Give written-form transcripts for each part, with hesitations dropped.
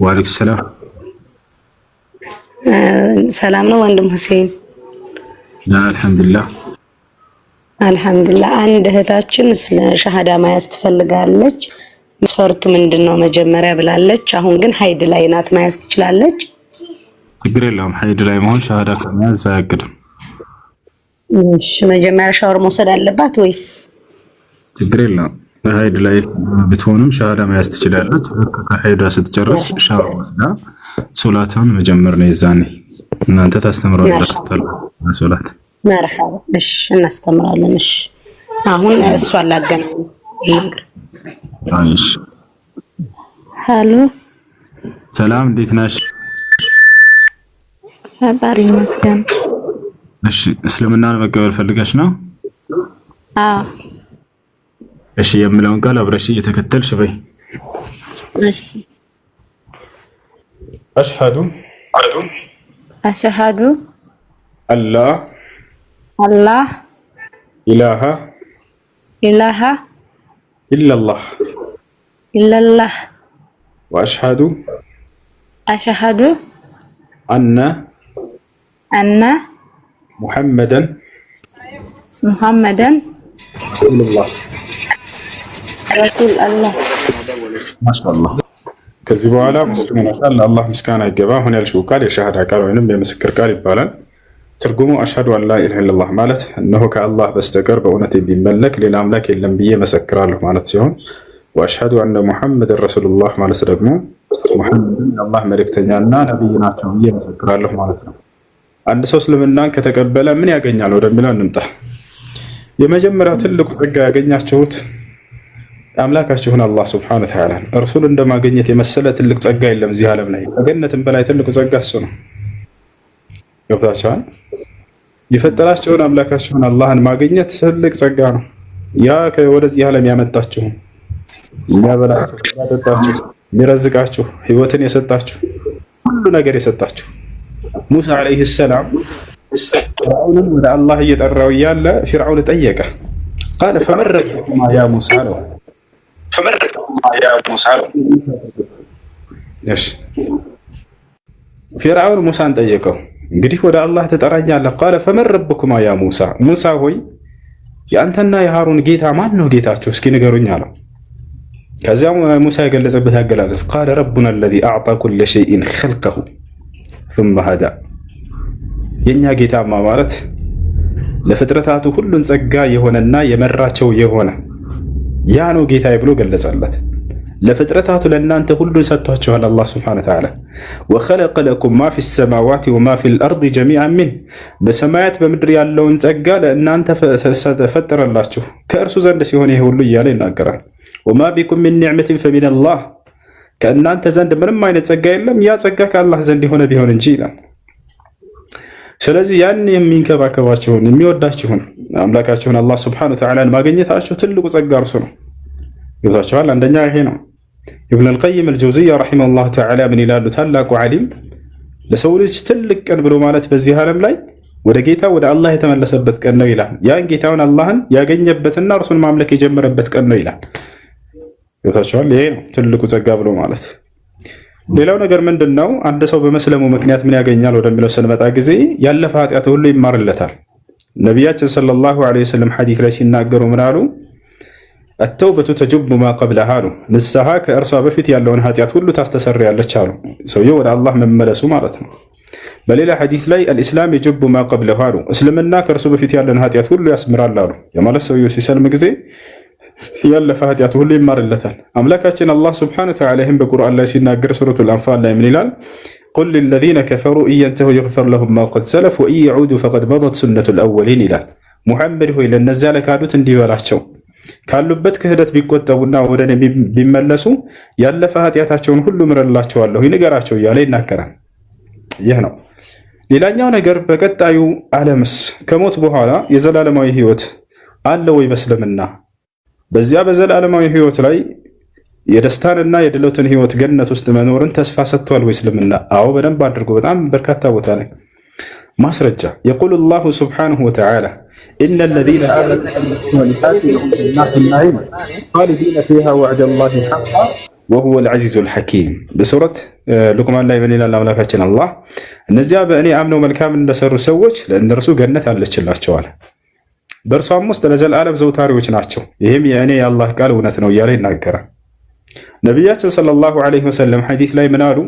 ወአለይኩም ሰላም። ሰላም ነው ወንድም ሁሴን? አልሐምዱሊላህ አልሐምዱሊላህ። አንድ እህታችን ስለ ሸሃዳ መያዝ ትፈልጋለች። መስፈርቱ ምንድነው መጀመሪያ ብላለች። አሁን ግን ሀይድ ላይ ናት። መያዝ ትችላለች? ችግር የለውም። ሀይድ ላይ መሆን ሸሃዳ ከመያዝ አያግድም። እሺ መጀመሪያ ሻወር መውሰድ አለባት ወይስ? ችግር የለውም። ሀይድ ላይ ብትሆንም ሸሃዳ መያዝ ትችላለች። ከሀይዷ ስትጨርስ ሻወር ወስዳ ሶላቷን መጀመር ነው። የዛኔ እናንተ ታስተምራላችሁ ሶላት። መርሐባ። እሺ እናስተምራለን። እሺ አሁን እሷን ላገናኝ። እሺ ሄሎ፣ ሰላም እንዴት ነሽ? ፈጣሪ ይመስገን። እሺ እስልምናን መቀበል ፈልገሽ ነው? አዎ። እሺ የምለውን ቃል አብረሽ እየተከተልሽ በይ። እሺ አሽሀዱ አላህ ኢላሃ ኢላላህ ወአሽሀዱ አነ ሙሐመደን ረሱሉላህ። ማሻአላህ። ከዚህ በኋላ ሙስሊም ሆነሻል። ለአላህ ምስጋና ይገባ። አሁን ያልሽው ቃል የሸሃዳ ቃል ወይንም የምስክር ቃል ይባላል። ትርጉሙ አሽሀዱ አን ላ ኢላሃ ኢለላህ ማለት እነሆ ከአላህ በስተቀር በእውነት የሚመለክ ሌላ አምላክ የለም ብዬ መሰክራለሁ ማለት ሲሆን፣ ወአሽሀዱ አነ ሙሐመድን ረሱሉላህ ማለት ደግሞ ሙሐመድን የአላህ መልእክተኛና ነብይ ናቸው ብዬ መሰክራለሁ ማለት ነው። አንድ ሰው እስልምናን ከተቀበለ ምን ያገኛል ወደሚለው እንምጣ። የመጀመሪያው ትልቁ ጸጋ ያገኛችሁት አምላካችሁን አላህ ሱብሓነሁ ወተዓላ እርሱን እንደማግኘት የመሰለ ትልቅ ጸጋ የለም እዚህ ዓለም ላይ። ከገነትም በላይ ትልቁ ጸጋ እሱ ነው። ገብታችኋል? የፈጠራችሁን አምላካችሁን አላህን ማግኘት ትልቅ ጸጋ ነው። ያ ወደዚህ ዓለም ያመጣችሁ፣ የሚያበላችሁ፣ የሚያጠጣችሁ፣ የሚረዝቃችሁ፣ ህይወትን የሰጣችሁ፣ ሁሉ ነገር የሰጣችሁ ሙሳ ዓለይሂ ሰላም ፊርዓውንን ወደ አላህ እየጠራው እያለ ፊርዓውን ጠየቀ። ቃለ ፈመን ረቡኩማ ያ ሙሳ ነው። ፊርዓውን ሙሳን ጠየቀው፣ እንግዲህ ወደ አላህ ትጠራኛለህ። ቃለ ፈመን ረቡኩማ ያ ሙሳ፣ ሙሳ ሆይ የአንተና የሃሩን ጌታ ማን ነው ጌታችሁ? እስኪ ንገሩኝ አለው። ከዚያም ሙሳ የገለጸበት አገላለጽ ቃለ ረቡና አለዚ አዕጣ ኩለ ሸይኢን ኸልቀሁ ሱመ ሀዳ፣ የእኛ ጌታማ ማለት ለፍጥረታቱ ሁሉን ጸጋ የሆነና የመራቸው የሆነ ያ ነው ጌታዬ ብሎ ገለጸለት። ለፍጥረታቱ ለእናንተ ሁሉን ሰጥቷችኋል አላህ ሱብሓነሁ ወተዓላ። ወኸለቀ ለኩም ማ ፊ ሰማዋት ወማ ፊል አርድ ጀሚዐን ሚን፣ በሰማያት በምድር ያለውን ጸጋ ለእናንተ ፈጠረላችሁ ከእርሱ ዘንድ ሲሆን ይሄ ሁሉ እያለ ይናገራል። ወማ ቢኩም ሚን ኒዕመቲን ፈሚነላህ፣ ከእናንተ ዘንድ ምንም አይነት ጸጋ የለም ያ ጸጋ ከአላህ ዘንድ የሆነ ቢሆን እንጂ ይላል። ስለዚህ ያን የሚንከባከባችሁን የሚወዳችሁን አምላካችሁን አላህ ሱብሓነሁ ወተዓላን ማግኘታችሁ ትልቁ ጸጋ እርሱ ነው። ይወታችኋል። አንደኛ ይሄ ነው። ኢብኑል ቀይም አልጀውዚያ ረሒመሁላህ ተዓላ ምን ይላሉ? ታላቁ ዓሊም ለሰው ልጅ ትልቅ ቀን ብሎ ማለት በዚህ ዓለም ላይ ወደ ጌታ ወደ አላህ የተመለሰበት ቀን ነው ይላል። ያን ጌታውን አላህን ያገኘበትና እርሱን ማምለክ የጀመረበት ቀን ነው ይላል። ይወታችኋል። ይሄ ነው ትልቁ ጸጋ ብሎ ማለት። ሌላው ነገር ምንድን ነው? አንድ ሰው በመስለሙ ምክንያት ምን ያገኛል ወደሚለው ስንመጣ ጊዜ ያለፈ ኃጢአት ሁሉ ይማርለታል። ነቢያችን ሰለላሁ ዐለይሂ ወሰለም ሐዲስ ላይ ሲናገሩ ምን አሉ? አተውበቱ ተጁቡ ማ ቀብለሃ አሉ። ንስሐ ከእርሷ በፊት ያለውን ኃጢአት ሁሉ ታስተሰርያለች አሉ። ሰውየው ወደ አላህ መመለሱ ማለት ነው። በሌላ ሐዲስ ላይ አልኢስላም የጁቡ ማ ቀብለሁ አሉ። እስልምና ከእርሱ በፊት ያለን ኃጢአት ሁሉ ያስምራል አሉ። የማለት ሰውየው ሲሰልም ጊዜ ያለፈ ኃጢአት ሁሉ ይማርለታል። አምላካችን አላህ ሱብሓነሁ ወተዓላ ይህም በቁርአን ላይ ሲናገር ሱረቱል አንፋል ላይ ምን ይላል? ቁል ሊለዚነ ከፈሩ ኢየንተሁ ይግፈር ለሁም ማ ቀድ ሰለፍ ወኢን የዑዱ ፈቀድ መደት ሱነቱል አወሊን ይላል። ሙሐመድ ሆይ ለእነዚያ ለካዱት እንዲህ በላቸው ካሉበት ክህደት ቢቆጠቡና ወደ እኔ ቢመለሱ ያለፈ ኃጢአታቸውን ሁሉ ምረላቸዋለሁ ይንገራቸው እያለ ይናገራል። ይህ ነው። ሌላኛው ነገር በቀጣዩ ዓለምስ ከሞት በኋላ የዘላለማዊ ህይወት አለ ወይ በእስልምና? በዚያ በዘላለማዊ ህይወት ላይ የደስታንና የድሎትን ህይወት ገነት ውስጥ መኖርን ተስፋ ሰጥቷል ወይ እስልምና? አዎ በደንብ አድርጎ በጣም በርካታ ቦታ ላይ ማስረጃ የቁል ላሁ ስብሓነሁ ወተዓላ ኢነ ለዚነ አመኑ ወሊሃት ለሁም ጀናቱ ናዒም ኻሊዲነ ፊሃ ወዕደ ላሂ ሐቃ وهو العزيز الحكيم بسورة لقمان ላይ ምን ይላል አምላካችን አላህ እነዚያ በእኔ አምነው መልካም እንደሰሩ ሰዎች ለእነርሱ ገነት አለችላቸው አለ በእርሷም ውስጥ ለዘላለም ዘውታሪዎች ናቸው ይህም የእኔ የአላህ ቃል እውነት ነው እያለ ይናገራል ነቢያችን ሰለላሁ ዐለይሂ ወሰለም ሐዲስ ላይ ምን አሉ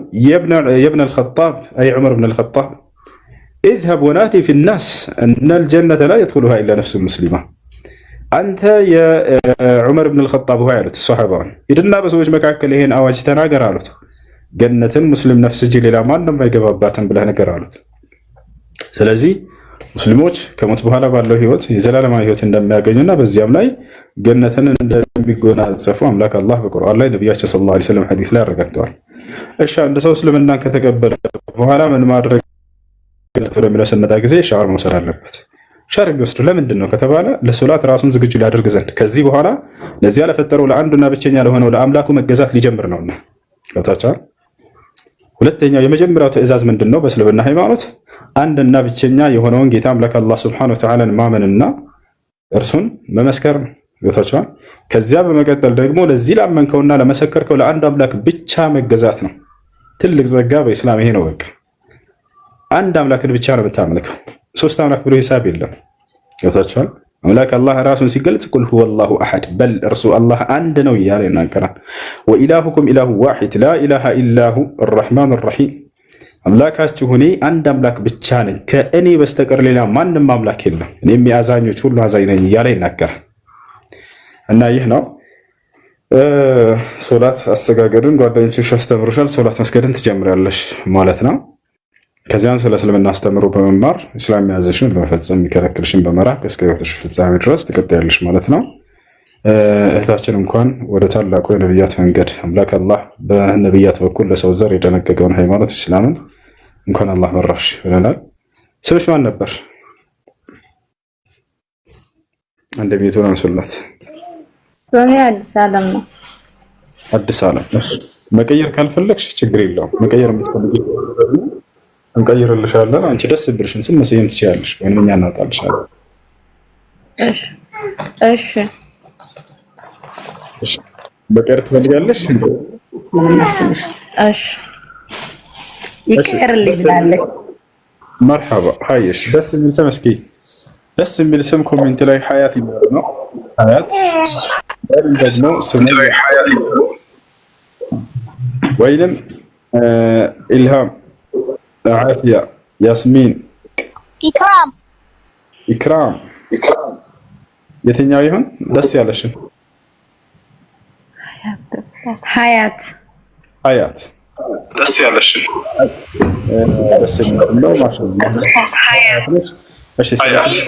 የብነ አልኸጣብ አይ ዑመር ብን አልኸጣብ اذهب ونادي في الناس ان الجنه لا يدخلها الا نفس مسلمه አንተ የዑመር ብን አልኸጣብ ሆይ አሉት ሷሃባውን ሂድና በሰዎች መካከል ይሄን አዋጅ ተናገር አሉት ገነትን ሙስሊም ነፍስ እንጂ ሌላ ማንም አይገባባትም ብለህ ነገር አሉት ስለዚህ ሙስሊሞች ከሞት በኋላ ባለው ህይወት የዘላለማዊ ህይወት እንደሚያገኙና በዚያም ላይ ገነትን እንደሚጎናጸፉ አምላክ አላህ በቁርአን ላይ ነብያችን ሰለላሁ ዐለይሂ ወሰለም ሐዲስ ላይ አረጋግጠዋል እሺ አንድ ሰው እስልምናን ከተቀበለ በኋላ ምን ማድረግ ለሚለው ስንመጣ ጊዜ ሻወር መውሰድ አለበት ሻወር ቢወስድ ለምንድን ነው ከተባለ ለሶላት ራሱን ዝግጁ ሊያደርግ ዘንድ ከዚህ በኋላ ለዚያ ለፈጠረው ለአንዱና ብቸኛ ለሆነው ለአምላኩ መገዛት ሊጀምር ነውና ገብታችኋል ሁለተኛው የመጀመሪያው ትእዛዝ ምንድነው በእስልምና ሃይማኖት አንድና ብቸኛ የሆነውን ጌታ አምላክ አላህ Subhanahu Wa Ta'ala ማመንና እርሱን መመስከር ገብታችኋል ከዚያ በመቀጠል ደግሞ ለዚህ ላመንከውና ለመሰከርከው ለአንድ አምላክ ብቻ መገዛት ነው ትልቅ ጸጋ በእስላም ይሄ ነው በቃ አንድ አምላክን ብቻ ነው የምታመልከው ሶስት አምላክ ብሎ ሂሳብ የለም ገብታችኋል አምላክ አላህ ራሱን ሲገልጽ ቁል ሁወ አላሁ አሐድ በል እርሱ አላህ አንድ ነው እያለ ይናገራል ወኢላሁኩም ኢላሁ ዋሂድ ላ ኢላሃ ኢላሁ الرحمن الرحيم አምላካችሁ እኔ አንድ አምላክ ብቻ ነኝ ከእኔ በስተቀር ሌላ ማንም አምላክ የለም እኔም የአዛኞች ሁሉ አዛኝ ነኝ እያለ ይናገራል እና ይህ ነው ሶላት አሰጋገድን ጓደኞችሽ ያስተምሩሻል ሶላት መስገድን ትጀምሪያለሽ ማለት ነው ከዚያም ስለ እስልምና አስተምሮ በመማር እስላም ያዘሽን በመፈጸም የሚከለክልሽን በመራቅ እስከ ሕይወትሽ ፍጻሜ ድረስ ትቀጥያለሽ ማለት ነው እህታችን እንኳን ወደ ታላቁ የነብያት መንገድ አምላክ አላህ በነብያት በኩል ለሰው ዘር የደነገገውን ሃይማኖት እስላምን እንኳን አላህ መራሽ ብለናል ስምሽ ማን ነበር እንደሚቱን አንሱላት ስሜ አዲስ ዓለም ነው አዲስ ዓለም መቀየር ካልፈለግሽ ችግር የለውም መቀየር የምትፈልጊ እንቀይርልሻለን አንቺ ደስ ብልሽን ስም መሰየም ትችያለሽ ወይንም እኛ እናጣልሻለን እሺ በቀር ትፈልጋለሽ እሺ ይቀርልኝ ብላለች መርሐባ ሃይሽ ደስ የሚል ስም እስኪ ደስ የሚል ስም ኮሜንት ላይ ሀያት ይኖር ነው ሀያት ደግሞ ስሙ ወይንም ኢልሃም عافية ياسمين إكرام የትኛው ይሁን ደስ ያለሽን ሀያት ደስ ያለሽን ደስ የሚል ነው ማሻአላህ ሀያት እሺ ስለዚህ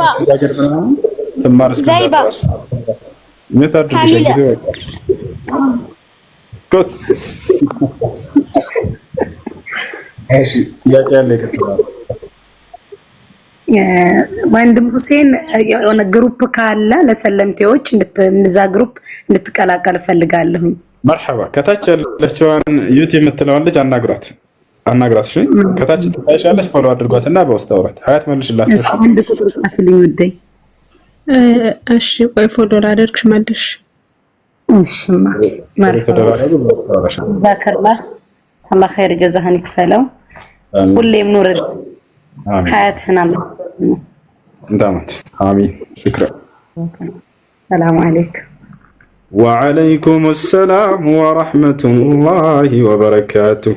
ምናምን ተማር እስከ ምታድርሽ እንግዲህ ኮት እሺ ያቀለ ከተባለ ወንድም ሁሴን የሆነ ግሩፕ ካለ ለሰለምቴዎች እንድትነዛ ግሩፕ እንድትቀላቀል ፈልጋለሁ መርሐባ ከታች ያለችዋን ዩቲ የምትለዋን ልጅ አናግራት እሺ ከታች ትታይሻለሽ ፎሎ አድርጓትና በውስጥ አውራት ሀያት መልሽላችሁ እሺ አንድ ቁጥር ጻፍልኝ ወደይ እሺ ቆይ ፎሎ አድርግሽ መልሽ እሺ መርሐባ ባከርላ الله خير جزاهن يكفلوا ሁሌም ኑር حياتنا الله دامت امين شكرا السلام عليكم وعليكم السلام ورحمة الله وبركاته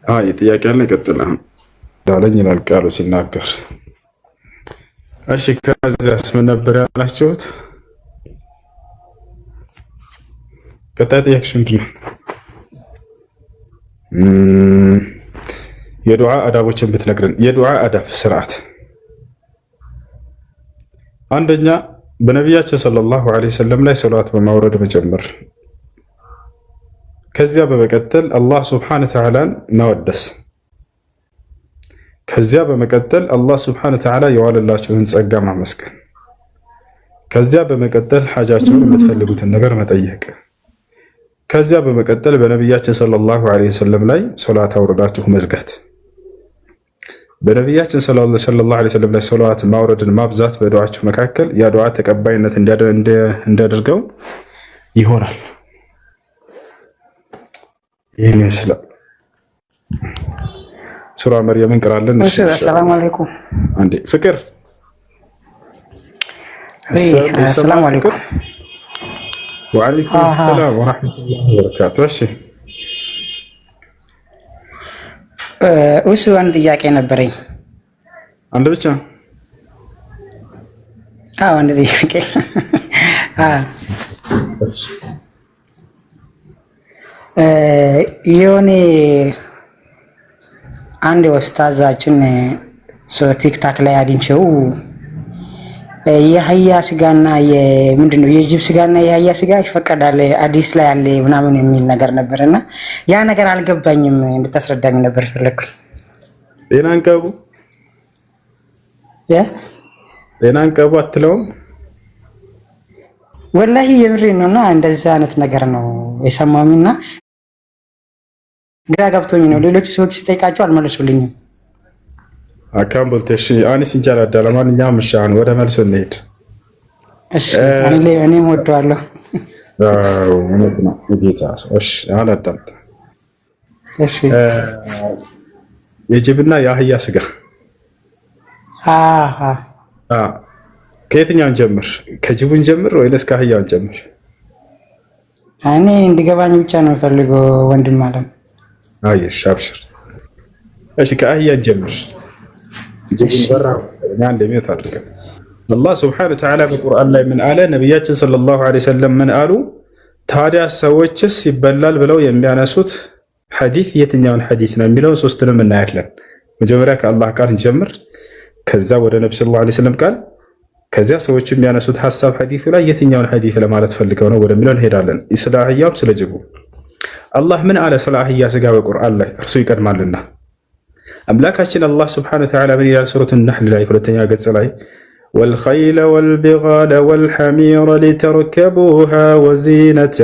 هاي ጥያቄ አለ ቀጥላም ዳለኝ ይላል ቃሉ ሲናገር እሺ ከዚያስ ምን ነበር ያላችሁት ቀጣይ ጥያቄሽ ምንድን ነው የዱዓ አዳቦችን ብትነግረን የዱዓ አዳብ ስርዓት አንደኛ በነቢያችን ሰለላሁ ዐለይሂ ወሰለም ላይ ሰላዋት በማውረድ መጀመር ከዚያ በመቀጠል አላህ ሱብሓነሁ ወተዓላን ማወደስ ከዚያ በመቀጠል አላህ ሱብሓነሁ ወተዓላ የዋለላቸውን ጸጋ ማመስገን ከዚያ በመቀጠል ሐጃቸውን የምትፈልጉትን ነገር መጠየቅ ከዚያ በመቀጠል በነቢያችን ሰለላሁ ዐለይሂ ወሰለም ላይ ሶላት አውርዳችሁ መዝጋት በነቢያችን ሰለላሁ ዐለይሂ ወሰለም ላይ ሶላት ማውረድን ማብዛት በዱዓችሁ መካከል ያ ዱዓ ተቀባይነት እንዲያደርገው ይሆናል ይህን ይመስላል። ሱራ መርየም እንቀራለን። እሺ ሰላም አለይኩም። አንዴ ፍቅር ሰላም አለይኩም። ወአለይኩም ሰላም ወራህመቱላሂ ወበረካቱ። እሺ እሱ አንድ ጥያቄ ነበረኝ። አንድ ብቻ? አዎ አንድ ጥያቄ። የሆነ አንድ ኡስታዛችን ቲክታክ ላይ አግኝቼው የአህያ ስጋና ምንድነው የጅብ ስጋና የአህያ ስጋ ይፈቀዳል አዲስ ላይ አለ ምናምን የሚል ነገር ነበርና ያ ነገር አልገባኝም፣ እንድታስረዳኝ ነበር ፈለኩኝ። ጤናንቀቡ አትለውም? ወላሂ የምሬን ነውና እንደዚህ አይነት ነገር ነው የሰማሁኝና ግራ ገብቶኝ ነው። ሌሎች ሰዎች ሲጠይቃቸው አልመለሱልኝም። አካምቦልተሽ አኒስ እንጀራዳ ለማንኛውም መሻን ወደ መልሶ እንሄድ። እሺ እኔም ወደዋለሁ። ነው ጌታ እሺ አላዳምጥ። እሺ የጅብና የአህያ ስጋ ከየትኛውን ጀምር? ከጅቡን ጀምር ወይስ ከአህያውን ጀምር? እኔ እንዲገባኝ ብቻ ነው ፈልገው ወንድም አለም። አይሽ አብሽር። እሺ ከአህያን ጀምር። ጅቡን በራ ያን ደሚት አድርገ አላህ Subhanahu Wa Ta'ala በቁርአን ላይ ምን አለ? ነብያችን ሰለላሁ ዐለይሂ ወሰለም ምን አሉ? ታዲያ ሰዎችስ ይበላል ብለው የሚያነሱት ሐዲስ የትኛውን ሐዲስ ነው የሚለውን ሶስቱንም እናያለን። መጀመሪያ ከአላህ ቃል እንጀምር፣ ከዛ ወደ ነብዩ ሰለላሁ ዐለይሂ ወሰለም ቃል፣ ከዚያ ሰዎች የሚያነሱት ሐሳብ ሐዲሱ ላይ የትኛውን ሐዲስ ለማለት ፈልገው ነው ወደሚለው እንሄዳለን። ስለ አህያም ስለ ጅቡ አላህ ምን አለ? ስለ አህያ ስጋ በቁርአን ላይ እርሱ ይቀድማልና አምላካችን አላህ Subhanahu Wa Ta'ala ምን ይላል? ሱረቱ ነህል ላይ ሁለተኛ ገጽ ላይ والخيل والبغال والحمير لتركبوها وزينة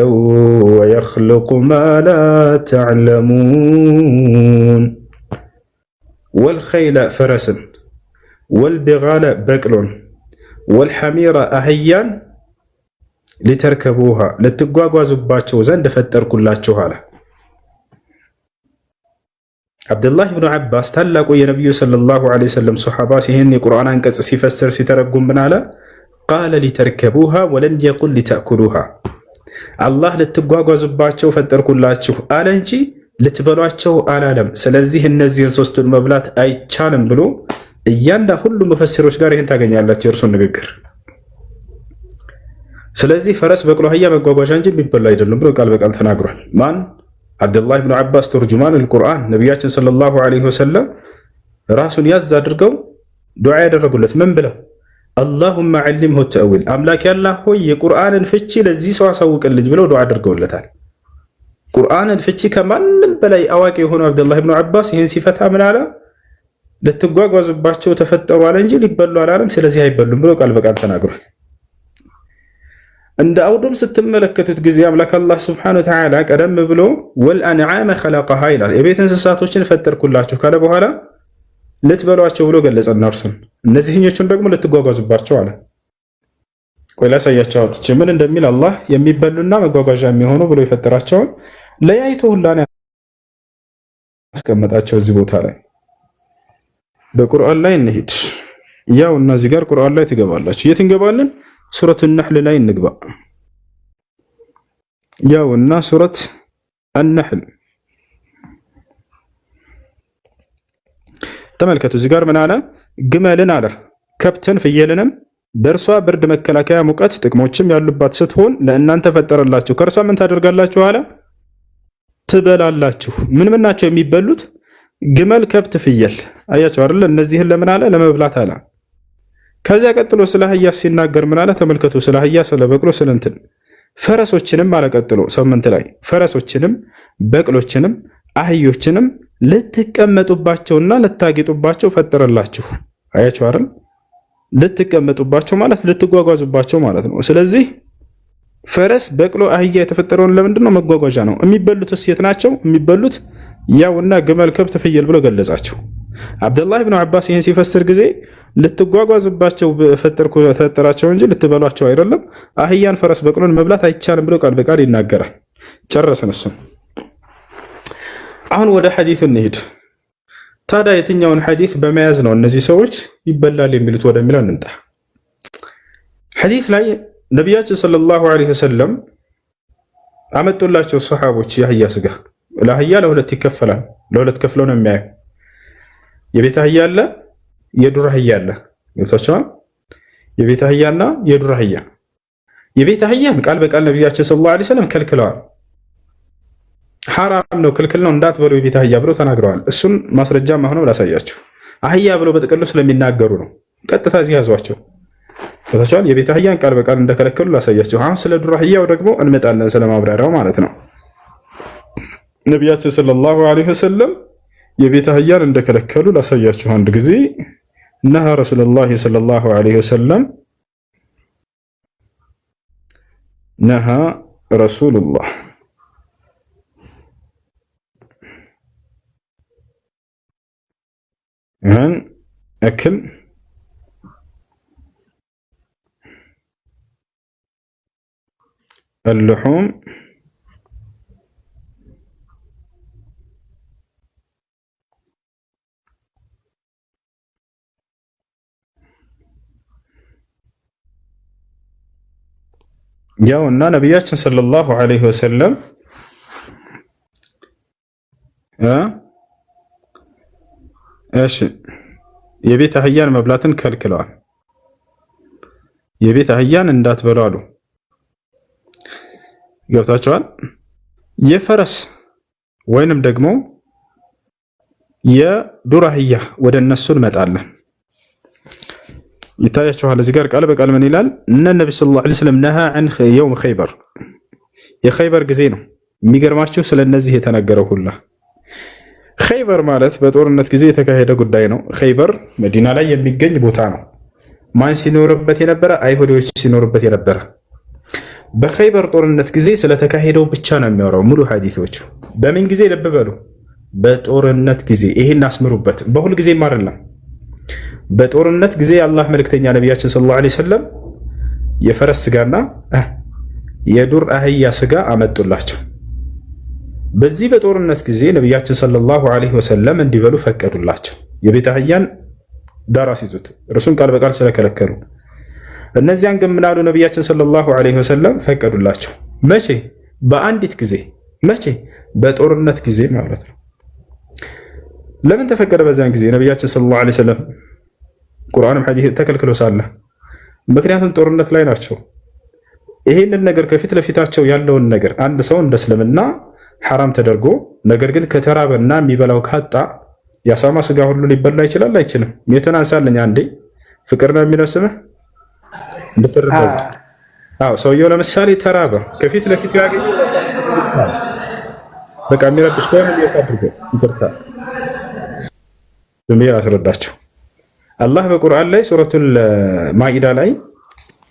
ويخلق ما لا تعلمون والخيل فرسا والبغال بقلون والحمير أهيان لتركبوها لتጓጓዙባቸው ዘንድ ፈጠርኩላችሁ አለ። አብዱላህ ብኑ አባስ ታላቁ የነቢዩ ሰለላሁ ዐለይሂ ወሰለም ሱሐባ ይህን የቁርአን አንቀጽ ሲፈስር ሲተረጉም ምን አለ? ቃለ ሊተርከቡሃ ወለም የቁል ሊተእኩሉሃ። አላህ ልትጓጓዙባቸው ፈጠርኩላችሁ አለ እንጂ ልትበሏቸው አላለም። ስለዚህ እነዚህን ሶስቱን መብላት አይቻልም ብሎ ሁሉ ሙፈሲሮች ጋር ይህን ታገኛላችሁ የእርሱን ንግግር። ስለዚህ ፈረስ፣ በቅሎ፣ አህያ መጓጓዣ እንጂ የሚበላ አይደለም ብሎ ቃል በቃል ተናግሯል። ማን? አብዱላህ ብኑ አባስ ተርጁማን አልቁርአን። ነቢያችን ሰለላሁ ዐለይሂ ወሰለም ራሱን ያዝ አድርገው ዱዓ ያደረጉለት ምን ብለው? አላሁመ ዐሊምሁ ተእዊል፣ አምላክ ያላህ ሆይ የቁርአንን ፍቺ ለዚህ ሰው አሳውቅልኝ ብለው ዱዓ አድርገውለታል። ቁርአንን ፍቺ ከማንም በላይ አዋቂ የሆነው አብዱላህ ብኑ አባስ ይህን ሲፈታ ምን አለ? ልትጓጓዙባቸው ተፈጠሩ አለ እንጂ ሊበሉ አላለም። ስለዚህ አይበሉም ብሎ ቃል በቃል ተናግሯል። እንደ አውዱም ስትመለከቱት ጊዜ አምላክ አላህ Subhanahu Wa Ta'ala ቀደም ብሎ ወልአንዓመ ኸለቀሃ ይላል። የቤት እንስሳቶችን ፈጠርኩላችሁ ካለ በኋላ ልትበሏቸው ብሎ ገለጸና እርሱን እነዚህኞቹን ደግሞ ልትጓጓዙባቸው አለ። ቆይ ላሳያቸው አውጥቼ ምን እንደሚል አላህ የሚበሉና መጓጓዣ የሚሆኑ ብሎ የፈጠራቸውን ለያይቶ ሁላን ያስቀመጣቸው እዚህ ቦታ ላይ በቁርአን ላይ እንሂድ። ያው እነዚህ ጋር ቁርአን ላይ ትገባላችሁ። የት እንገባለን? ሱረቱ ነህል ላይ እንግባ። ያው እና ሱረት አን-ነህል ተመልከቱ። እዚህ ጋር ምን አለ? ግመልን አለ ከብትን ፍየልንም በእርሷ ብርድ መከላከያ ሙቀት ጥቅሞችም ያሉባት ስትሆን ለእናንተ ፈጠረላችሁ። ከእርሷ ምን ታደርጋላችሁ አለ? ትበላላችሁ። ምን ምን ናቸው የሚበሉት? ግመል፣ ከብት፣ ፍየል። አያችሁ አይደል? እነዚህን ለምን አለ? ለመብላት አለ። ከዚያ ቀጥሎ ስለ አህያ ሲናገር ምን አለ? ተመልከቱ። ስለ አህያ፣ ስለ በቅሎ፣ ስለ እንትን ፈረሶችንም አለ። ቀጥሎ 8 ላይ ፈረሶችንም በቅሎችንም አህዮችንም ልትቀመጡባቸውና ልታጌጡባቸው ፈጠረላችሁ። አያችሁ አይደል? ልትቀመጡባቸው ማለት ልትጓጓዙባቸው ማለት ነው። ስለዚህ ፈረስ፣ በቅሎ፣ አህያ የተፈጠረውን ለምንድን ነው? መጓጓዣ ነው። የሚበሉትስ የት ናቸው? የሚበሉት ያውና ግመል፣ ከብት፣ ፍየል ብሎ ገለጻቸው። አብዱላህ ብኑ አባስ ይህን ሲፈስር ጊዜ ልትጓጓዙባቸው ፈጠራቸው እንጂ ልትበሏቸው አይደለም። አህያን፣ ፈረስ፣ በቅሎን መብላት አይቻልም ብሎ ቃል በቃል ይናገራል። ጨረሰን። እሱም አሁን ወደ ሐዲሱ እንሂድ። ታዲያ የትኛውን ሐዲስ በመያዝ ነው እነዚህ ሰዎች ይበላል የሚሉት ወደሚለው እንምጣ። ሐዲስ ላይ ነቢያችን ሰለላሁ ዐለይሂ ወሰለም አመጡላቸው ሰሃቦች የአህያ ስጋ። ለአህያ ለሁለት ይከፈላል። ለሁለት ከፍለው ነው የሚያዩ። የቤት አህያ አለ፣ የዱር አህያ አለ። ገብታችኋል? የቤት አህያና የዱር አህያ። የቤት አህያን ቃል በቃል ነቢያችን ሰለላሁ ዐለይሂ ወሰለም ከልክለዋል። ሐራም ነው፣ ክልክል ነው፣ እንዳትበሉ የቤት አህያ ብለው ተናግረዋል። እሱን ማስረጃ ማሆነው ላሳያችሁ። አህያ ብለው በጥቅሉ ስለሚናገሩ ነው። ቀጥታ እዚህ ያዟቸው። ገብታችኋል? የቤት አህያን ቃል በቃል እንደከለከሉ ላሳያችሁ። አሁን ስለ ዱር አህያው ደግሞ እንመጣለን፣ ስለ ማብራሪያው ማለት ነው። ነቢያችን ሰለላሁ ዐለይሂ ወሰለም የቤት አህያን እንደከለከሉ ላሳያችሁ። አንድ ጊዜ ነሃ ረሱሉላህ ሰለላሁ ዐለይሂ ወሰለም ነሃ ረሱሉላህ عن أكل اللحوم ያውና ነቢያችን ሰለላሁ ዐለይሂ ወሰለም እሺ የቤት አህያን መብላትን ከልክለዋል። የቤት አህያን እንዳትበሉ አሉ። ገብታችኋል? የፈረስ ወይንም ደግሞ የዱር አህያ ወደ እነሱ እንመጣለን። ይታያችኋል እዚህ ጋር ቃል በቃል ምን ይላል? እነ ነብዩ ሰለላሁ ዐለይሂ ወሰለም ነሃ عن يوم خيبر የኸይበር ጊዜ ነው። የሚገርማችሁ ስለነዚህ የተነገረው ሁላ ኸይበር ማለት በጦርነት ጊዜ የተካሄደ ጉዳይ ነው። ኸይበር መዲና ላይ የሚገኝ ቦታ ነው። ማን ሲኖርበት የነበረ? አይሁዶች ሲኖርበት የነበረ። በኸይበር ጦርነት ጊዜ ስለተካሄደው ብቻ ነው የሚያወራው ሙሉ ሐዲሶቹ። በምን ጊዜ? ልብ በሉ፣ በጦርነት ጊዜ። ይሄን አስምሩበት። በሁል ጊዜም አይደለም፣ በጦርነት ጊዜ የአላህ መልእክተኛ ነቢያችን ሰለላሁ ዐለይሂ ወሰለም የፈረስ ስጋና የዱር አህያ ስጋ አመጡላቸው። በዚህ በጦርነት ጊዜ ነቢያችን ሰለላሁ ዐለይሂ ወሰለም እንዲበሉ ፈቀዱላቸው። የቤት አህያን ዳር አስይዙት፣ እርሱን ቃል በቃል ስለከለከሉ። እነዚያን ግን ምን አሉ? ነቢያችን ሰለላሁ ዐለይሂ ወሰለም ፈቀዱላቸው። መቼ? በአንዲት ጊዜ። መቼ? በጦርነት ጊዜ ማለት ነው። ለምን ተፈቀደ በዚያን ጊዜ ነቢያችን ሰለላሁ ዐለይሂ ወሰለም? ቁርአንም ሐዲስ ተከልክሎ ሳለ፣ ምክንያቱም ጦርነት ላይ ናቸው። ይሄንን ነገር ከፊት ለፊታቸው ያለውን ነገር አንድ ሰው እንደ እስልምና ሐራም ተደርጎ ነገር ግን ከተራበና የሚበላው ካጣ የአሳማ ስጋ ሁሉ ሊበላ ይችላል? አይችልም? የትን አንሳለኝ አንዴ። ፍቅር ነው የሚነስምህ እንድትረዳው። አዎ ሰውየው ለምሳሌ ተራበ፣ ከፊት ለፊቱ ያገኘ በቃ የሚረብሽ ከሆነ እንዴት አድርጎ ይቅርታ በሚል አስረዳቸው። አላህ በቁርአን ላይ ሱረቱል ማኢዳ ላይ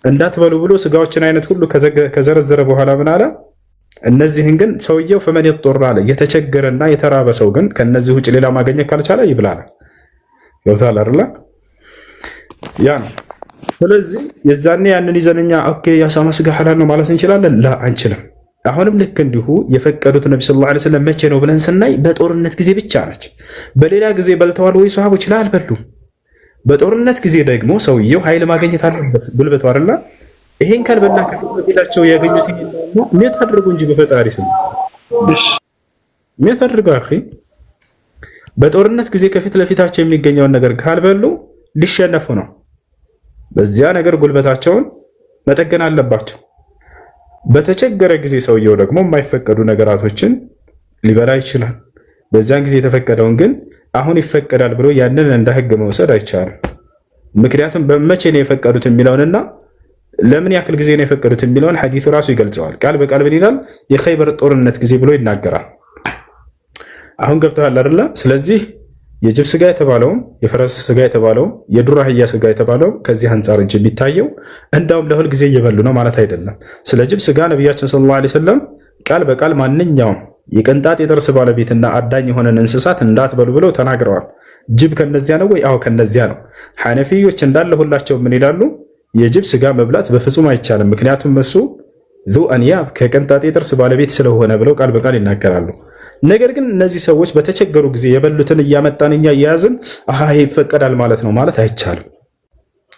እንዳትበሉ ብሎ ስጋዎችን አይነት ሁሉ ከዘረዘረ በኋላ ምን አለ? እነዚህን ግን ሰውየው ፈመን ይጦር አለ። የተቸገረና የተራበ ሰው ግን ከነዚህ ውጭ ሌላ ማግኘት ካልቻለ ይብላል። ይወታል አይደል? ያ ነው። ስለዚህ የዛኔ ያንን ይዘንኛ ኦኬ የአሳማ ስጋ ሐላል ነው ማለት እንችላለን? ላ አንችልም። አሁንም ልክ እንዲሁ የፈቀዱት ነብዩ ሰለላሁ ዐለይሂ ወሰለም መቼ ነው ብለን ስናይ በጦርነት ጊዜ ብቻ ነች። በሌላ ጊዜ በልተዋል ወይ ሷሃቦች? ላ አልበሉም። በጦርነት ጊዜ ደግሞ ሰውየው ኃይል ማግኘት አለበት፣ ጉልበቱ አይደል? ይሄን ካልበላ ከፊታቸው ያገኙት ነው ምን ታድርጉ እንጂ በፈጣሪ ስም እሺ ምን ታድርጉ አኺ። በጦርነት ጊዜ ከፊት ለፊታቸው የሚገኘውን ነገር ካልበሉ ሊሸነፉ ነው። በዚያ ነገር ጉልበታቸውን መጠገን አለባቸው። በተቸገረ ጊዜ ሰውየው ደግሞ የማይፈቀዱ ነገራቶችን ሊበላ ይችላል። በዚያን ጊዜ የተፈቀደውን ግን አሁን ይፈቀዳል ብሎ ያንን እንደ ህግ መውሰድ አይቻልም። ምክንያቱም በመቼ ነው የፈቀዱት የሚለውንና ለምን ያክል ጊዜ ነው የፈቀዱት የሚለውን ሐዲሱ ራሱ ይገልጸዋል። ቃል በቃል ምን ይላል? የኸይበር ጦርነት ጊዜ ብሎ ይናገራል። አሁን ገብተዋል አይደለ? ስለዚህ የጅብ ስጋ የተባለው፣ የፈረስ ስጋ የተባለው፣ የዱር አህያ ስጋ የተባለው ከዚህ አንጻር እንጂ የሚታየው እንዳውም ለሁል ጊዜ እየበሉ ነው ማለት አይደለም። ስለ ጅብ ስጋ ነቢያችን ሰለላሁ ዐለይሂ ወሰለም ቃል በቃል ማንኛውም የቅንጣት የጥርስ ባለቤትና አዳኝ የሆነን እንስሳት እንዳትበሉ ብለው ተናግረዋል። ጅብ ከነዚያ ነው ወይ? አዎ ከነዚያ ነው። ሐነፊዮች እንዳለ ሁላቸው ምን ይላሉ? የጅብ ስጋ መብላት በፍጹም አይቻልም፣ ምክንያቱም እሱ ዙ አንያብ ከቅንጣት የጥርስ ባለቤት ስለሆነ ብለው ቃል በቃል ይናገራሉ። ነገር ግን እነዚህ ሰዎች በተቸገሩ ጊዜ የበሉትን እያመጣን እኛ እያያዝን ይሄ ይፈቀዳል ማለት ነው ማለት አይቻልም።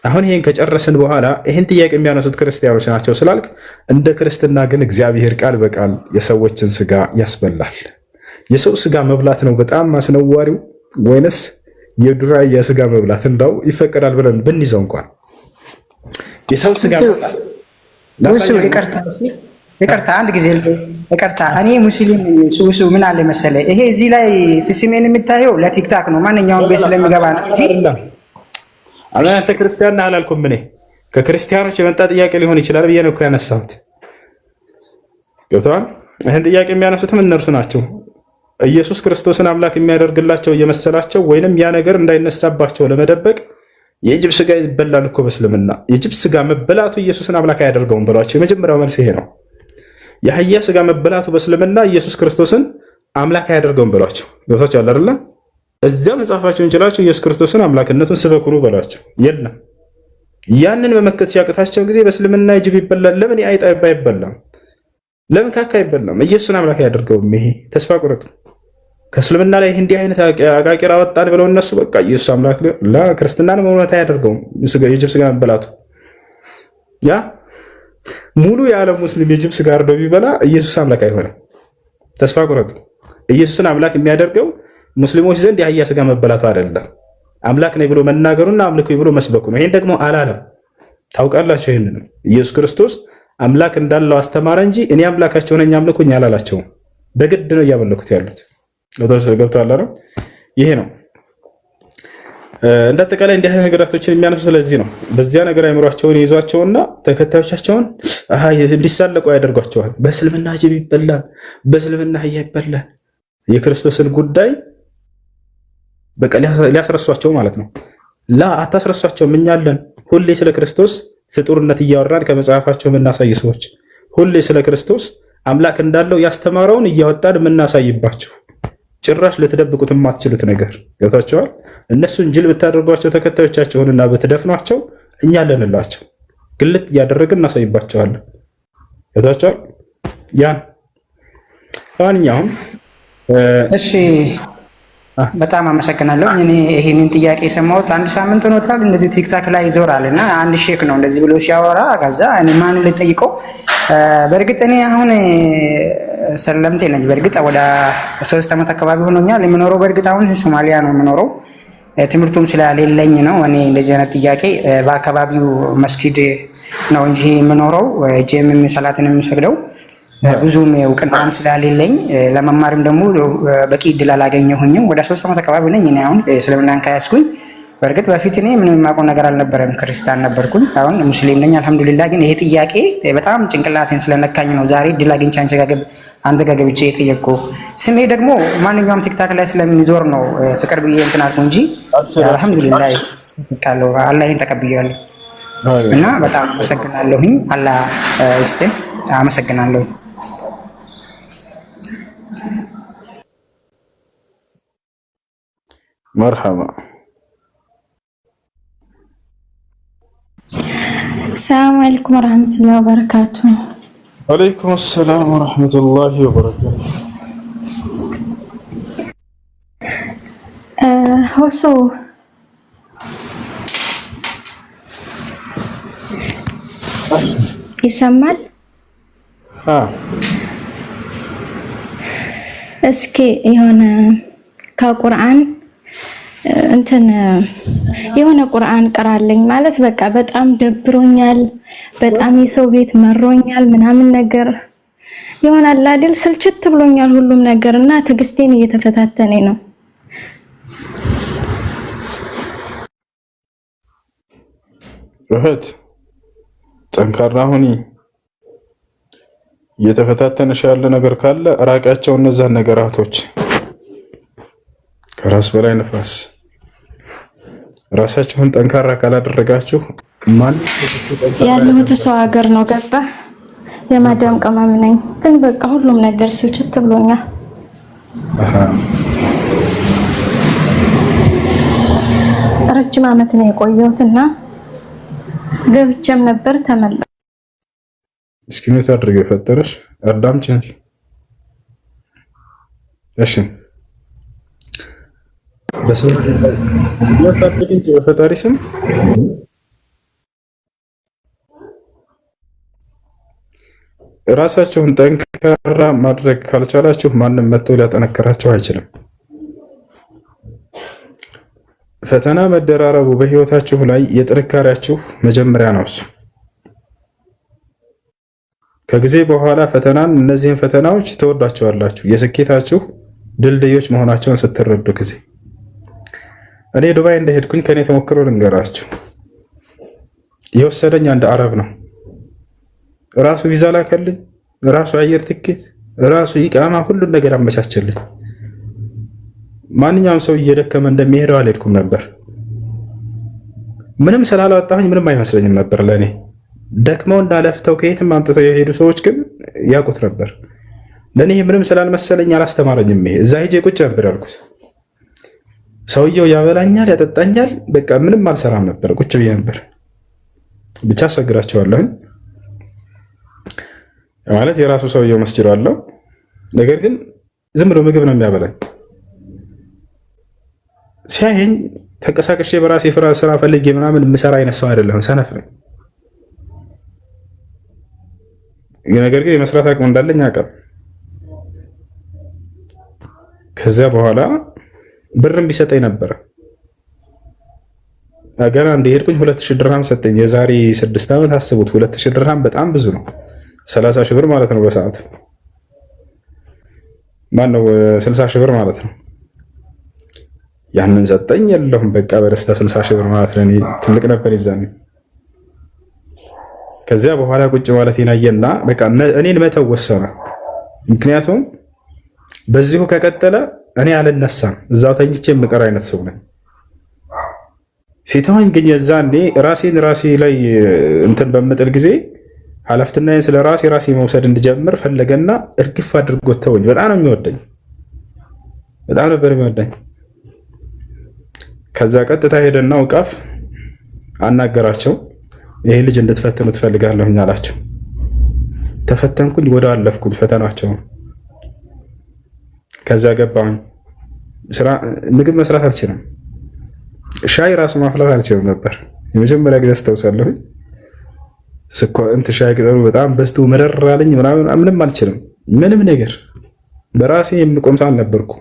አሁን ይሄን ከጨረስን በኋላ ይሄን ጥያቄ የሚያነሱት ክርስቲያኖች ናቸው ስላልክ፣ እንደ ክርስትና ግን እግዚአብሔር ቃል በቃል የሰዎችን ስጋ ያስበላል። የሰው ስጋ መብላት ነው በጣም አስነዋሪው ወይንስ የዱራ የስጋ መብላት? እንዳው ይፈቀዳል ብለን ብንይዘው እንኳን የሰው ስጋ መብላት ይቅርታ አንድ ጊዜ ይቅርታ። እኔ ሙስሊም ሱሱ ምን አለ መሰለ፣ ይሄ እዚህ ላይ ፍስሜን የምታየው ለቲክታክ ነው፣ ማንኛውም ቤት ስለሚገባ ነው እንጂ አንተ ክርስቲያን ነህ አላልኩም። እኔ ከክርስቲያኖች የመጣ ጥያቄ ሊሆን ይችላል ብዬ ነው ያነሳሁት። ገብተዋል። ይህን ጥያቄ የሚያነሱትም እነርሱ ናቸው። ኢየሱስ ክርስቶስን አምላክ የሚያደርግላቸው እየመሰላቸው ወይንም ያ ነገር እንዳይነሳባቸው ለመደበቅ የጅብ ስጋ ይበላል እኮ በእስልምና። የጅብ ስጋ መበላቱ ኢየሱስን አምላክ አያደርገውም ብሏቸው የመጀመሪያው መልስ ይሄ ነው። የአህያ ስጋ መበላቱ በእስልምና ኢየሱስ ክርስቶስን አምላክ አያደርገውም ብሏቸው ገብታችሁ አለ አይደል? እዚያ መጽሐፋቸውን እንችላቸው ኢየሱስ ክርስቶስን አምላክነቱን ስበኩኑ በሏቸው። የለም ያንን መመከት ሲያቅታቸው ጊዜ በእስልምና የጅብ ይበላል። ለምን የአይጥ አይበላም? ለምን ካካ አይበላም? ኢየሱስን አምላክ አያደርገውም። ይሄ ተስፋ ቁረጡ። ከእስልምና ላይ እንዲህ አይነት አቃቂራ ወጣን ብለው እነሱ በቃ ኢየሱስ አምላክ ክርስትናን እውነት አያደርገውም የጅብ ስጋ መበላቱ። ያ ሙሉ የዓለም ሙስሊም የጅብ ስጋ አርዶ ቢበላ ኢየሱስ አምላክ አይሆንም። ተስፋ ቁረጡ። ኢየሱስን አምላክ የሚያደርገው ሙስሊሞች ዘንድ የአህያ ስጋ መበላቱ አይደለም፣ አምላክ ነኝ ብሎ መናገሩና አምልኩ ብሎ መስበኩ ነው። ይሄን ደግሞ አላለም። ታውቃላችሁ። ይሄንንም ኢየሱስ ክርስቶስ አምላክ እንዳለው አስተማረ እንጂ እኔ አምላካቸው ነኝ አምልኩኝ አላላቸውም። በግድ ነው እያመለኩት ያሉት። ገብቶሃል አይደል? ይሄ ነው እንደ አጠቃላይ እንዲህ አይነት ነገራቶችን የሚያነሱ። ስለዚህ ነው በዚያ ነገር አይምሯቸውን ይዟቸውና ተከታዮቻቸውን እንዲሳለቁ ያደርጓቸዋል። በእስልምና ጅብ ይበላል፣ በእስልምና አህያ ይበላል። የክርስቶስን ጉዳይ በቃ ሊያስረሷቸው ማለት ነው። አታስረሷቸውም። እኛ አለን ሁሌ ስለ ክርስቶስ ፍጡርነት እያወራን ከመጽሐፋቸው የምናሳይ ሰዎች፣ ሁሌ ስለ ክርስቶስ አምላክ እንዳለው ያስተማረውን እያወጣን የምናሳይባቸው፣ ጭራሽ ልትደብቁት የማትችሉት ነገር ገብታችኋል። እነሱን ጅል ብታደርጓቸው ተከታዮቻቸውንና ብትደፍኗቸው እኛ አለንላቸው፣ ግልጥ እያደረግን እናሳይባቸዋለን። ገብታችኋል። ያን ማንኛውም እሺ በጣም አመሰግናለሁ። እኔ ይሄንን ጥያቄ የሰማሁት አንድ ሳምንት ሆኖታል። እንደዚህ ቲክታክ ላይ ይዞራል እና አንድ ሼክ ነው እንደዚህ ብሎ ሲያወራ፣ ከዛ እኔ ማን ልጠይቀው። በእርግጥ እኔ አሁን ሰለምቴ ነኝ። በእርግጥ ወደ 3 ዓመት አካባቢ ሆኖኛል የምኖረው። በእርግጥ አሁን ሶማሊያ ነው የምኖረው። ትምህርቱም ስለሌለኝ ነው እኔ እንደዚህ አይነት ጥያቄ። በአካባቢው መስጊድ ነው እንጂ የምኖረው ጄም ሰላትን የምሰግደው ብዙም እውቅናም ስላሌለኝ ለመማርም ደግሞ በቂ እድል አላገኘሁኝም። ወደ 3 ዓመት አካባቢ ነኝ እኔ አሁን እስልምናን ከያዝኩኝ። በእርግጥ በፊት እኔ ምንም የማውቀው ነገር አልነበረም፣ ክርስቲያን ነበርኩኝ። አሁን ሙስሊም ነኝ አልሐምዱሊላህ። ግን ይሄ ጥያቄ በጣም ጭንቅላቴን ስለነካኝ ነው ዛሬ እድል አግኝቼ አንተ ጋር ገብቼ የጠየቅኩ። ስሜ ደግሞ ማንኛውም ቲክታክ ላይ ስለሚዞር ነው ፍቅር ብዬ እንትን አልኩ እንጂ አልሐምዱሊላህ ቃለው አላህ ይሄን ተቀብያለሁ እና በጣም አመሰግናለሁኝ። አላህ እስቲ አመሰግናለሁ። መርሐባ። ሰላም አለይኩም ወራህመቱላሂ ወበረካቱ። ወአለይኩም ሰላም ወራህመቱላሂ ወበረካቱ። ሆሶ ይሰማል? እስኪ የሆነ ከቁርአን እንትን የሆነ ቁርአን ቀራለኝ ማለት በቃ በጣም ደብሮኛል፣ በጣም የሰው ቤት መሮኛል ምናምን ነገር ይሆናል አይደል? ስልችት ብሎኛል ሁሉም ነገር እና ትዕግስቴን እየተፈታተነኝ ነው። እህት ጠንካራ ሁኒ። እየተፈታተነሽ ያለ ነገር ካለ ራቂያቸው እነዛን ነገራቶች። ከራስ በላይ ነፋስ። ራሳችሁን ጠንካራ ካላደረጋችሁ ማን ያለሁት ሰው ሀገር ነው ገባ። የማዳም ቅመም ነኝ ግን በቃ ሁሉም ነገር ስልችት ብሎኛል። ረጅም ዓመት ነው የቆየሁትና ገብቼም ነበር ተመለስኩ። እስኪ ነው ታድርገው የፈጠረሽ አዳምጪ እንጂ እሺ በስም እንጂ በፈጣሪ ስም ራሳችሁን ጠንካራ ማድረግ ካልቻላችሁ ማንም መጥቶ ሊያጠነክራችሁ አይችልም። ፈተና መደራረቡ በህይወታችሁ ላይ የጥንካሬያችሁ መጀመሪያ ነው። እሱ ከጊዜ በኋላ እነዚህን ፈተናዎች ትወዷቸዋላችሁ። የስኬታችሁ ድልድዮች መሆናቸውን ስትረዱ ጊዜ እኔ ዱባይ እንደሄድኩኝ ከኔ ተሞክሮ ልንገራችሁ። የወሰደኝ አንድ አረብ ነው። ራሱ ቪዛ ላከልኝ፣ ራሱ አየር ትኬት፣ ራሱ ኢቃማ፣ ሁሉን ነገር አመቻቸልኝ። ማንኛውም ሰው እየደከመ እንደሚሄደው አልሄድኩም ነበር። ምንም ስላላወጣሁኝ ምንም አይመስለኝም ነበር ለእኔ። ደክመው እንዳለፍተው ከየትም አምጥተው የሄዱ ሰዎች ግን ያውቁት ነበር። ለእኔ ምንም ስላልመሰለኝ አላስተማረኝም። ይሄ እዛ ሄጄ ቁጭ ነበር ያልኩት። ሰውየው ያበላኛል፣ ያጠጣኛል፣ በቃ ምንም አልሰራም ነበር፣ ቁጭ ብዬ ነበር። ብቻ አሰግራቸዋለሁኝ ማለት የራሱ ሰውየው መስጂድ አለው። ነገር ግን ዝም ብሎ ምግብ ነው የሚያበላኝ። ሲያየኝ ተንቀሳቅሼ በራሴ ስራ ፈልጌ ምናምን የምሰራ አይነት ሰው አይደለሁም፣ ሰነፍ ነኝ። ነገር ግን የመስራት አቅሙ እንዳለኝ አውቃለሁ። ከዚያ በኋላ ብርም ቢሰጠኝ ነበረ። ገና እንደሄድኩኝ 2000 ድርሃም ሰጠኝ። የዛሬ 6 ዓመት አስቡት። 2000 ድርሃም በጣም ብዙ ነው። 30 ሺህ ብር ማለት ነው በሰዓቱ። ማነው 60 ሺህ ብር ማለት ነው። ያንን ሰጠኝ። የለሁም በቃ በደስታ 60 ሺህ ብር ማለት ለኔ ትልቅ ነበር ይዛኔ። ከዚያ በኋላ ቁጭ ማለት ይናየና በቃ እኔን መተው ወሰነ። ምክንያቱም በዚሁ ከቀጠለ እኔ አልነሳም፣ እዛው ተኝቼ የምቀር አይነት ሰው ነኝ። ሲተወኝ ግን የዛኔ ራሴ ላይ እንትን በምጥል ጊዜ ኃላፊነቴን ስለ ራሴ መውሰድ እንድጀምር ፈለገና እርግፍ አድርጎ ተወኝ። በጣም ነው የሚወደኝ፣ በጣም ነበር የሚወደኝ። ከዛ ቀጥታ ሄደና ውቃፍ አናገራቸው። ይሄ ልጅ እንድትፈትኑ ትፈልጋለሁኝ አላቸው። ተፈተንኩኝ፣ ወደ አለፍኩኝ ፈተናቸውን። ከዛ ገባሁኝ። ምግብ መስራት አልችልም፣ ሻይ ራሱ ማፍላት አልችልም ነበር። የመጀመሪያ ጊዜ አስታውሳለሁኝ። ሻይ ቅጠሉ በጣም በስቶ መረር አለኝ ምናምን፣ ምንም አልችልም፣ ምንም ነገር በራሴ የምቆም ሰው አልነበርኩ።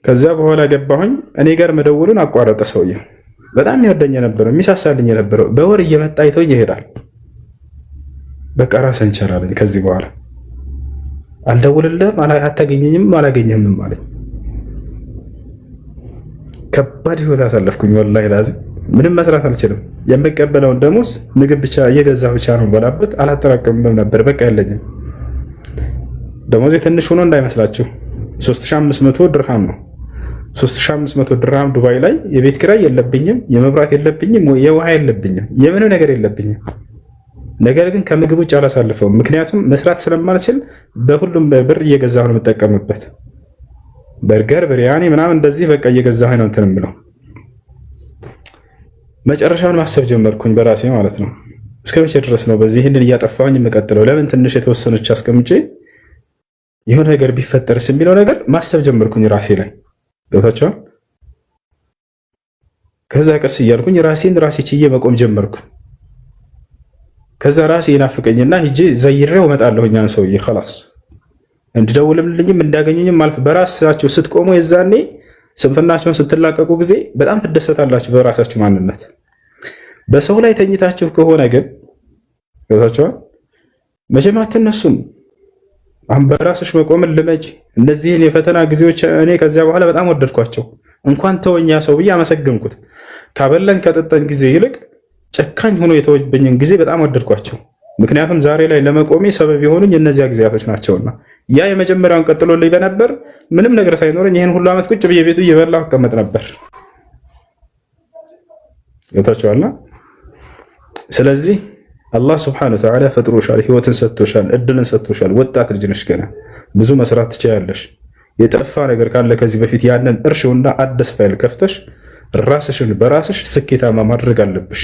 ከዛ በኋላ ገባሁኝ። እኔ ጋር መደወሉን አቋረጠ ሰውዬው። በጣም ይወደኝ የነበረው የሚሳሳልኝ የነበረው በወር እየመጣ አይቶኝ ይሄዳል። በቃ ራስህን ቻል አለኝ። ከዚህ በኋላ አልደውልልህም፣ አታገኘኝም፣ አላገኘህም ማለት ከባድ ህይወት አሳለፍኩኝ። ወላሂ ላዚም ምንም መስራት አልችልም። የምቀበለውን ደሞዝ ምግብ ብቻ እየገዛሁ ብቻ ነው በላበት፣ አላጠራቀምም ነበር። በቃ የለኝም። ደሞዜ ትንሽ ሆኖ እንዳይመስላችሁ 3500 ድርሃም ነው። 3500 ድርሃም ዱባይ ላይ የቤት ኪራይ የለብኝም፣ የመብራት የለብኝም፣ የውሃ የለብኝም፣ የምንም ነገር የለብኝም። ነገር ግን ከምግብ ውጭ አላሳልፈውም። ምክንያቱም መስራት ስለማልችል በሁሉም ብር እየገዛሁ ነው የምጠቀምበት። በርገር፣ ብሪያኒ ምናምን እንደዚህ በቃ እየገዛሁ ነው እንትን የምለው። መጨረሻውን ማሰብ ጀመርኩኝ በራሴ ማለት ነው። እስከ መቼ ድረስ ነው በዚህ ይህንን እያጠፋሁኝ የምቀጥለው? ለምን ትንሽ የተወሰነች አስቀምጬ የሆነ ነገር ቢፈጠርስ የሚለው ነገር ማሰብ ጀመርኩኝ ራሴ ላይ። ገብታችኋል? ከዛ ቀስ እያልኩኝ ራሴን ችዬ መቆም ጀመርኩ። ከዛ ራሴ ይናፍቀኝና ሂጄ ዘይሬው እመጣለሁ። ያን ሰውዬ خلاص እንድደውልልኝም እንዳገኙኝም አልፍ። በራሳችሁ ስትቆሙ የዛኔ ስንፍናቸውን ስትላቀቁ ጊዜ በጣም ትደሰታላችሁ በራሳችሁ ማንነት። በሰው ላይ ተኝታችሁ ከሆነ ግን ገብታችኋል፣ መቼም አትነሱም። አሁን በራስሽ መቆምን ልመጅ። እነዚህን የፈተና ጊዜዎች እኔ ከዚያ በኋላ በጣም ወደድኳቸው። እንኳን ተወኛ ሰው ብዬ አመሰገንኩት። ካበላኝ ከጠጣኝ ጊዜ ይልቅ ጨካኝ ሆኖ የተወብኝን ጊዜ በጣም ወደድኳቸው። ምክንያቱም ዛሬ ላይ ለመቆሜ ሰበብ የሆኑኝ እነዚያ ጊዜያቶች ናቸውና። ያ የመጀመሪያውን ቀጥሎልኝ በነበር ምንም ነገር ሳይኖረኝ ይህን ሁሉ ዓመት ቁጭ ብዬ ቤቱ እየበላሁ እቀመጥ ነበር። ገብታችኋልና? ስለዚህ አላህ ስብሐነሁ ወተዓላ ፈጥሮሻል፣ ህይወትን ሰጥቶሻል፣ እድልን ሰጥቶሻል። ወጣት ልጅ ነሽ፣ ገና ብዙ መስራት ትችያለሽ። የጠፋ ነገር ካለ ከዚህ በፊት ያንን እርሽውና አዲስ ፋይል ከፍተሽ ራስሽን በራስሽ ስኬታማ ማድረግ አለብሽ።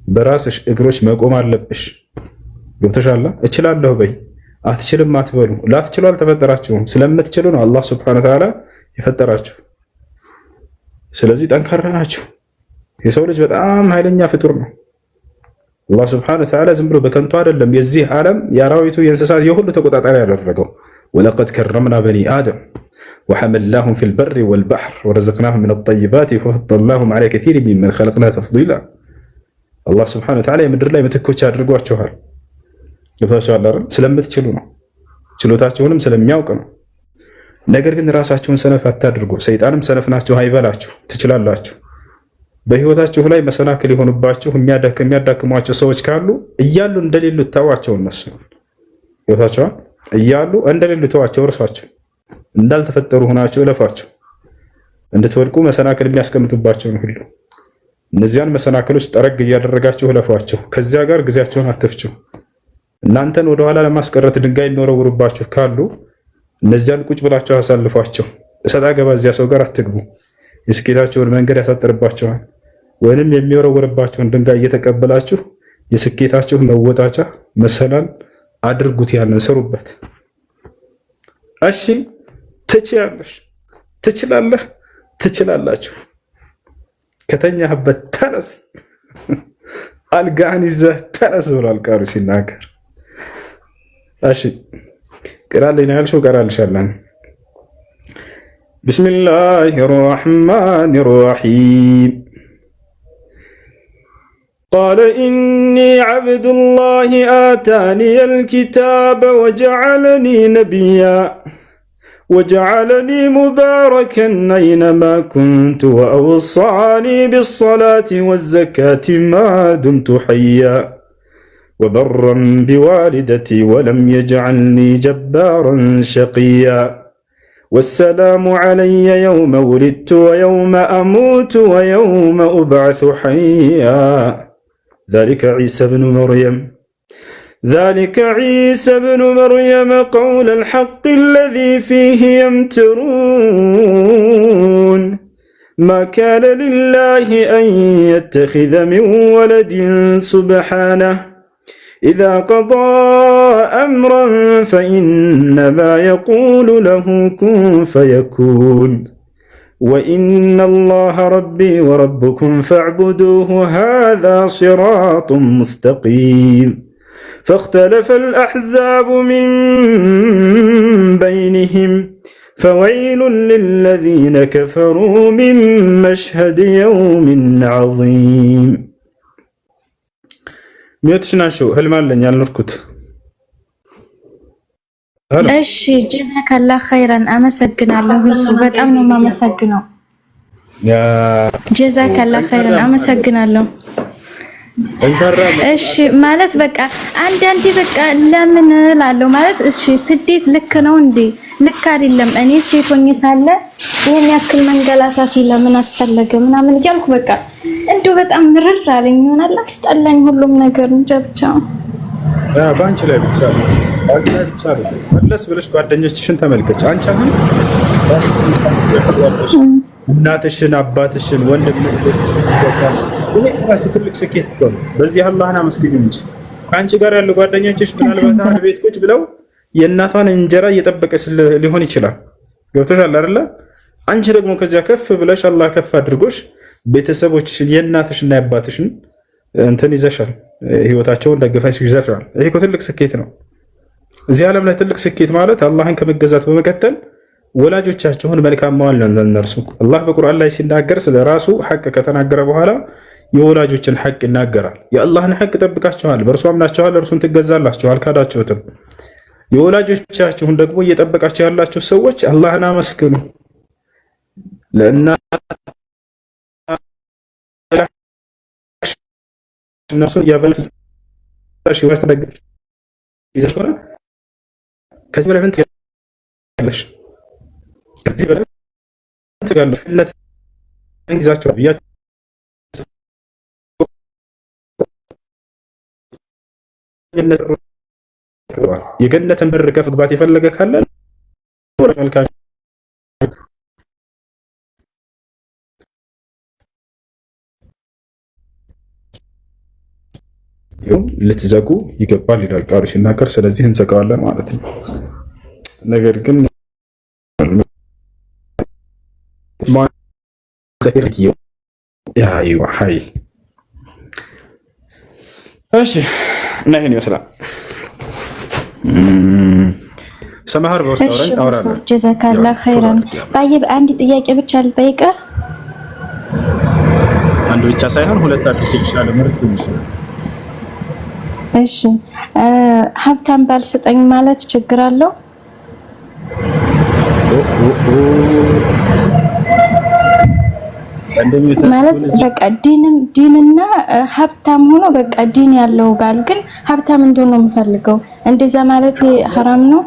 በራስሽ እግሮች መቆም አለብሽ። ገብተሻላ? እችላለሁ በይ። አትችልም አትበሉ። ላትችሉ አልተፈጠራችሁም፣ ስለምትችሉ ነው አላህ ሱብሓነሁ ወተዓላ የፈጠራችሁ። ስለዚህ ጠንካራ ናችሁ። የሰው ልጅ በጣም ኃይለኛ ፍጡር ነው። አላህ ሱብሓነሁ ወተዓላ ዝም ብሎ በከንቱ አይደለም የዚህ ዓለም የአራዊቱ የእንስሳት የሁሉ ተቆጣጣሪ ያደረገው። ወለቀድ ከረምና በኒ አደም ወሐመልናሁም ፊል በሪ ወልበሕር ወረዘቅናሁም ሚነ ጠይባት ወፈደልናሁም ዐላ ከሲሪን ሚመን ኸለቅና ተፍዲላ። አላህ ሱብሓነሁ ወተዓላ የምድር ላይ ምትኮች አድርጓችኋል። ገብታችኋል አይደል? ስለምትችሉ ነው፣ ችሎታችሁንም ስለሚያውቅ ነው። ነገር ግን ራሳችሁን ሰነፍ አታድርጉ። ሰይጣንም ሰነፍ ናችሁ አይበላችሁ፣ ትችላላችሁ። በህይወታችሁ ላይ መሰናክል የሆኑባችሁ የሚያዳክሟቸው ሰዎች ካሉ እያሉ እንደሌሉ ተዋቸው። እነሱ ህይወታቸዋል እያሉ እንደሌሉ ተዋቸው፣ እርሷቸው። እንዳልተፈጠሩ ሆናቸው እለፏቸው። እንድትወድቁ መሰናክል የሚያስቀምጡባቸውን ሁሉ እነዚያን መሰናክሎች ጠረግ እያደረጋችሁ እለፏቸው። ከዚያ ጋር ጊዜያቸውን አትፍጩ። እናንተን ወደኋላ ለማስቀረት ድንጋይ የሚወረውሩባችሁ ካሉ እነዚያን ቁጭ ብላችሁ አሳልፏቸው። እሰጥ አገባ እዚያ ሰው ጋር አትግቡ። የስኬታቸውን መንገድ ያሳጥርባቸዋል። ወይንም የሚወረውርባቸውን ድንጋይ እየተቀበላችሁ የስኬታችሁ መወጣጫ መሰላል አድርጉት። ያንን ስሩበት። እሺ፣ ትችያለሽ፣ ትችላለህ፣ ትችላላችሁ። ከተኛህበት ተነስ፣ አልጋህን ይዘህ ተነስ ብሏል ቃሉ ሲናገር። እሺ፣ ቅራልኝ ያልሽው ቀራልሻለን። ቢስሚላሂ ራሕማኒ ራሒም ቃለ ኢኒ ዓብዱላሂ አታኒየል ኪታበ ወጀዓለኒ ነቢያ ወጀዓለኒ ሙባረከን አይነማ ኩንቱ ወአውሳኒ ቢሰላቲ ወዘካቲ ማ ዱምቱ ሐያ ወበረን ቢዋሊደቲ ወለም የጅዐልኒ ጀባረን ሸቂያ ወሰላሙ ዐለየ የውመ ውሊድቱ ወየውመ አሙቱ ወየውመ ኡብዐሱ ሐያ ذلك عيسى بن مريم قول الحق الذي فيه يمترون ما كان لله أن يتخذ من ولد سبحانه إذا قضى أمرا فإنما يقول له كن فيكون وإن الله ربي وربكم فاعبدوه هذا صراط مستقيم فاختلف الأحزاب من بينهم فويل للذين كفروا من مشهد يوم عظيم ሚወትሽናሹ ህልም አለኝ ያልኖርኩት። እሺ ጀዛከላ ኸይረን አመሰግናለሁ። እሱ በጣም ነው የማመሰግነው። ጀዛከላ ኸይረን አመሰግናለሁ። እሺ ማለት በቃ አንዳንዴ በቃ ለምን እላለሁ ማለት እሺ ስደት ልክ ነው እንዴ? ልክ አይደለም። እኔ ሴት ሆኜ ሳለ ይሄን ያክል መንገላታት ለምን አስፈለገ ምናምን እያልኩ በቃ እንደው በጣም ምርር አለኝ ይሆናል። አስጠላኝ ሁሉም ነገር እንጃ ብቻ ባንቺ ላይ ብቻ መለስ ብለሽ ጓደኞችሽን ተመልከች። አንቺ አሁን እናትሽን፣ አባትሽን፣ ወንድምሽን ይሄ ራሱ ትልቅ ስኬት ነው። በዚህ አላህን አመስግኝ እንጂ ከአንቺ ጋር ያሉ ጓደኞችሽ ምናልባት አንድ ቤት ቁጭ ብለው የእናቷን እንጀራ እየጠበቀች ሊሆን ይችላል። ገብቶሻል አይደለ? አንቺ ደግሞ ከዚያ ከፍ ብለሽ አላህ ከፍ አድርጎሽ ቤተሰቦችሽን የእናትሽና የአባትሽን እንትን ይዘሻል፣ ህይወታቸውን ደግፈሽ ይዘሻል። ይሄ እኮ ትልቅ ስኬት ነው። እዚህ ዓለም ላይ ትልቅ ስኬት ማለት አላህን ከመገዛት በመቀጠል ወላጆቻቸውን መልካም መዋል ነው። እነርሱ አላህ በቁርአን ላይ ሲናገር ስለ ራሱ ሐቅ ከተናገረ በኋላ የወላጆችን ሐቅ ይናገራል። የአላህን ሐቅ ጠብቃችኋል፣ በእርሱ አምናችኋል፣ እርሱን ትገዛላችሁ፣ አልካዳችሁትም። የወላጆቻችሁን ደግሞ እየጠበቃችሁ ያላችሁ ሰዎች አላህን አመስግኑ። እነሱን እያበላሽ ከዚህ በላይ ምን ትያለሽ? ከዚህ በላይ ትጋለሽ እንግዛቸው ብያቸው የገነትን በር ከፍግባት የፈለገ ካለ መልካም ልትዘጉ ይገባል ይላል ቃሉ ሲናገር። ስለዚህ እንዘጋዋለን ማለት ነው። ነገር ግን እሺ እና ይሄን ይመስላል። ሰማሃር በውስጥ አውራለሁ። ጀዛካላ ኸይራን። طيب አንድ ጥያቄ ብቻ ልጠይቅህ። አንድ ብቻ ሳይሆን ሁለት አድርጌ ይችላል ማለት ነው። እሺ ሀብታም ባል ስጠኝ ማለት ችግር አለው? ማለት በቃ ዲንና ሀብታም ሆኖ በቃ ዲን ያለው ባል ግን ሀብታም እንደሆነ ነው የምፈልገው፣ እንደዛ ማለት ሐራም ነው?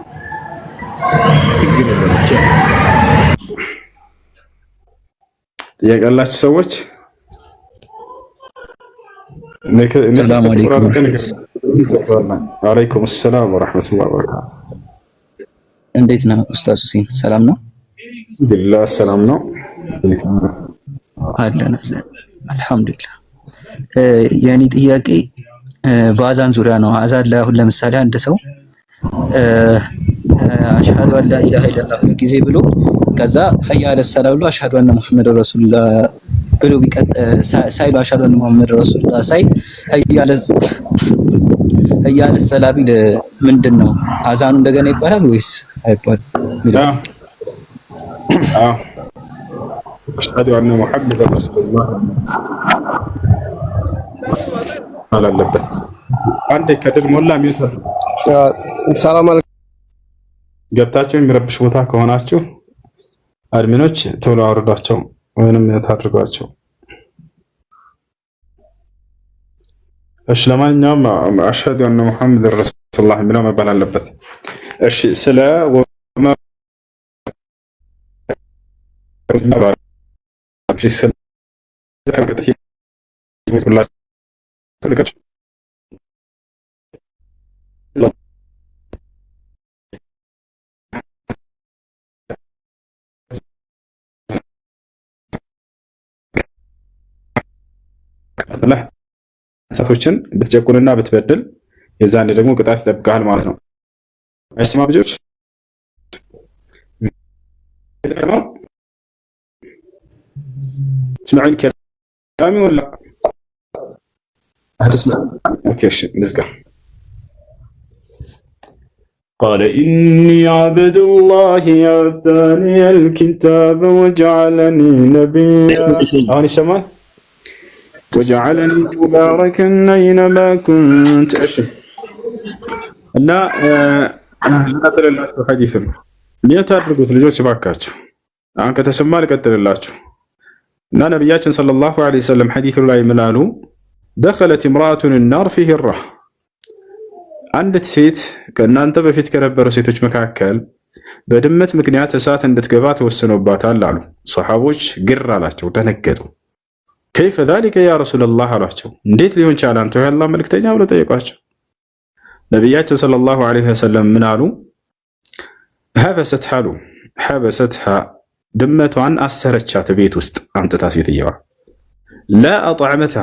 ያቀላችሁ ሰዎች ሰላም አለይኩም ወአለይኩም ሰላም ወራህመቱላሂ ወበረካቱ። እንዴት ነው ኡስታዝ ሁሴን? ሰላም ነው ቢላህ ሰላም ነው አለን አልሐምዱሊላህ። የኔ ጥያቄ በአዛን ዙሪያ ነው። አዛን ላይ አሁን ለምሳሌ አንድ ሰው አሽሃዱ አን ላ ኢላሃ ኢለላህ ጊዜ ብሎ ከዛ ሀያ አለ ሰላም ብሎ አሽሃዱ አነ ሙሐመድ ረሱሉላህ ብሎ ሳይሉ አሽሃዱ አነ ሙሐመድ ረሱሉላህ ሳይል ሀያ አለ ሰላም ምንድን ነው አዛኑ እንደገና ይባላል ወይስ አይባልም? አሽሃዱ አነ ሙሐመድ ረሱሉላህ አላለበት። አንዴ ከድር ሞላ ሚውት ሰላም አለይኩም። ገብታችሁ የሚረብሽ ቦታ ከሆናችሁ አድሚኖች ቶሎ አውርዷቸው ወይንም ታድርጓቸው። እሺ ለማንኛውም አሽሃዱ አነ ሙሐመድ ረሱሉላህ የሚለው መባል አለበት። እሺ ስለ እንስሳቶችን ብትጨቁንና ብትበድል የዛኔ ደግሞ ቅጣት ይጠብቃል ማለት ነው። አይስማ ልጆች اسمعين كلامي ولا هتسمع؟ اوكي نزقه. قال إني عبد الله آتاني الكتاب وجعلني نبيا هاني شمال وجعلني مباركا أينما كنت أشهد لا ልቀጥልላችሁ ሐዲስም ሊየት አድርጉት ልጆች ባካችሁ። አሁን ከተሰማ ልቀጥልላችሁ እና ነቢያችን ሰለላሁ ዐለይሂ ወሰለም ሐዲሱ ላይ ምን አሉ? ደኸለት ኢምራአቱን ናር ፊ ሂራ፣ አንዲት ሴት ከእናንተ በፊት ከነበሩ ሴቶች መካከል በድመት ምክንያት እሳት እንድትገባ ተወስኖባታል አሉ። ሰሓቦች ግር አላቸው፣ ደነገጡ። ከይፈ ዛሊከ ያ ረሱለላህ አሏቸው። እንዴት ሊሆን ቻለ አንተ የአላህ መልእክተኛ ብለው ጠየቋቸው። ነቢያችን ሰለላሁ ዐለይሂ ወሰለም ምን አሉ? ሐበሰትሃ ድመቷን አሰረቻት ቤት ውስጥ አምጥታ ሴትየዋ። ላ አጥዕመትሃ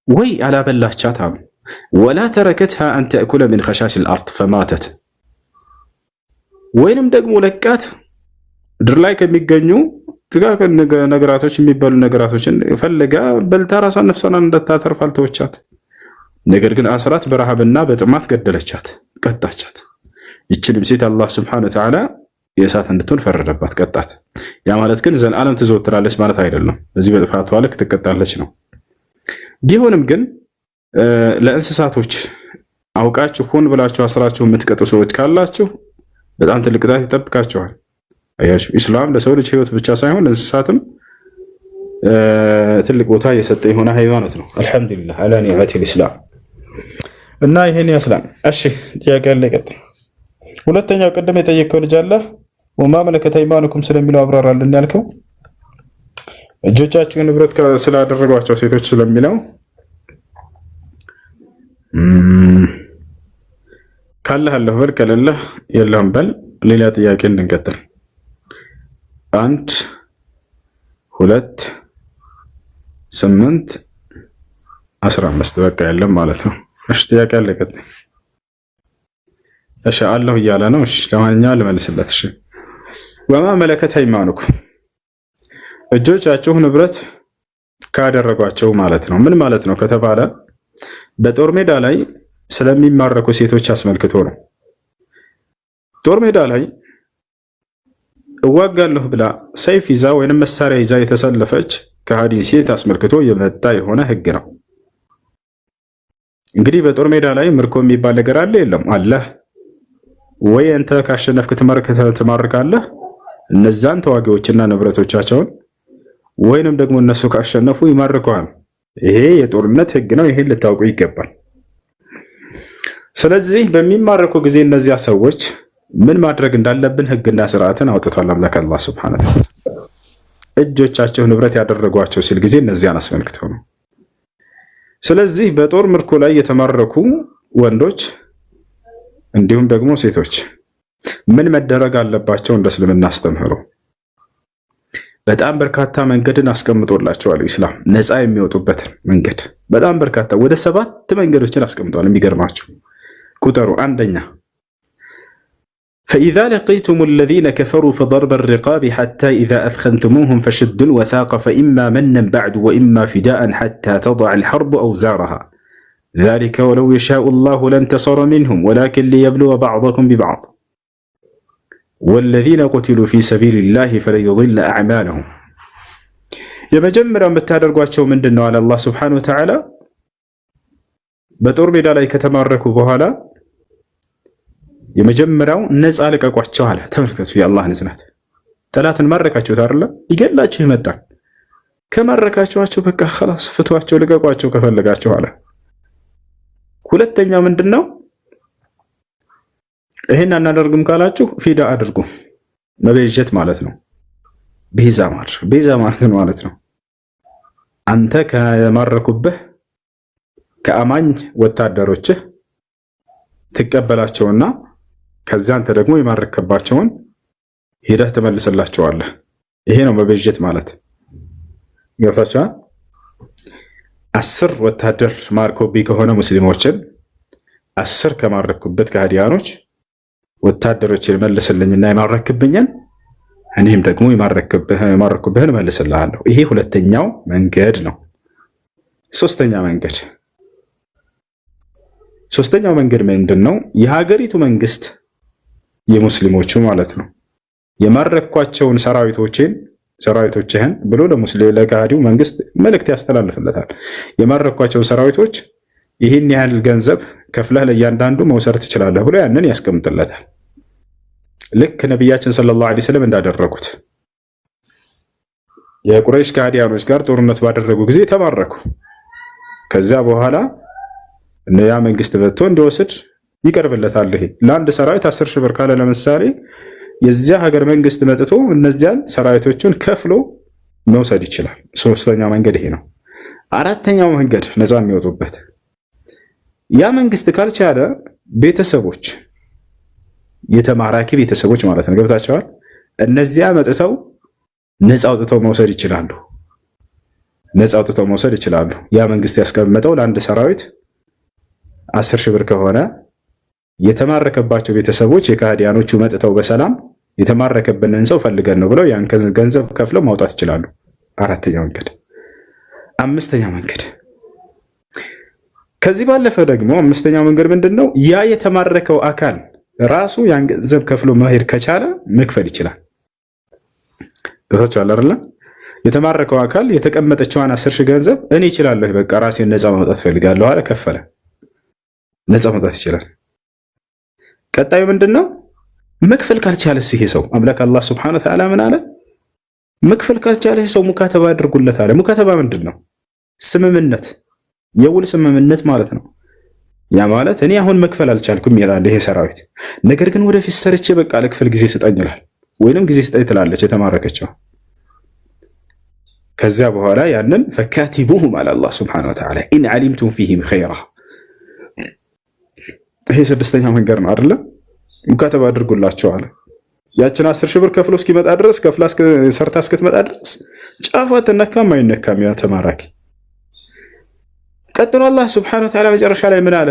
ወይ አላበላቻት አሉ። ወላ ተረከትሃ አን ተእኩለ ምን ኸሻሽ ልአርድ ፈማተት ወይንም ደግሞ ለቃት ምድር ላይ ከሚገኙ ጥቃቅን ነገራቶች የሚበሉ ነገራቶችን ፈልጋ በልታ ራሷን ነፍሷን እንዳታተርፍ አልተወቻት። ነገር ግን አስራት በረሃብና በጥማት ገደለቻት፣ ቀጣቻት። ይችልም ሴት አላህ ስብሐነሁ ወተዓላ የእሳት እንድትሆን ፈረደባት፣ ቀጣት። ያ ማለት ግን ዘላለም ትዘወትራለች ማለት አይደለም። በዚህ በጥፋቷ ልክ ትቀጣለች ነው። ቢሆንም ግን ለእንስሳቶች አውቃችሁ ሆን ብላችሁ አስራችሁ የምትቀጡ ሰዎች ካላችሁ በጣም ትልቅ ቅጣት ይጠብቃችኋል። አያችሁ፣ ኢስላም ለሰው ልጅ ህይወት ብቻ ሳይሆን ለእንስሳትም ትልቅ ቦታ የሰጠ የሆነ ሃይማኖት ነው። አልሐምዱሊላህ አላ ኒዕመቲል ኢስላም። እና ይሄን ይመስላል። እሺ ጥያቄ ያለ ይቀጥል። ሁለተኛው ቅድም የጠየቀው ልጅ አለ ወማ መለከት አይማኑኩም ስለሚለው አብራራልን ያልከው እጆቻችሁን ንብረት ስላደረጓቸው ሴቶች ስለሚለው ካለህ አለህ በል፣ ከሌለህ የለህም በል። ሌላ ጥያቄ እንቀጥል። 1 2 8 15 በቃ የለም ማለት ነው። እሺ ጥያቄ አለ ቀጥታ እሺ አለሁ እያለ ነው። እሺ ለማንኛውም ልመልስለት። እሺ ወማ መለከት አይማኑኩም እጆቻችሁ ንብረት ካደረጓቸው ማለት ነው። ምን ማለት ነው ከተባለ በጦር ሜዳ ላይ ስለሚማረኩ ሴቶች አስመልክቶ ነው። ጦር ሜዳ ላይ እዋጋለሁ ብላ ሰይፍ ይዛ ወይንም መሳሪያ ይዛ የተሰለፈች ከሃዲ ሴት አስመልክቶ የመጣ የሆነ ህግ ነው። እንግዲህ በጦር ሜዳ ላይ ምርኮ የሚባል ነገር አለ የለም? አለ ወይ? አንተ ካሸነፍክ ትማርካለህ እነዛን ተዋጊዎችና ንብረቶቻቸውን፣ ወይንም ደግሞ እነሱ ካሸነፉ ይማርከዋል። ይሄ የጦርነት ህግ ነው። ይሄን ልታውቁ ይገባል። ስለዚህ በሚማረኩ ጊዜ እነዚያ ሰዎች ምን ማድረግ እንዳለብን ህግና ስርዓትን አውጥቷል አምላክ አላህ ሱብሓነሁ ወተዓላ። እጆቻቸው ንብረት ያደረጓቸው ሲል ጊዜ እነዚያን አስመልክተው ነው። ስለዚህ በጦር ምርኮ ላይ የተማረኩ ወንዶች እንዲሁም ደግሞ ሴቶች ምን መደረግ አለባቸው? እንደ እስልምና አስተምህሮ በጣም በርካታ መንገድን አስቀምጦላቸዋል። ኢስላም ነፃ የሚወጡበትን መንገድ በጣም በርካታ ወደ 7 መንገዶችን አስቀምጧል። የሚገርማችሁ ቁጥሩ አንደኛ فإذا لقيتم الذين كفروا فضرب الرقاب حتى إذا أثخنتموهم فشدوا الوثاق فإما منا بعد وإما فداء حتى تضع الحرب أوزارها ذلك ولو يشاء الله لانتصر منهم ولكن ليبلو بعضكم ببعض والذين قتلوا في سبيل الله فلن يضل أعمالهم የመጀመሪያው የምታደርጓቸው ምንድነው አለ አላህ Subhanahu Wa Ta'ala በጦር ሜዳ ላይ ከተማረኩ በኋላ የመጀመሪያው ነፃ ልቀቋቸው አለ። ተመልከቱ የአላህን ዝናት። ጠላትን ማረካችሁት አይደለ? ይገላችሁ ይመጣል። ከማረካችኋቸው በቃ خلاص ፍቷቸው፣ ልቀቋቸው ከፈለጋችሁ አለ። ሁለተኛው ምንድነው? ይሄን አናደርግም ካላችሁ ፊዳ አድርጉ። መቤዠት ማለት ነው። ቤዛ ማለት ነው። አንተ ከማረኩብህ ከአማኝ ወታደሮችህ ትቀበላቸውና ከዛ አንተ ደግሞ የማረከባቸውን ሄደህ ተመልሰላቸዋለህ። ይሄ ነው መቤዠት ማለት። ገብታችኋል? 10 ወታደር ማርኮብኝ ከሆነ ሙስሊሞችን 10 ከማረኩበት ከሃዲያኖች ወታደሮችን መልስልኝና የማረክብኝን እኔም ደግሞ የማረኩብህን መልስልሃለሁ። ይሄ ሁለተኛው መንገድ ነው። ሶስተኛው መንገድ ምንድን ነው? የሀገሪቱ መንግስት የሙስሊሞቹ ማለት ነው የማረኳቸውን ሰራዊቶችህን ብሎ ለከሃዲው መንግስት መልእክት ያስተላልፍለታል። የማረኳቸውን ሰራዊቶች ይህን ያህል ገንዘብ ከፍለህ ለእያንዳንዱ መውሰድ ትችላለህ ብሎ ያንን ያስቀምጥለታል። ልክ ነቢያችን ሰለላሁ ዐለይሂ ወሰለም እንዳደረጉት የቁረይሽ ከሃዲያኖች ጋር ጦርነት ባደረጉ ጊዜ ተማረኩ። ከዛ በኋላ ያ መንግስት በቶ እንዲወስድ ይቀርብለታል። ይሄ ለአንድ ሰራዊት 10 ሺህ ብር ካለ ለምሳሌ የዚያ ሀገር መንግስት መጥቶ እነዚያን ሰራዊቶቹን ከፍሎ መውሰድ ይችላል። ሶስተኛው መንገድ ይሄ ነው። አራተኛው መንገድ ነፃ የሚወጡበት ያ መንግስት ካልቻለ ቤተሰቦች፣ የተማራኪ ቤተሰቦች ማለት ነው። ገብታቸዋል። እነዚያ መጥተው ነፃ አውጥተው መውሰድ ይችላሉ። ያ መንግስት ያስቀመጠው ለአንድ ሰራዊት 10 ሺህ ብር ከሆነ የተማረከባቸው ቤተሰቦች የካህዲያኖቹ መጥተው በሰላም የተማረከብንን ሰው ፈልገን ነው ብለው ያን ገንዘብ ከፍለው ማውጣት ይችላሉ። አራተኛው መንገድ። አምስተኛው መንገድ ከዚህ ባለፈ ደግሞ አምስተኛው መንገድ ምንድነው? ያ የተማረከው አካል ራሱ ያን ገንዘብ ከፍሎ መሄድ ከቻለ መክፈል ይችላል። ገብታችኋል አይደል? የተማረከው አካል የተቀመጠችዋን 10 ሺህ ገንዘብ እኔ እችላለሁ በቃ ራሴን ነፃ ማውጣት ፈልጋለሁ አለ፣ ከፈለ፣ ነፃ ማውጣት ይችላል። ቀጣዩ ምንድነው? መክፈል ካልቻለስ ይሄ ሰው አምላክ አላህ Subhanahu Wa Ta'ala ምን አለ? መክፈል ካልቻለ ሰው ሙካተባ አድርጉለት አለ። ሙካተባ ምንድነው? ስምምነት፣ የውል ስምምነት ማለት ነው። ያ ማለት እኔ አሁን መክፈል አልቻልኩም ይላል ይሄ ሰራዊት፣ ነገር ግን ወደፊት ሰርቼ በቃ ለክፈል ጊዜ ስጠኝ ይላል፣ ወይንም ጊዜ ስጠኝ ትላለች የተማረከችው። ከዚያ በኋላ ያንን ፈካቲቡሁም አለ አላህ Subhanahu Wa Ta'ala ኢን ዓሊምቱም ፊሂም ኸይራ። ይሄ ስድስተኛው መንገድ ነው አይደለ? ሙካተባ አድርጉላቸው አለ። ያችን 10 ሺህ ብር ከፍሎ እስኪመጣ ድረስ ከፍላ ሰርታ እስክትመጣ ድረስ ጫፏ ተነካም አይነካም ያ ተማራኪ። ቀጥሎ አላህ ሱብሓነሁ ወተዓላ መጨረሻ ላይ ምን አለ?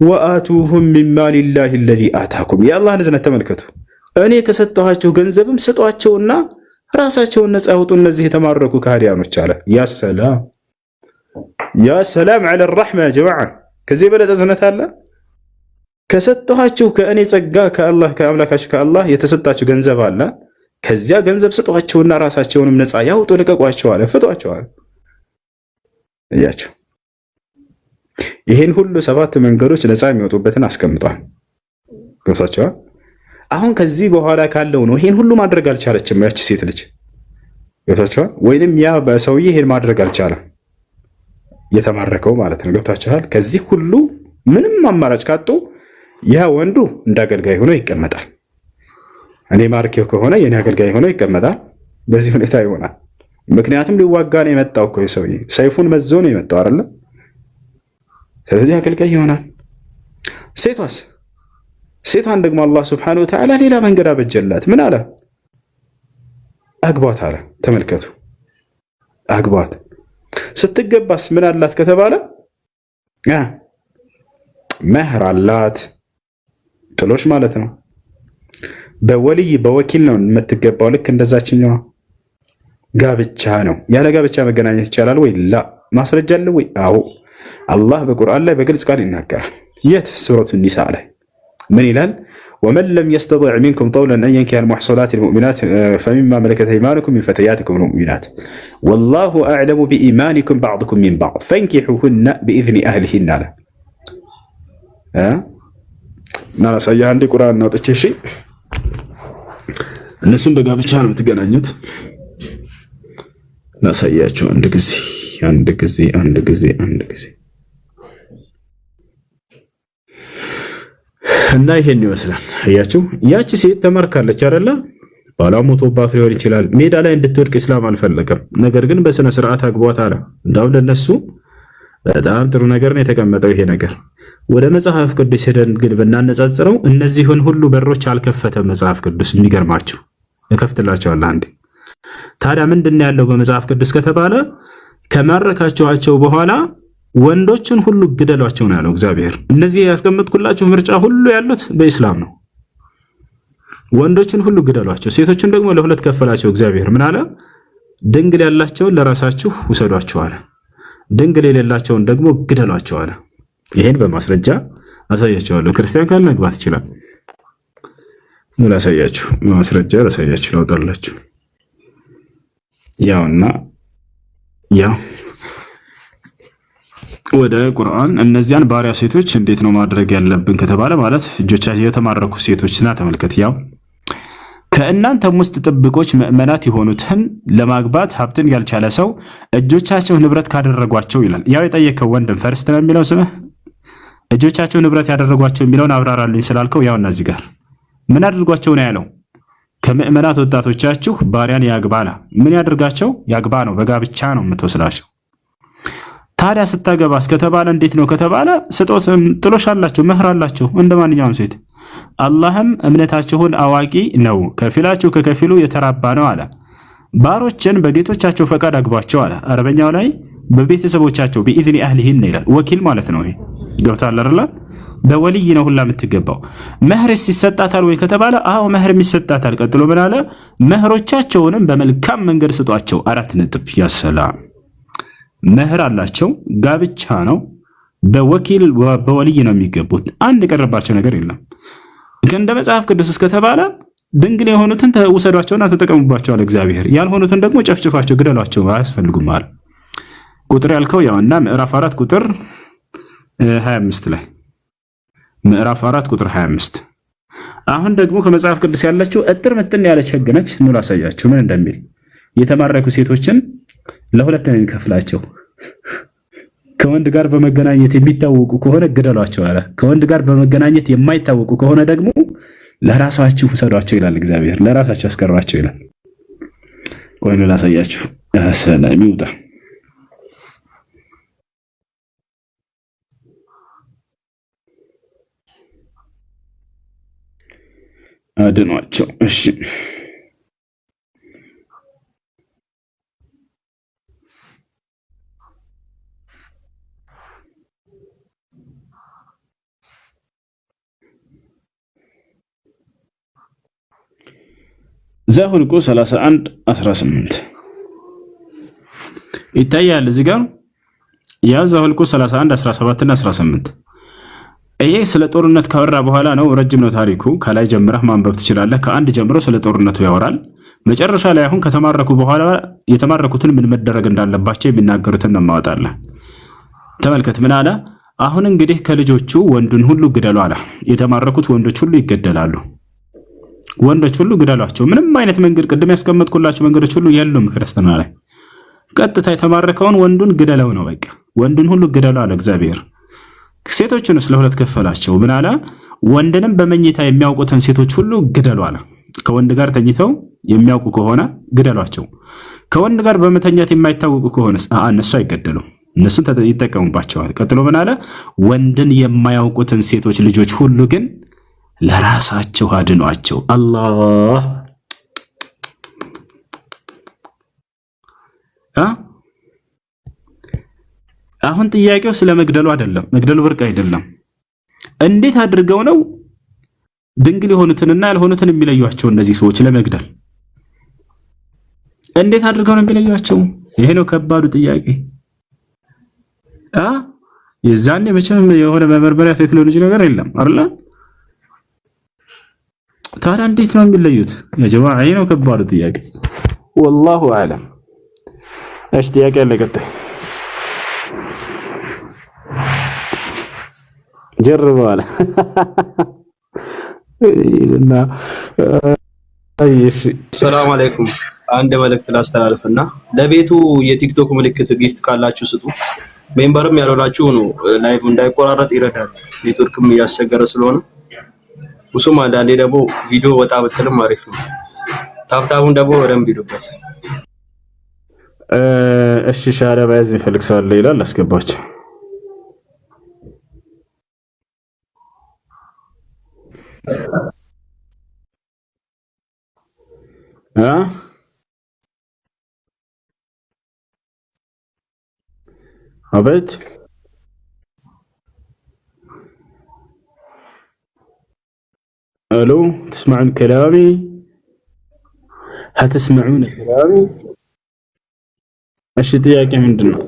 ወአቱሁም ሚን ማሊላሂ አለዚ አታኩም። የአላህን እዝነት ተመልከቱ። እኔ ከሰጠኋቸው ገንዘብም ስጧቸውና ራሳቸውን ነፃ ያውጡ እነዚህ የተማረኩ ከሃዲያኖች አለ። ያ ሰላም ዐለ ረሕማ ያ ጀማዓ። ከዚህ የበለጠ እዝነት አለ? ከሰጠኋቸው ከእኔ ጸጋ ከአላህ ከአምላካችሁ ከአላህ የተሰጣችሁ ገንዘብ አለ። ከዚያ ገንዘብ ስጧቸውና ራሳቸውንም ነፃ ያውጡ፣ ልቀቋቸው አለ፣ ፍቷቸው አለ። እያቸው ይህን ሁሉ 7 መንገዶች ነፃ የሚወጡበትን አስቀምጧል። ገብቷቸዋል። አሁን ከዚህ በኋላ ካለው ነው ይህን ሁሉ ማድረግ አልቻለችም ያቺ ሴት ልጅ። ገብቷቸዋል። ወይንም ያ በሰውዬ ይሄን ማድረግ አልቻለም የተማረከው ማለት ነው። ገብቷቸዋል። ከዚህ ሁሉ ምንም አማራጭ ካጡ ያ ወንዱ እንደ አገልጋይ ሆኖ ይቀመጣል። እኔ ማርኬው ከሆነ የኔ አገልጋይ ሆኖ ይቀመጣል። በዚህ ሁኔታ ይሆናል። ምክንያቱም ሊዋጋ ነው የመጣው እኮ ሰውዬ፣ ሰይፉን መዞ ነው የመጣው አይደል? ስለዚህ አገልጋይ ይሆናል። ሴቷን ደግሞ አላህ ሱብሓነሁ ወተዓላ ሌላ መንገድ አበጀላት። ምን አለ? አግቧት አለ። ተመልከቱ፣ አግቧት። ስትገባስ ምን አላት ከተባለ መህር አላት፣ ጥሎሽ ማለት ነው። በወልይ በወኪል ነው የምትገባው። ልክ እንደዛችኛዋ ጋብቻ ነው። ያለ ጋብቻ መገናኘት ይቻላል ወይ? ላ ማስረጃ አለ ወይ? አዎ፣ አላህ በቁርአን ላይ በግልጽ ቃል ይናገራል። የት? ሱረቱ ኒሳ ላይ ምን ይላል? ወመን ለም የስተጢዕ ሚንኩም ጠውለን አን የንኪሐ አልሙሕሰናት አልሙእሚናት ፈሚማ መለከት አይማኑኩም ሚን ፈተያቲኩም አልሙእሚናት ወላሁ አዕለሙ ቢኢማኒኩም በዕዱኩም ሚን በዕድ ፈንኪሑሁነ ቢኢዝኒ አህሊሂን አለ። ናላሳያ አንዴ ቁርአን እናውጥቼ። እሺ፣ እነሱም በጋብቻ ነው የምትገናኙት። ላሳያችሁ አንድ ጊዜ እና ይሄን ይመስላል። አያችሁ፣ ያቺ ሴት ተማርካለች አይደለ? ባሏ ሞቶባት ሊሆን ይችላል። ሜዳ ላይ እንድትወድቅ እስላም አልፈለገም። ነገር ግን በስነ ስርዓት አግቧት አለ። እንዳውም ለነሱ በጣም ጥሩ ነገር ነው የተቀመጠው ይሄ ነገር። ወደ መጽሐፍ ቅዱስ ሄደን ግን ብናነጻጽረው እነዚህን ሁሉ በሮች አልከፈተም መጽሐፍ ቅዱስ። የሚገርማችሁ እከፍትላችኋለሁ አንዴ። ታዲያ ምንድን ያለው በመጽሐፍ ቅዱስ ከተባለ ከማረካቸዋቸው በኋላ ወንዶችን ሁሉ ግደሏቸው ነው ያለው እግዚአብሔር። እነዚህ ያስቀመጥኩላችሁ ምርጫ ሁሉ ያሉት በኢስላም ነው። ወንዶችን ሁሉ ግደሏቸው፣ ሴቶችን ደግሞ ለሁለት ከፈላቸው እግዚአብሔር። ምን አለ? ድንግል ያላቸውን ለራሳችሁ ውሰዷቸው አለ፣ ድንግል የሌላቸውን ደግሞ ግደሏቸው አለ። ይሄን በማስረጃ አሳያችኋለሁ። ክርስቲያን ካለ መግባት ይችላል። ላሳያችሁ፣ ማስረጃ ላሳያችሁ፣ ላውጣላችሁ። ያውና ያው ወደ ቁርአን እነዚያን ባሪያ ሴቶች እንዴት ነው ማድረግ ያለብን ከተባለ ማለት እጆቻቸው የተማረኩ ሴቶችና ተመልከት፣ ያው ከእናንተም ውስጥ ጥብቆች ምእመናት የሆኑትን ለማግባት ሀብትን ያልቻለ ሰው እጆቻቸው ንብረት ካደረጓቸው ይላል። ያው የጠየቀው ወንድም ፈርስት ነው የሚለው ስምህ እጆቻቸው ንብረት ያደረጓቸው የሚለውን አብራራልኝ ስላልከው ያው እነዚህ ጋር ምን አድርጓቸው ነው ያለው? ከምእመናት ወጣቶቻችሁ ባሪያን ያግባና ምን ያደርጋቸው? ያግባ ነው፣ በጋብቻ ነው የምትወስዳቸው። ታዲያ ስታገባ እስከተባለ እንዴት ነው ከተባለ ስጦት ጥሎሽ አላቸው፣ መህር አላቸው እንደ ማንኛውም ሴት። አላህም እምነታችሁን አዋቂ ነው፣ ከፊላችሁ ከከፊሉ የተራባ ነው አለ። ባሮችን በጌቶቻቸው ፈቃድ አግቧቸው አለ። አረበኛው ላይ በቤተሰቦቻቸው ቢኢዝኒ አህሊሂን ይላል። ወኪል ማለት ነው ይሄ። ገብቷል አይደል? በወልይ ነው ሁላ የምትገባው። መህርስ ይሰጣታል ወይ ከተባለ አዎ መህር ይሰጣታል። ቀጥሎ ምን አለ? መህሮቻቸውንም በመልካም መንገድ ስጧቸው። 4 ነጥብ። ያሰላም መህር አላቸው፣ ጋብቻ ነው፣ በወኪል በወልይ ነው የሚገቡት። አንድ የቀረባቸው ነገር የለም። እንደ መጽሐፍ ቅዱስ እስከተባለ ድንግል የሆኑትን ተውሰዷቸውና ተጠቀሙባቸው አለ እግዚአብሔር። ያልሆኑትን ደግሞ ጨፍጭፋቸው፣ ግደሏቸው፣ አያስፈልጉም አለ። ቁጥር ያልከው ያውና ምዕራፍ 4 ቁጥር 25 ላይ ምዕራፍ 4 ቁጥር 25። አሁን ደግሞ ከመጽሐፍ ቅዱስ ያለችው እጥር ምጥን ያለች ህግ ነች። ኑ ላሳያችሁ ምን እንደሚል። የተማረኩ ሴቶችን ለሁለት ነው የሚከፍላቸው። ከወንድ ጋር በመገናኘት የሚታወቁ ከሆነ ግደሏቸው አለ። ከወንድ ጋር በመገናኘት የማይታወቁ ከሆነ ደግሞ ለራሳችሁ ውሰዷቸው ይላል እግዚአብሔር። ለራሳችሁ አስቀሯቸው ይላል። ቆይ ነው ላሳያችሁ። ሰላም ይውጣ አድኗቸው። እሺ ዘኍልቍ 31:18 ይታያል እዚህ ጋር ያ ዘኍልቍ 31:17 እና 18 ይሄ ስለ ጦርነት ካወራ በኋላ ነው። ረጅም ነው ታሪኩ። ከላይ ጀምረህ ማንበብ ትችላለህ። ከአንድ ጀምሮ ስለ ጦርነቱ ያወራል። መጨረሻ ላይ አሁን ከተማረኩ በኋላ የተማረኩትን ምን መደረግ እንዳለባቸው የሚናገሩትን ነው ማወጣለህ። ተመልከት ምን አለ? አሁን እንግዲህ ከልጆቹ ወንዱን ሁሉ ግደሉ አለ። የተማረኩት ወንዶች ሁሉ ይገደላሉ። ወንዶች ሁሉ ግደሏቸው። ምንም አይነት መንገድ ቅድም ያስቀመጥኩላችሁ መንገዶች ሁሉ የሉም ክርስትና ላይ። ቀጥታ የተማረከውን ወንዱን ግደለው ነው በቃ። ወንዱን ሁሉ ግደሉ አለ እግዚአብሔር። ሴቶችን ስለሁለት ከፈላቸው። ምን አለ? ወንድንም በመኝታ የሚያውቁትን ሴቶች ሁሉ ግደሉ አለ። ከወንድ ጋር ተኝተው የሚያውቁ ከሆነ ግደሏቸው። ከወንድ ጋር በመተኛት የማይታወቁ ከሆነስ እነሱ አይገደሉም፣ እነሱን ይጠቀሙባቸዋል። ቀጥሎ ምን አለ? ወንድን የማያውቁትን ሴቶች ልጆች ሁሉ ግን ለራሳቸው አድኗቸው። አላህ አሁን ጥያቄው ስለ መግደሉ አይደለም። መግደሉ ብርቅ አይደለም። እንዴት አድርገው ነው ድንግል የሆኑትንና ያልሆኑትን የሚለዩቸው? እነዚህ ሰዎች ለመግደል እንዴት አድርገው ነው የሚለዩቸው? ይሄ ነው ከባዱ ጥያቄ። የዛኔ መቼም የሆነ መመርመሪያ ቴክኖሎጂ ነገር የለም አይደል? ታዲያ እንዴት ነው የሚለዩት? የጀማዓ ይሄ ነው ከባዱ ጥያቄ። ወላሁ አለም። እሺ ጥያቄ አለ ቀጥታ ጀርባለ እና ሰላም አለይኩም። አንድ መልእክት ላስተላልፍና ለቤቱ የቲክቶክ ምልክት ጊፍት ካላችሁ ስጡ። ሜምበርም ያልሆናችሁ ነው ላይቭ እንዳይቆራረጥ ይረዳል። ኔትወርክም እያስቸገረ ስለሆነ ሙሱም አንዳንዴ ደግሞ ቪዲዮ ወጣ ብትልም አሪፍ ነው። ታብታቡን ደግሞ ወደም ቢሉበት። እሺ ሻዳ ባይዝ የሚፈልግ ሰው አለ ይላል። አስገባቸው። አቤት الو تسمعون كلامي؟ هتسمعون كلامي؟ ايش ጥያቄ ምንድነው?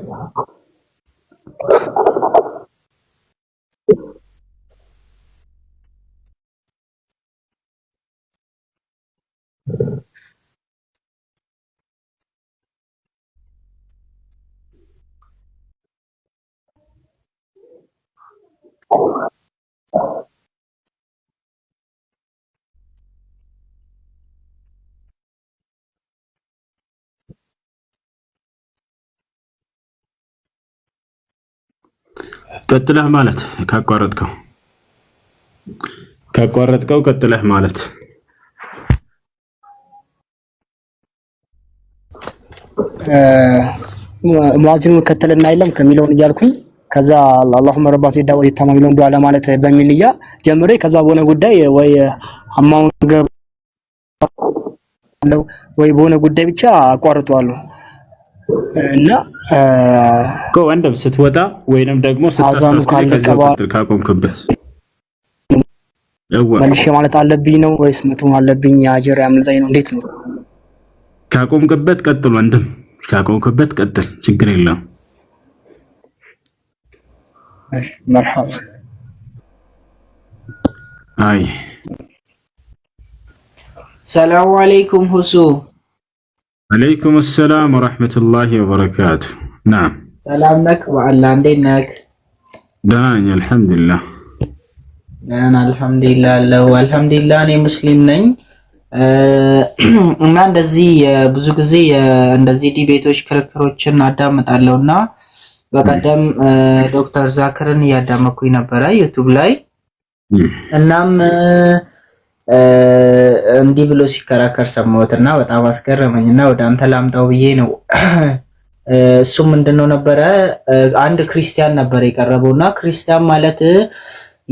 ቀጥለህ ማለት ካቋረጥከው ቀጥለህ ማለት ሙአዚኑ ከተለና አይለም ከሚለውን እያልኩኝ ከዛ አላሁመ ረባ ሲዳ ወይ ተማሚሉን ዱዓ ለማለት በሚልያ ጀምሬ ከዛ በሆነ ጉዳይ ወይ አማውን ገለው ወይ በሆነ ጉዳይ ብቻ አቋርጠዋለሁ እና ወንድም ስትወጣ ወይንም ደግሞ ስታስተካክል ካቆምክበት መልሼ ማለት አለብኝ ነው ወይስ መተው አለብኝ? አጀር ያምልጠኝ ነው? እንዴት ነው? ካቆምክበት ቀጥል ወንድም፣ ካቆምክበት ቀጥል፣ ችግር የለም። እሺ መርሐባ። አይ ሰላም አለይኩም ሁሱ። አለይኩም ሰላም ወራህመቱላሂ ወበረካቱ። ናም ሰላም ነክ? በአላህ እንዴት ነክ? ደህና ነኝ አልሐምዱሊላህ። ደህና አልሐምዱሊላህ አለው። አልሐምዱሊላህ እኔ ሙስሊም ነኝ እና እንደዚህ ብዙ ጊዜ እንደዚህ ዲቤቶች ክርክሮችን አዳምጣለሁና በቀደም ዶክተር ዛክርን እያዳመኩኝ ነበረ ዩቲዩብ ላይ። እናም እንዲህ ብሎ ሲከራከር ሰማሁትና በጣም አስገረመኝና ወደ አንተ ላምጣው ብዬ ነው። እሱ ምንድነው ነበረ አንድ ክርስቲያን ነበር የቀረበውና ክርስቲያን ማለት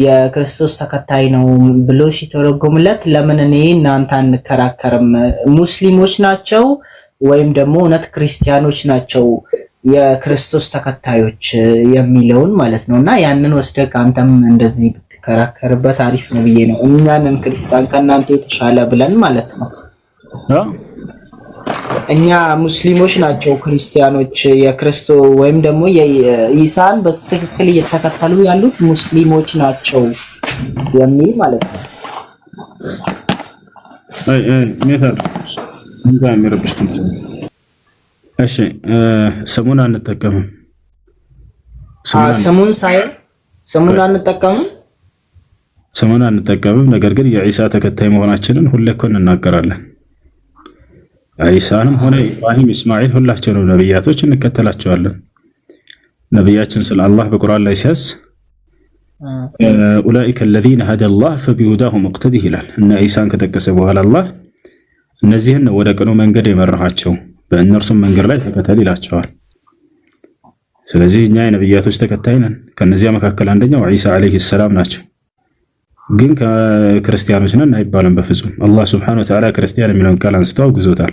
የክርስቶስ ተከታይ ነው ብሎ ሲተረጎምለት ለምን እኔ እናንተ አንከራከርም ሙስሊሞች ናቸው ወይም ደግሞ እውነት ክርስቲያኖች ናቸው የክርስቶስ ተከታዮች የሚለውን ማለት ነውና ያንን ወስደህ አንተም እንደዚህ ብትከራከርበት አሪፍ ነው ብዬ ነው። እኛንን ክርስቲያን ከናንተ የተሻለ ብለን ማለት ነው። እኛ ሙስሊሞች ናቸው ክርስቲያኖች የክርስቶስ ወይም ደግሞ የኢሳን በትክክል እየተከተሉ ያሉት ሙስሊሞች ናቸው የሚል ማለት ነው። እሺ ስሙን አንጠቀምም። ስሙን አንጠቀምም። ነገር ግን የኢሳ ተከታይ መሆናችንን ሁሌ እኮ እንናገራለን። ኢሳንም ሆነ ኢብራሂም፣ እስማኤል ሁላቸውንም ነብያቶች እንከተላቸዋለን። ነብያችን ስለ አላህ በቁርአን ላይ ሲያስ ኡላኢከ الذين هدى الله فبهداه مقتدي ይላል። እና ኢሳን ከጠቀሰ በኋላ አላህ እነዚህን ወደ ቀኑ መንገድ የመራሃቸው በእነርሱም መንገድ ላይ ተከተል ይላቸዋል። ስለዚህ እኛ የነብያቶች ተከታይ ነን። ከነዚያ መካከል አንደኛው ኢሳ አለይሂ ሰላም ናቸው። ግን ከክርስቲያኖች ነን አይባልም በፍጹም። አላህ Subhanahu Wa Ta'ala ክርስቲያን የሚለውን ቃል አንስተው አውግዞታል።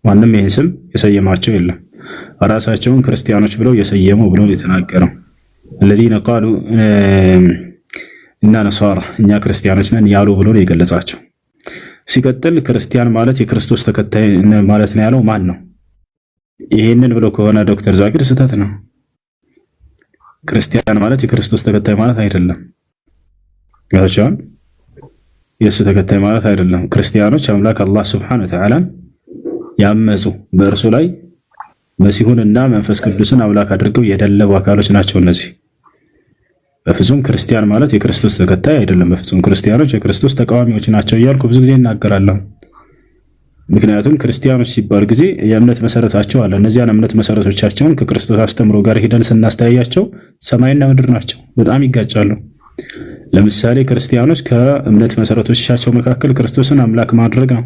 ማንም ይህን ስም የሰየማቸው የለም። ራሳቸውን ክርስቲያኖች ብለው የሰየሙ ብለው የተናገረው الذين قالوا إننا نصارى እኛ ክርስቲያኖች ነን ያሉ ብሎ ነው የገለጻቸው። ሲቀጥል ክርስቲያን ማለት የክርስቶስ ተከታይ ማለት ነው ያለው ማን ነው? ይሄንን ብሎ ከሆነ ዶክተር ዛኪር ስህተት ነው። ክርስቲያን ማለት የክርስቶስ ተከታይ ማለት አይደለም። ያቻን የሱ ተከታይ ማለት አይደለም። ክርስቲያኖች አምላክ አላህ Subhanahu Wa Ta'ala ያመጹ በእርሱ ላይ መሲሁንና መንፈስ ቅዱስን አምላክ አድርገው የደለቡ አካሎች ናቸው እነዚህ። በፍጹም ክርስቲያን ማለት የክርስቶስ ተከታይ አይደለም። በፍጹም ክርስቲያኖች የክርስቶስ ተቃዋሚዎች ናቸው እያልኩ ብዙ ጊዜ እናገራለሁ። ምክንያቱም ክርስቲያኖች ሲባል ጊዜ የእምነት መሰረታቸው አለ። እነዚያን እምነት መሰረቶቻቸውን ከክርስቶስ አስተምሮ ጋር ሄደን ስናስተያያቸው ሰማይና ምድር ናቸው፣ በጣም ይጋጫሉ። ለምሳሌ ክርስቲያኖች ከእምነት መሰረቶቻቸው መካከል ክርስቶስን አምላክ ማድረግ ነው።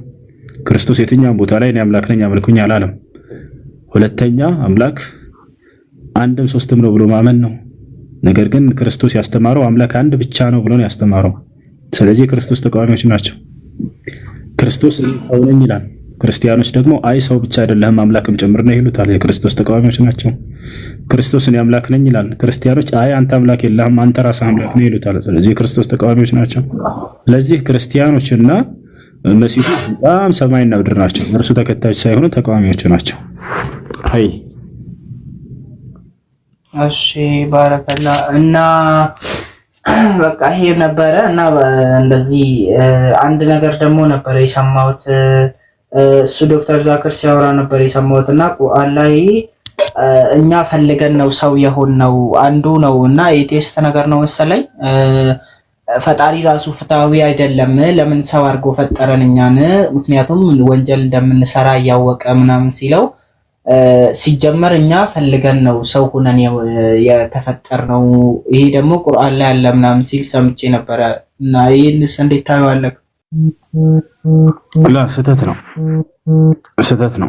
ክርስቶስ የትኛውም ቦታ ላይ እኔ አምላክ ነኝ አምልኩኝ አላለም። ሁለተኛ አምላክ አንድም ሶስትም ነው ብሎ ማመን ነው። ነገር ግን ክርስቶስ ያስተማረው አምላክ አንድ ብቻ ነው ብሎ ነው ያስተማረው። ስለዚህ የክርስቶስ ተቃዋሚዎች ናቸው። ክርስቶስ ሰው ነኝ ይላል። ክርስቲያኖች ደግሞ አይ ሰው ብቻ አይደለም አምላክም ጭምር ነው ይሉታል። የክርስቶስ ተቃዋሚዎች ናቸው። ክርስቶስ እኔ አምላክ ነኝ ይላል። ክርስቲያኖች አይ አንተ አምላክ የለህም አንተ ራስህ አምላክ ነህ ይሉታል። ስለዚህ የክርስቶስ ተቃዋሚዎች ናቸው። ስለዚህ ክርስቲያኖችና መሲሁ በጣም ሰማይና ምድር ናቸው። እርሱ ተከታዮች ሳይሆኑ ተቃዋሚዎች ናቸው። አይ እሺ ባረከላ እና በቃ ይሄ ነበረ እና እንደዚህ አንድ ነገር ደግሞ ነበረ የሰማሁት እሱ ዶክተር ዛክር ሲያወራ ነበር የሰማሁት እና ቁርአን ላይ እኛ ፈልገን ነው ሰው የሆን ነው አንዱ ነው እና የቴስት ነገር ነው መሰለኝ ፈጣሪ ራሱ ፍትሃዊ አይደለም ለምን ሰው አድርጎ ፈጠረን እኛን ምክንያቱም ወንጀል እንደምንሰራ ያወቀ ምናምን ሲለው ሲጀመር እኛ ፈልገን ነው ሰው ሆነን የተፈጠርነው ይሄ ደግሞ ቁርአን ላይ አለ ምናምን ሲል ሰምቼ ነበር እና ይሄንስ እንዴት ታያለህ? ላ ስህተት ነው።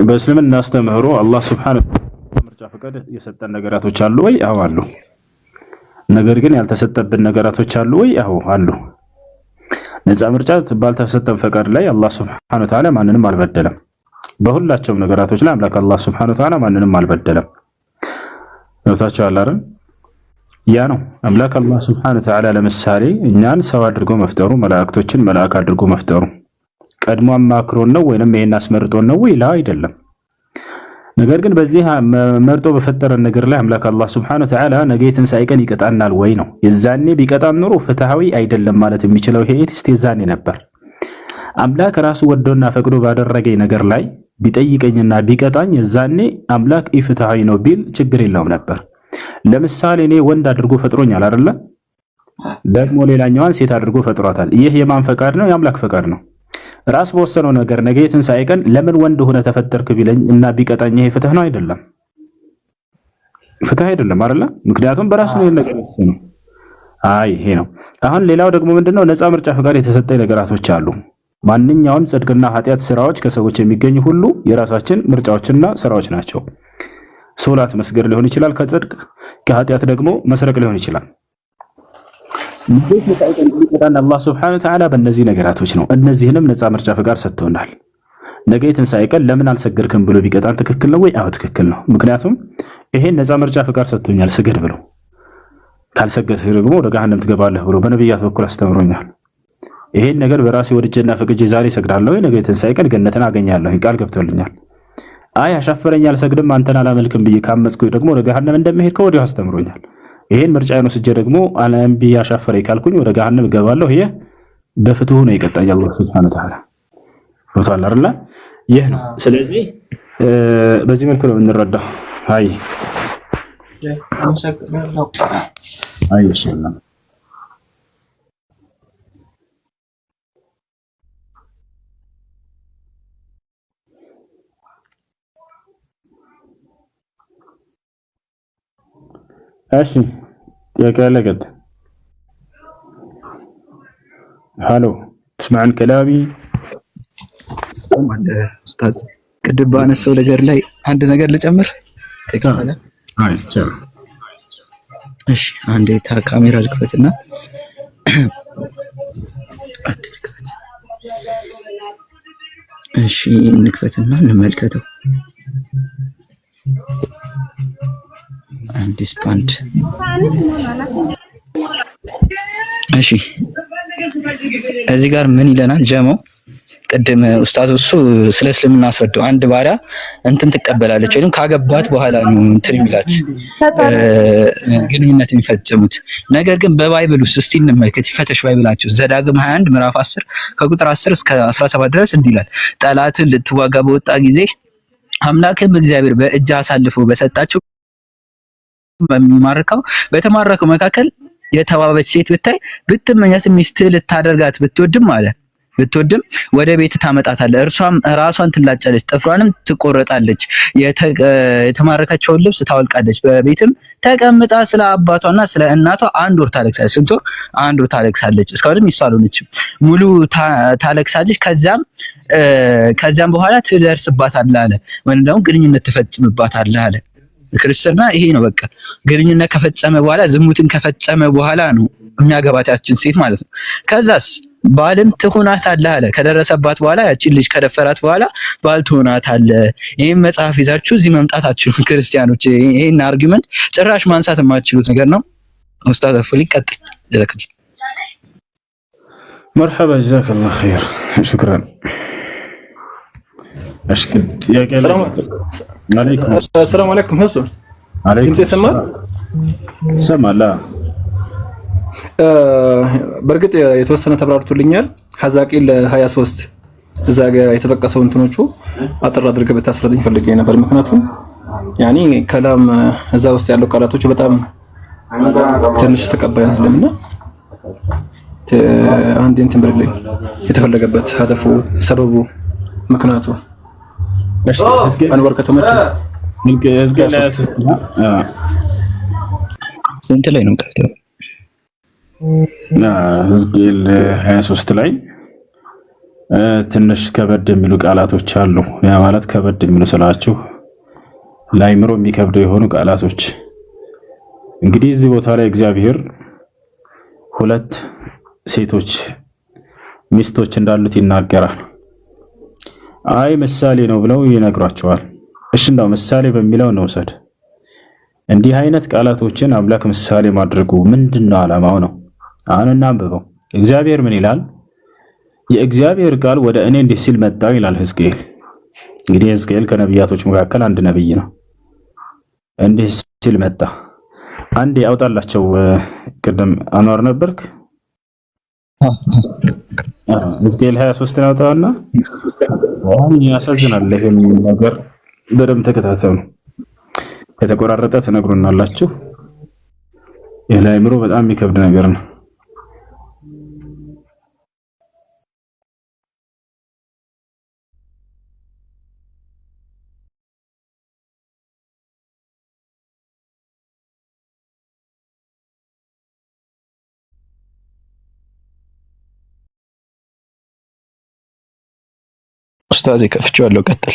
በእስልምና አስተምህሮ አላህ Subhanahu Wa Ta'ala ምርጫ ፈቃድ የሰጠን ነገራቶች አሉ ወይ? አዎ አሉ። ነገር ግን ያልተሰጠብን ነገራቶች አሉ ወይ? አዎ አሉ። ነፃ ምርጫ ባልተሰጠን ፈቃድ ላይ አላህ Subhanahu Wa Ta'ala ማንንም አልበደለም። በሁላቸውም ነገራቶች ላይ አምላክ አላህ Subhanahu Wa Ta'ala ማንንም አልበደለም። ወታቻው አይደል? ያ ነው አምላክ አላህ Subhanahu Wa Ta'ala ለምሳሌ እኛን ሰው አድርጎ መፍጠሩ መላእክቶችን መልአክ አድርጎ መፍጠሩ ቀድሞ አማክሮን ነው ወይንም ይሄን አስመርጦን ነው ወይ? ላ አይደለም። ነገር ግን በዚህ መርጦ በፈጠረን ነገር ላይ አምላክ አላህ Subhanahu Wa Ta'ala ነገ ትንሣኤ ቀን ይቀጣናል ወይ ነው። የዛኔ ቢቀጣን ኑሮ ፍትሃዊ አይደለም ማለት የሚችለው ይሄ የዛኔ ነበር። አምላክ ራሱ ወዶና ፈቅዶ ባደረገኝ ነገር ላይ ቢጠይቀኝና ቢቀጣኝ የዛኔ አምላክ ኢፍትሃዊ ነው ቢል ችግር የለውም ነበር። ለምሳሌ እኔ ወንድ አድርጎ ፈጥሮኛል አይደለ? ደግሞ ሌላኛዋን ሴት አድርጎ ፈጥሯታል። ይህ የማን ፈቃድ ነው? የአምላክ ፈቃድ ነው። ራስ በወሰነው ነገር ነገ ትንሣኤ ቀን ለምን ወንድ ሆነ ተፈጠርክ ቢለኝ እና ቢቀጣኝ ይሄ ፍትህ ነው አይደለም? ፍትህ አይደለም አይደለ? ምክንያቱም በራሱ ነው ነገር ነው። አይ ይሄ ነው። አሁን ሌላው ደግሞ ምንድነው ነፃ ምርጫ ፈቃድ የተሰጠኝ ነገራቶች አሉ። ማንኛውም ጽድቅና ኃጢአት ስራዎች ከሰዎች የሚገኙ ሁሉ የራሳችን ምርጫዎችና ስራዎች ናቸው። ሶላት መስገድ ሊሆን ይችላል ከጽድቅ፣ ከኃጢአት ደግሞ መስረቅ ሊሆን ይችላል። አላህ Subhanahu Wa Ta'ala በእነዚህ ነገራቶች ነው። እነዚህንም ነፃ ምርጫ ፈቃድ ሰጥቶናል። ነገ ትንሣኤ ቀን ለምን አልሰገድክም ብሎ ቢቀጣን ትክክል ነው ወይ? አዎ ትክክል ነው። ምክንያቱም ይሄን ነፃ ምርጫ ፈቃድ ሰጥቶኛል ስገድ ብሎ፣ ካልሰገድክ ደግሞ ወደ ገሃነም ትገባለህ ብሎ በነብያት በኩል አስተምሮኛል። ይሄን ነገር በራሴ ወድጄና ፈቅጄ ዛሬ እሰግዳለሁ፣ ነገ የትንሣኤ ቀን ገነትን አገኛለሁ ቃል ገብቶልኛል። አይ አሻፈረኝ አልሰግድም አንተን አላመልክም ብዬ ካመጽኩኝ ደግሞ ወደ ገሃነም እንደምሄድ ከወዲሁ አስተምሮኛል። ይሄን ምርጫዬን ወስጄ ደግሞ አለም ብዬ አሻፈረኝ ካልኩኝ ወደ ገሃነም እገባለሁ። ይሄ በፍትሁ ነው የቀጣኝ አላህ ሱብሓነሁ ወተዓላ ወታላ አይደለ? ይህ ነው። ስለዚህ በዚህ መልኩ ነው እንረዳው። አይ አመሰግናለሁ። አይ ሰላም እሺ ጥያቄ አለ ቀጥታ هالو تسمعن كلامي ኡስታዝ ቅድም ባነሳው ነገር ላይ አንድ ነገር ልጨምር ተከታተለ አይ ቻው እሺ አንዴ ካሜራ ልክፈትና እሺ እንክፈትና እንመልከተው አንድ ስፓንድ እሺ እዚህ ጋር ምን ይለናል ጀማው ቅድም ኡስታዝ እሱ ስለ እስልምና አስረዱ አንድ ባሪያ እንትን ትቀበላለች ወይም ካገባት በኋላ ነው እንትን የሚላት ግንኙነት የሚፈጽሙት ነገር ግን በባይብል ውስጥ እስቲ እንመልከት ይፈተሽ ባይብላችሁ ዘዳግም 21 ምዕራፍ 10 ከቁጥር 10 እስከ 17 ድረስ እንዲላል ጠላትን ልትዋጋ በወጣ ጊዜ አምላክም እግዚአብሔር በእጅ አሳልፎ በሰጣቸው በሚማርከው በተማረከው መካከል የተዋበች ሴት ብታይ ብትመኛት ሚስት ልታደርጋት ብትወድም ወደ ቤት ታመጣታለህ እርሷም ራሷን ትላጫለች ጥፍሯንም ትቆረጣለች የተማረከችውን ልብስ ታወልቃለች በቤትም ተቀምጣ ስለ አባቷና ስለ እናቷ አንድ ወር ታለቅሳለች ስንት ወር አንድ ወር ታለቅሳለች እስካሁን ሚስቱ አልሆነችም ሙሉ ታለቅሳለች ከዛም በኋላ ትደርስባታለህ አለ ወይም ደግሞ ግንኙነት ትፈጽምባታለህ አለ ክርስትና ይሄ ነው በቃ ግንኙነት ከፈጸመ በኋላ ዝሙትን ከፈጸመ በኋላ ነው የሚያገባት ያችን ሴት ማለት ነው ከዛስ ባልም ትሆናታለህ አለ ከደረሰባት በኋላ ያችን ልጅ ከደፈራት በኋላ ባል ትሆናታለህ ይሄን መጽሐፍ ይዛችሁ እዚህ መምጣታችሁ ክርስቲያኖች ይሄን አርጊመንት ጭራሽ ማንሳት የማትችሉት ነገር ነው ኡስታዝ አፍሊ ቀጥል ጀዛከል مرحبا جزاك الله خير شكرا اشكر يا السلام عليكم هسه عليكم السلام سمع لا በርግጥ የተወሰነ ተብራርቶልኛል ሐዛቂል 23 እዛ ጋር የተጠቀሰው እንትኖቹ አጥራ አድርገህ ብታስረዳኝ ፈልጌ ነበር ምክንያቱም ያኒ ከላም እዛ ውስጥ ያለው ቃላቶች በጣም ትንሽ ተቀባይነት ለምና አንድ እንትን ብለልኝ የተፈለገበት ሀደፉ ሰበቡ ምክንያቱ እሺ አንወር ከተመቸ ስንት ላይ ነው ከፍተው ሕዝቅኤል 23 ላይ ትንሽ ከበድ የሚሉ ቃላቶች አሉ ያ ማለት ከበድ የሚሉ ስላችሁ ላይምሮ የሚከብዱ የሆኑ ቃላቶች እንግዲህ እዚህ ቦታ ላይ እግዚአብሔር ሁለት ሴቶች ሚስቶች እንዳሉት ይናገራል አይ ምሳሌ ነው ብለው ይነግሯቸዋል እሺ እንደው ምሳሌ በሚለው ነው ሰድ እንዲህ አይነት ቃላቶችን አምላክ ምሳሌ ማድረጉ ምንድነው ዓላማው ነው አሁን እናንብበው እግዚአብሔር ምን ይላል የእግዚአብሔር ቃል ወደ እኔ እንዲህ ሲል መጣ ይላል ሕዝቅኤል እንግዲህ ሕዝቅኤል ከነቢያቶች መካከል አንድ ነብይ ነው እንዲህ ሲል መጣ አንዴ ያውጣላቸው ቅድም አንዋር ነበርክ ሕዝቅኤል 23 ነው ያወጣውና ያሳዝናል ይሄን ነገር በደም ተከታተሉ ከተቆራረጠ ተነግሩናላችሁ የላይምሮ በጣም የሚከብድ ነገር ነው ኡስታዝ ከፍቼዋለሁ ቀጥል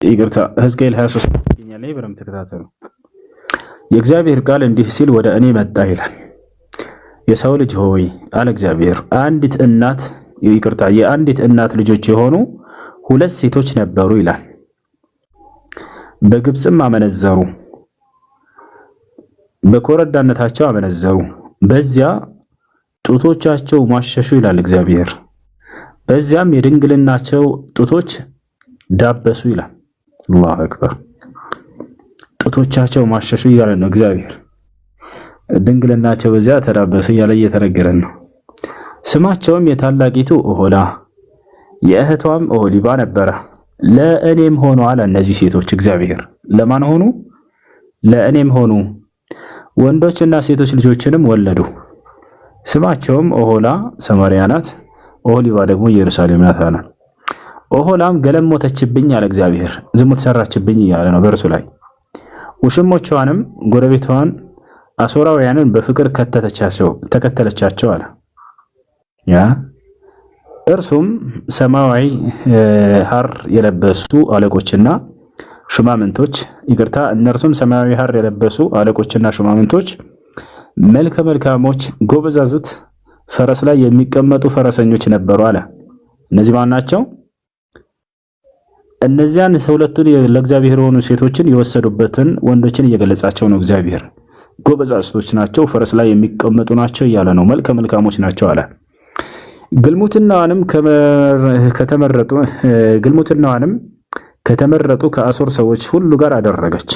ይቅርታ ሕዝቅኤል 23 ይገኛል ላይ በደም ተከታተሉ የእግዚአብሔር ቃል እንዲህ ሲል ወደ እኔ መጣ ይላል የሰው ልጅ ሆይ አለ እግዚአብሔር የአንዲት እናት ልጆች የሆኑ ሁለት ሴቶች ነበሩ ይላል በግብጽም አመነዘሩ በኮረዳነታቸው አመነዘሩ፣ በዚያ ጡቶቻቸው ማሸሹ ይላል እግዚአብሔር። በዚያም የድንግልናቸው ጡቶች ዳበሱ ይላል። አላሁ አክበር። ጡቶቻቸው ማሸሹ እያለ ነው እግዚአብሔር። ድንግልናቸው በዚያ ተዳበሱ እያለ እየተነገረን ነው። ስማቸውም የታላቂቱ ኦሖላ የእህቷም ኦሖሊባ ነበረ። ለእኔም ሆኑ አለ እነዚህ ሴቶች እግዚአብሔር ለማን ሆኑ? ለእኔም ሆኑ፣ ወንዶችና ሴቶች ልጆችንም ወለዱ። ስማቸውም ኦሖላ ሰማርያ ናት፣ ኦሖሊባ ደግሞ ኢየሩሳሌም ናት አለ። ኦሖላም ገለሞተችብኝ አለ እግዚአብሔር፣ ዝሙት ሰራችብኝ እያለ ነው በእርሱ ላይ። ውሽሞቿንም ጎረቤቷን አሦራውያንን በፍቅር ተከተለቻቸው አለ። ያ እርሱም ሰማያዊ ሐር የለበሱ አለቆችና ሹማምንቶች እነርሱም ሰማያዊ ሐር የለበሱ አለቆችና ሹማምንቶች መልከ መልካሞች ጎበዛዝት ፈረስ ላይ የሚቀመጡ ፈረሰኞች ነበሩ አለ። እነዚህ ማን ናቸው? እነዚያን ሁለቱን ለእግዚአብሔር የሆኑ ሴቶችን የወሰዱበትን ወንዶችን እየገለጻቸው ነው እግዚአብሔር። ጎበዛዝቶች ናቸው፣ ፈረስ ላይ የሚቀመጡ ናቸው እያለ ነው። መልከ መልካሞች ናቸው አለ። ግልሙትናዋንም ከተመረጡ ከአሦር ሰዎች ሁሉ ጋር አደረገች።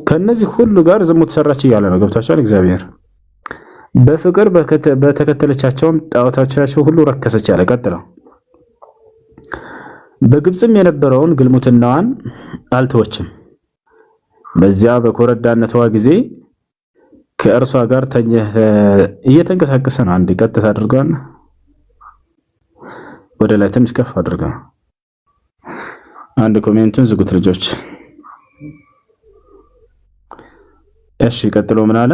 ከነዚህ ሁሉ ጋር ዝሙት ሰራች እያለ ነው። ገብታችኋል? እግዚአብሔር በፍቅር በተከተለቻቸውም ጣዖቶቻቸው ሁሉ ረከሰች አለ። ቀጥለው በግብፅም የነበረውን ግልሙትናዋን አልተወችም። በዚያ በኮረዳነቷ ጊዜ ከእርሷ ጋር እየተንቀሳቀሰ ነው። አንድ ቀጥታ አድርጓል። ወደ ላይ ትንሽ ከፍ አድርጋ። አንድ ኮሜንቱን ዝጉት ልጆች። እሺ ቀጥሎ ምን አለ?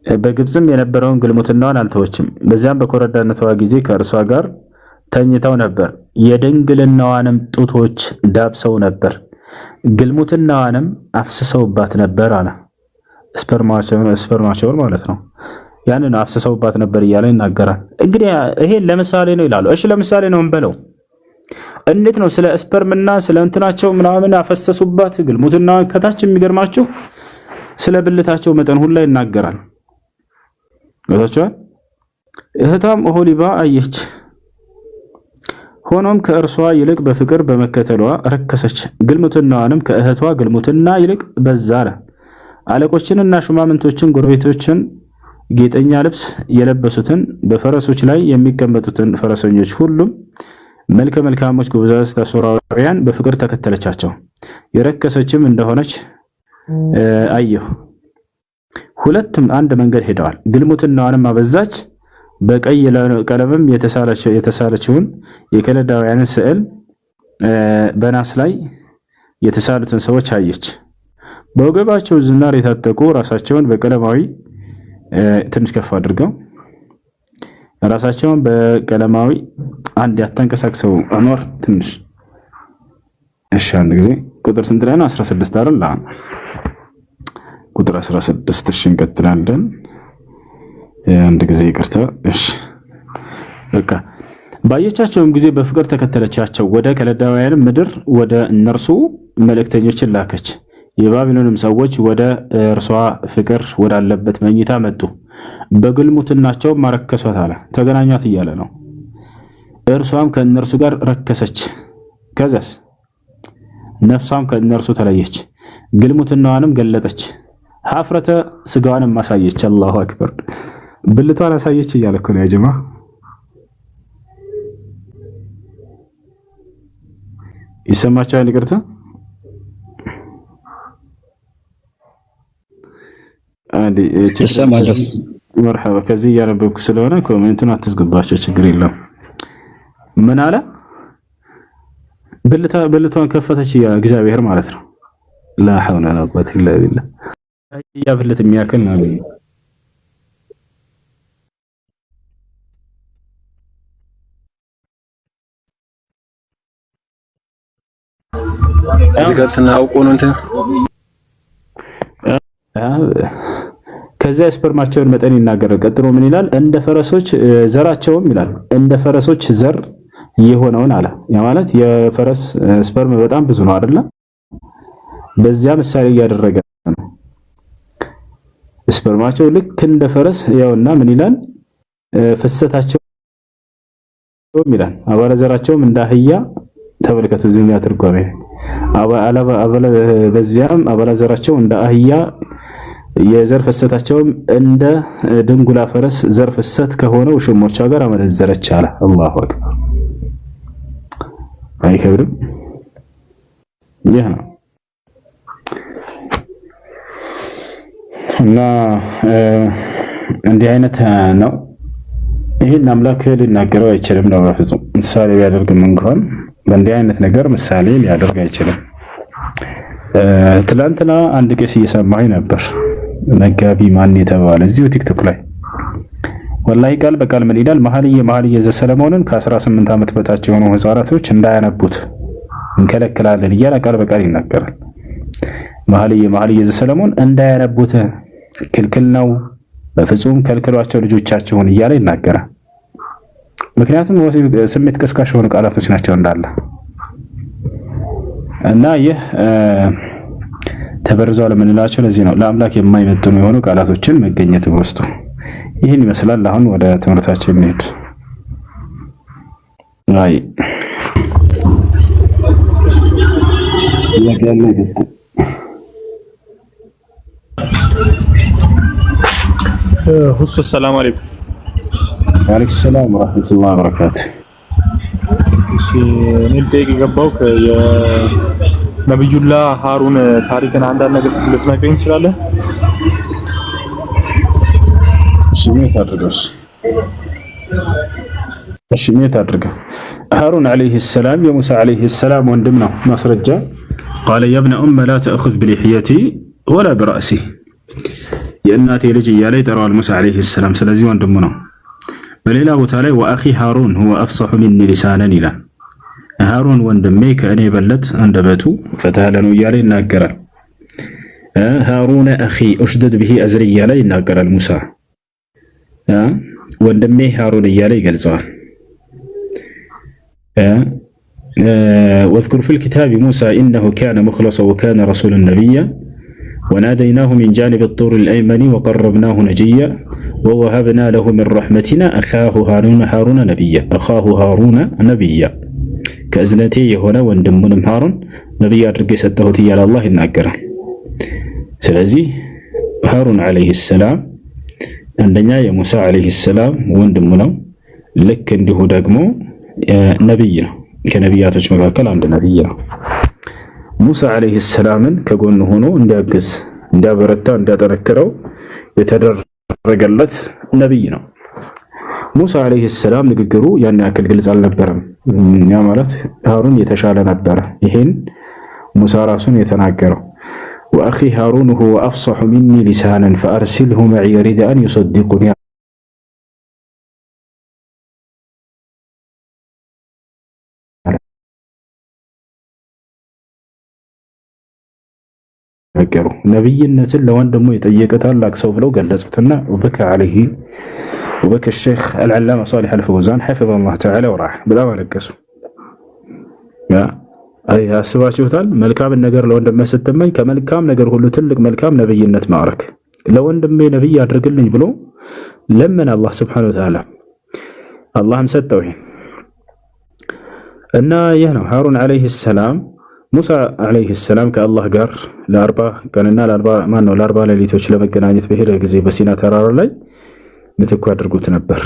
በግብፅም የነበረውን ግልሙትናዋን አልተወችም። በዚያም በኮረዳነቷ ጊዜ ከእርሷ ጋር ተኝተው ነበር። የድንግልናዋንም ጡቶች ዳብሰው ነበር፣ ግልሙትናዋንም አፍስሰውባት ነበር አለ። ስፐርማቸውን ማለት ነው። ያንን አፍስሰውባት ነበር እያለ ይናገራል። እንግዲህ ይሄን ለምሳሌ ነው ይላሉ። እሺ ለምሳሌ ነው እንበለው። እንዴት ነው ስለ ስፐርምና ስለ እንትናቸው ምናምን አፈሰሱባት ግልሙትና? ከታች የሚገርማችሁ ስለ ብልታቸው መጠን ሁላ ይናገራል። ወጣቻ እህቷም ኦሖሊባ አየች፣ ሆኖም ከእርሷ ይልቅ በፍቅር በመከተሏ ረከሰች፣ ግልሙትናዋንም ከእህቷ ግልሙትና ይልቅ በዛ አለ። አለቆችንና ሹማምንቶችን ጎረቤቶችን ጌጠኛ ልብስ የለበሱትን በፈረሶች ላይ የሚቀመጡትን ፈረሰኞች ሁሉም መልከ መልካሞች ጎበዛዝት አሦራውያን በፍቅር ተከተለቻቸው። የረከሰችም እንደሆነች አየሁ። ሁለቱም አንድ መንገድ ሄደዋል። ግልሙትናዋንም አበዛች። በቀይ ቀለምም የተሳለችውን የከለዳውያንን ስዕል በናስ ላይ የተሳሉትን ሰዎች አየች። በወገባቸው ዝናር የታጠቁ ራሳቸውን በቀለማዊ ትንሽ ከፍ አድርገው ራሳቸውን በቀለማዊ አንድ ያተንቀሳቅሰው አኖር ትንሽ። እሺ አንድ ጊዜ ቁጥር ስንት ላይ ነው? 16 አይደል? ቁጥር 16። እሺ እንቀጥላለን። አንድ ጊዜ ይቅርታ። እሺ በቃ ባየቻቸውም ጊዜ በፍቅር ተከተለቻቸው። ወደ ከለዳውያን ምድር ወደ እነርሱ መልእክተኞችን ላከች። የባቢሎንም ሰዎች ወደ እርሷ ፍቅር ወዳለበት መኝታ መጡ፣ በግልሙትናቸው ማረከሷት አለ። ተገናኟት እያለ ነው። እርሷም ከእነርሱ ጋር ረከሰች። ከዛስ ነፍሷም ከእነርሱ ተለየች፣ ግልሙትናዋንም ገለጠች፣ ሀፍረተ ስጋዋንም ማሳየች። አላሁ አክበር። ብልቷን አሳየች እያለ እኮ ነው ያ ጀማ። ይሰማችኋል? ይቅርታ ትሰማለህ? መርሐባ። ከዚህ እያነበብኩ ስለሆነ ኮሜንቱን አትዝግባቸው፣ ችግር የለም። ምን አለ? ብልቷን ከፈተች እግዚአብሔር ማለት ነው። ላ ሐውለ ወላ ቁወተ ኢላ ቢላህ። ያ ብልት የሚያክል ነው። እዚህ ጋር ተናውቆ ነው እንትን ከዚያ ስፐርማቸውን መጠን ይናገራል። ቀጥሎ ምን ይላል? እንደ ፈረሶች ዘራቸውም ይላል እንደ ፈረሶች ዘር የሆነውን አለ። ያ ማለት የፈረስ ስፐርም በጣም ብዙ ነው አይደለ? በዚያ ምሳሌ እያደረገ ነው። ስፐርማቸው ልክ እንደ ፈረስ ያውና ምን ይላል ፍሰታቸው ይላል አባለዘራቸውም እንደ አህያ ተመልከቱ እዚህኛ ትርጓሜ በዚያም አባለዘራቸው እንደ አህያ የዘር ፍሰታቸውም እንደ ድንጉላ ፈረስ ዘር ፍሰት ከሆነው ሽሞቿ ጋር አመነዘረች አለ። አላሁ አክበር። አይከብርም? ይህ ነው እና እንዲህ አይነት ነው። ይህን አምላክ ሊናገረው አይችልም ነው በፍጹም። ምሳሌ ቢያደርግም እንኳን በእንዲህ አይነት ነገር ምሳሌ ሊያደርግ አይችልም። ትላንትና አንድ ቄስ እየሰማኝ ነበር። መጋቢ ማን የተባለ እዚሁ ቲክቶክ ላይ ወላሂ ቃል በቃል ምን ይላል? መኃልየ ዘሰለሞንን ከ18 ዓመት በታች የሆኑ ህፃናቶች እንዳያነቡት እንከለክላለን እያለ ቃል በቃል ይናገራል። መኃልየ ዘሰለሞን እንዳያነቡት ክልክል ነው፣ በፍጹም ከልክሏቸው ልጆቻቸውን እያለ ይናገራል። ምክንያቱም ስሜት ቀስቃሽ የሆኑ ቃላቶች ናቸው እንዳለ እና ይህ ተበርዟል የምንላቸው ለዚህ ነው። ለአምላክ የማይመጥኑ የሆኑ ቃላቶችን መገኘት በውስጡ ይህን ይመስላል። አሁን ወደ ትምህርታችን እንሂድ። አይ ሁሱ ሰላም አለይኩም። ወአለይኩም ሰላም ወራህመቱላሂ ወበረካቱ። እሺ እኔ ልጠይቅ የገባው የነብዩላህ ሃሩን ታሪክን አንዳንድ ነገር ልትነግረኝ ትችላለህ? ስሜት አድርገው ሃሩን አለይሂ ሰላም የሙሳ አለይሂ ሰላም ወንድም ነው። ማስረጃ ቃለ ያ ብነ ኡመ ላ ተእኹዝ ቢሊሕየቲ ወላ ቢረእሲ የእናቴ ልጅ እያለ ይጠራዋል ሙሳ አለይሂ ሰላም። ስለዚህ ወንድሙ ነው። በሌላ ቦታ ላይ ወአኺ ሃሩን ሁወ አፍሰሑ ሚኒ ሊሳነን ይላል። ሃሩን ወንድሜ ከእኔ በለጥ አንደበቱ ፈታ ያለ ነው እያለ ይናገራል። ሃሩን አኺ ኡሽድድ ቢሂ አዝሪ እያለ ይናገራል ሙሳ ወንድሜ ሃሩን እያለ ይገልጸዋል። ወዝኩር ፊል ኪታቢ ሙሳ ኢነሁ ካነ ሙኽለሰ ወካነ ረሱለን ነቢያ ወናደይናሁ ሚን ጃኒብ ጡር አልአይመኒ ወቀረብናሁ ነጅያ ወወሀብና ለሁ ሚን ረሕመቲና አኻሁ ሃሩነ ነቢያ ከእዝነቴ የሆነ ወንድሙንም ሃሩን ነቢይ አድርጌ የሰጠሁት እያለ አላህ ይናገራል። ስለዚህ ሃሩን ዓለይሂ ሰላም አንደኛ የሙሳ ዓለይሂ ሰላም ወንድሙ ነው። ልክ እንዲሁ ደግሞ ነቢይ ነው። ከነቢያቶች መካከል አንድ ነቢይ ነው። ሙሳ ዓለይሂ ሰላምን ከጎኑ ሆኖ እንዲያግዝ፣ እንዲያበረታ፣ እንዲያጠነክረው የተደረገለት ነቢይ ነው። ሙሳ ዓለይሂ ሰላም ንግግሩ ያን ያክል ግልጽ አልነበረም። ያ ማለት ሃሩን የተሻለ ነበረ። ይሄን ሙሳ ራሱን የተናገረው ወአኺ ሃሩን ሁወ አፍሰሑ ሚኒ ሊሳነን ፈአርሲልሁ መዒ የሪድ አን ዩሰዲቁኒ ነገሩ ነብይነትን ለወንድሙ የጠየቀ ታላቅ ሰው ብለው ገለጹትና ወበከ ዓለይሂ ወበከ ሼኽ አልዓላማ ሷሊህ አልፈውዛን ሐፊዘሁላህ ተዓላ ወራህ በጣም አለቀሱ። አስባችሁታል? መልካምን ነገር ለወንድምህ ስትመኝ ከመልካም ነገር ሁሉ ትልቅ መልካም ነብይነት ማዕረግ ለወንድሜ ነብይ አድርግልኝ ብሎ ለምን አላህ ሱብሓነሁ ወተዓላ አላህም ሰጠው። ይሄ እና ይህ ነው ሃሩን ዓለይሂ ሰላም ሙሳ ዓለይሂ ሰላም ከአላህ ጋር ለ40 ቀንና ለ40 ሌሊቶች ለመገናኘት በሄደ ጊዜ በሲና ተራራ ላይ ምትኩ አድርጎት ነበር።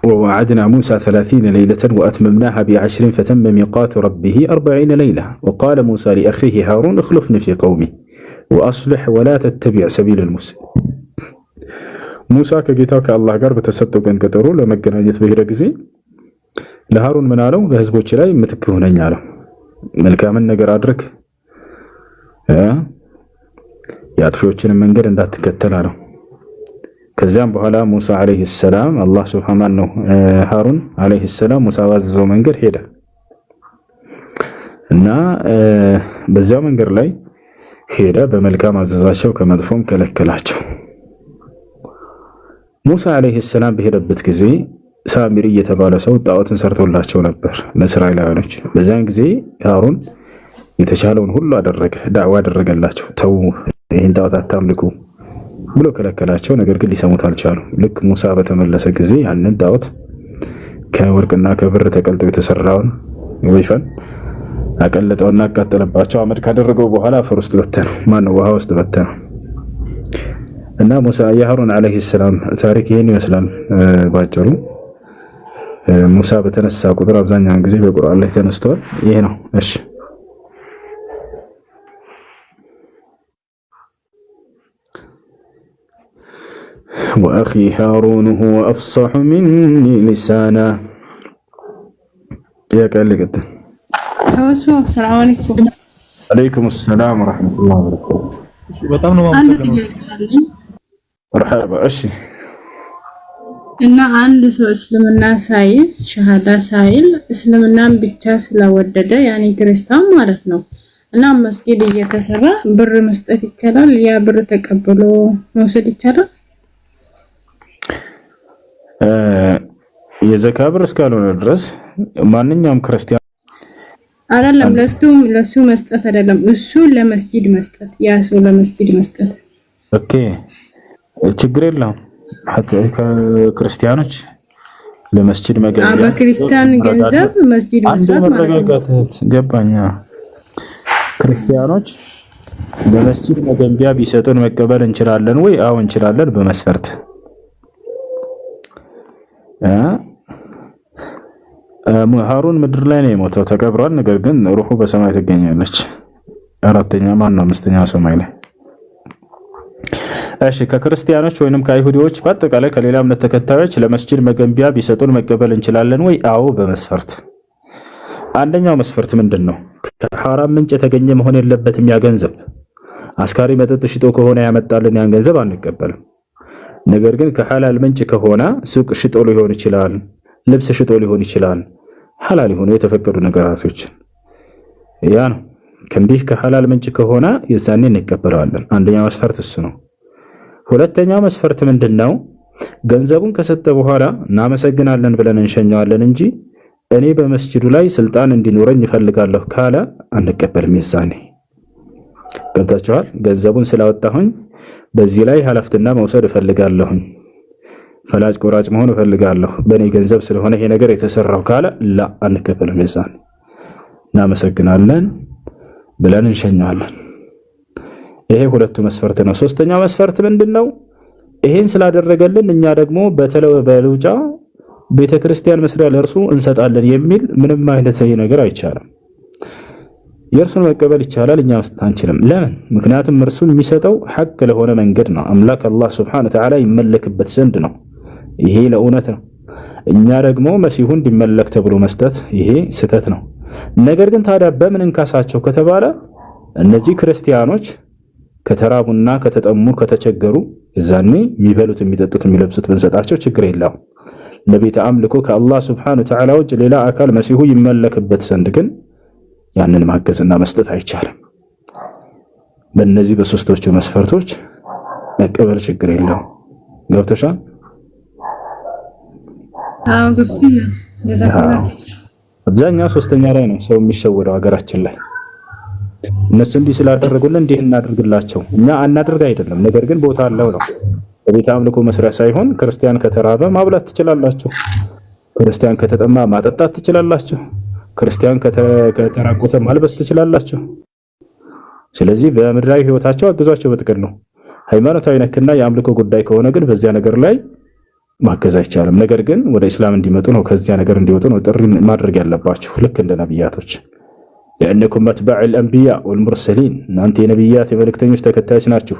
ووعدنا موسى 30 ليلة وأتممناها ب10 فتم ميقات ربه 40 ليلة وقال موسى لأخيه هارون اخلفني في قومي وأصلح ولا تتبع سبيل المفسدين موسى كجيتاو كالله ጋር በተሰጠው ቀን ቀጠሮ ለመገናኘት በሄደ ጊዜ ለሃሩን ምን አለው? ለህዝቦች ላይ ምትክ ሆነኝ አለው። መልካምን ነገር አድርግ፣ የአጥፊዎችን መንገድ እንዳትከተል አለው። ከዚያም በኋላ ሙሳ ዓለይሂ ሰላም አላህ ሱብሓነሁ ነው ሃሩን ዓለይሂ ሰላም ሙሳ ባዘዘው መንገድ ሄደ እና በዚያው መንገድ ላይ ሄደ። በመልካም አዘዛቸው፣ ከመጥፎም ከለከላቸው። ሙሳ ዓለይሂ ሰላም በሄደበት ጊዜ ሳሚሪ የተባለ ሰው ጣዖትን ሰርቶላቸው ነበር ለእስራኤላውያኖች። በዚያን ጊዜ ሃሩን የተቻለውን ሁሉ አደረገ፣ ዳዕዋ አደረገላቸው። ተው ይህን ጣዖት አታምልኩ ብሎ ከለከላቸው። ነገር ግን ሊሰሙት አልቻሉ። ልክ ሙሳ በተመለሰ ጊዜ ያንን ጣዖት ከወርቅና ከብር ተቀልጦ የተሰራውን ወይፈን አቀለጠውና አቃጠለባቸው። አመድ ካደረገው በኋላ አፈር ውስጥ በተነው፣ ማነው ውሃ ውስጥ በተነው። እና ሙሳ የሃሩን አለይሂ ሰላም ታሪክ ይሄን ይመስላል ባጭሩ። ሙሳ በተነሳ ቁጥር አብዛኛውን ጊዜ በቁርአን ላይ ተነስተዋል። ይሄ ነው። እሺ وأخي هارون هو أفصح مني لسانا يا قال لي قد السلام عليكم. عليكم السلام ورحمة الله وبركاته. በጣም ነው مرحبا. እሺ እና አንድ ሰው እስልምና ሳይዝ ሸሃዳ ሳይል እስልምናን ብቻ ስለወደደ ያኔ ክርስቲያን ማለት ነው እና መስጊድ እየተሰራ ብር መስጠት ይቻላል? ያ ብር ተቀብሎ መውሰድ ይቻላል? የዘካ ብር እስካልሆነ ድረስ ማንኛውም ክርስቲያን አይደለም ለሱ መስጠት አይደለም፣ እሱ ለመስጊድ መስጠት፣ ያ ሰው ለመስጊድ መስጠት። ኦኬ ችግር የለውም። ክርስቲያኖች ለመስጊድ መገንቢያ በክርስቲያን ገንዘብ መስጊድ መስራት ማለት ነው። ገባኛ። ክርስቲያኖች ለመስጊድ መገንቢያ ቢሰጡን መቀበል እንችላለን ወይ? አዎ እንችላለን፣ በመስፈርት ሃሩን ምድር ላይ ነው የሞተው፣ ተቀብሯል። ነገር ግን ሩሑ በሰማይ ትገኛለች። አራተኛ ማነው አምስተኛ ሰማይ ላይ። እሺ ከክርስቲያኖች ወይንም ከአይሁዲዎች በአጠቃላይ ከሌላ እምነት ተከታዮች ለመስጂድ መገንቢያ ቢሰጡን መቀበል እንችላለን ወይ? አዎ በመስፈርት። አንደኛው መስፈርት ምንድነው? ከሐራም ምንጭ የተገኘ መሆን የለበትም። ያ ገንዘብ አስካሪ መጠጥ ሽጦ ከሆነ ያመጣልን ያን ገንዘብ አንቀበልም። ነገር ግን ከሐላል ምንጭ ከሆነ ሱቅ ሽጦ ሊሆን ይችላል፣ ልብስ ሽጦ ሊሆን ይችላል፣ ሐላል የሆኑ የተፈቀዱ ነገራቶች ያ ነው። ከእንዲህ ከሐላል ምንጭ ከሆነ የዛኔ እንቀበለዋለን። አንደኛው መስፈርት እሱ ነው። ሁለተኛው መስፈርት ምንድነው? ገንዘቡን ከሰጠ በኋላ እናመሰግናለን ብለን እንሸኘዋለን እንጂ እኔ በመስጂዱ ላይ ስልጣን እንዲኖረኝ ይፈልጋለሁ ካለ አንቀበልም። የዛኔ ገብታችኋል? ገንዘቡን ስላወጣሁኝ በዚህ ላይ ኃላፊነት መውሰድ እፈልጋለሁኝ፣ ፈላጭ ቆራጭ መሆን እፈልጋለሁ በእኔ ገንዘብ ስለሆነ ይሄ ነገር የተሰራው ካለ ላ አንቀበልም። የዛኔ እናመሰግናለን ብለን እንሸኘዋለን። ይሄ ሁለቱ መስፈርት ነው። ሶስተኛው መስፈርት ምንድነው? ይሄን ስላደረገልን እኛ ደግሞ በልውጫ ቤተክርስቲያን መስሪያ ለእርሱ እንሰጣለን የሚል ምንም አይነት ነገር አይቻልም። የእርሱን መቀበል ይቻላል፣ እኛ መስጠት አንችልም። ለምን? ምክንያቱም እርሱን የሚሰጠው ሐቅ ለሆነ መንገድ ነው። አምላክ አላህ ሱብሓነሁ ወተዓላ ይመለክበት ዘንድ ነው። ይሄ ለእውነት ነው። እኛ ደግሞ መሲሁ እንዲመለክ ተብሎ መስጠት ይሄ ስህተት ነው። ነገር ግን ታዲያ በምን እንካሳቸው ከተባለ እነዚህ ክርስቲያኖች ከተራቡና ከተጠሙ ከተቸገሩ እዛኔ የሚበሉት የሚጠጡት የሚለብሱት ብንሰጣቸው ችግር የለውም። ለቤተ አምልኮ ከአላህ ሱብሓነሁ ወተዓላ ውጭ ሌላ አካል መሲሁ ይመለክበት ዘንድ ግን ያንን ማገዝና መስጠት አይቻልም። በእነዚህ በሶስቶቹ መስፈርቶች መቀበል ችግር የለውም። ገብቶሻል? አዎ ገብቶኛል። አብዛኛው ሶስተኛ ላይ ነው ሰው የሚሸወደው ሀገራችን ላይ። እነሱ እንዲህ ስላደረጉልን እንዲህ እናድርግላቸው፣ እኛ አናድርግ አይደለም። ነገር ግን ቦታ አለው ነው። በቤተ አምልኮ መስሪያ ሳይሆን ክርስቲያን ከተራበ ማብላት ትችላላችሁ፣ ክርስቲያን ከተጠማ ማጠጣት ትችላላችሁ፣ ክርስቲያን ከተራቆተ ማልበስ ትችላላችሁ። ስለዚህ በምድራዊ ህይወታቸው አግዟቸው በጥቅል ነው። ሃይማኖታዊ ነክና የአምልኮ ጉዳይ ከሆነ ግን በዚያ ነገር ላይ ማገዝ አይቻልም። ነገር ግን ወደ እስላም እንዲመጡ ነው፣ ከዚያ ነገር እንዲወጡ ነው ጥሪ ማድረግ ያለባችሁ፣ ልክ እንደ ነብያቶች። لأنكم متبع الأنبياء والمرسلين እናንተ የነብያት የመልእክተኞች ተከታዮች ናችሁ።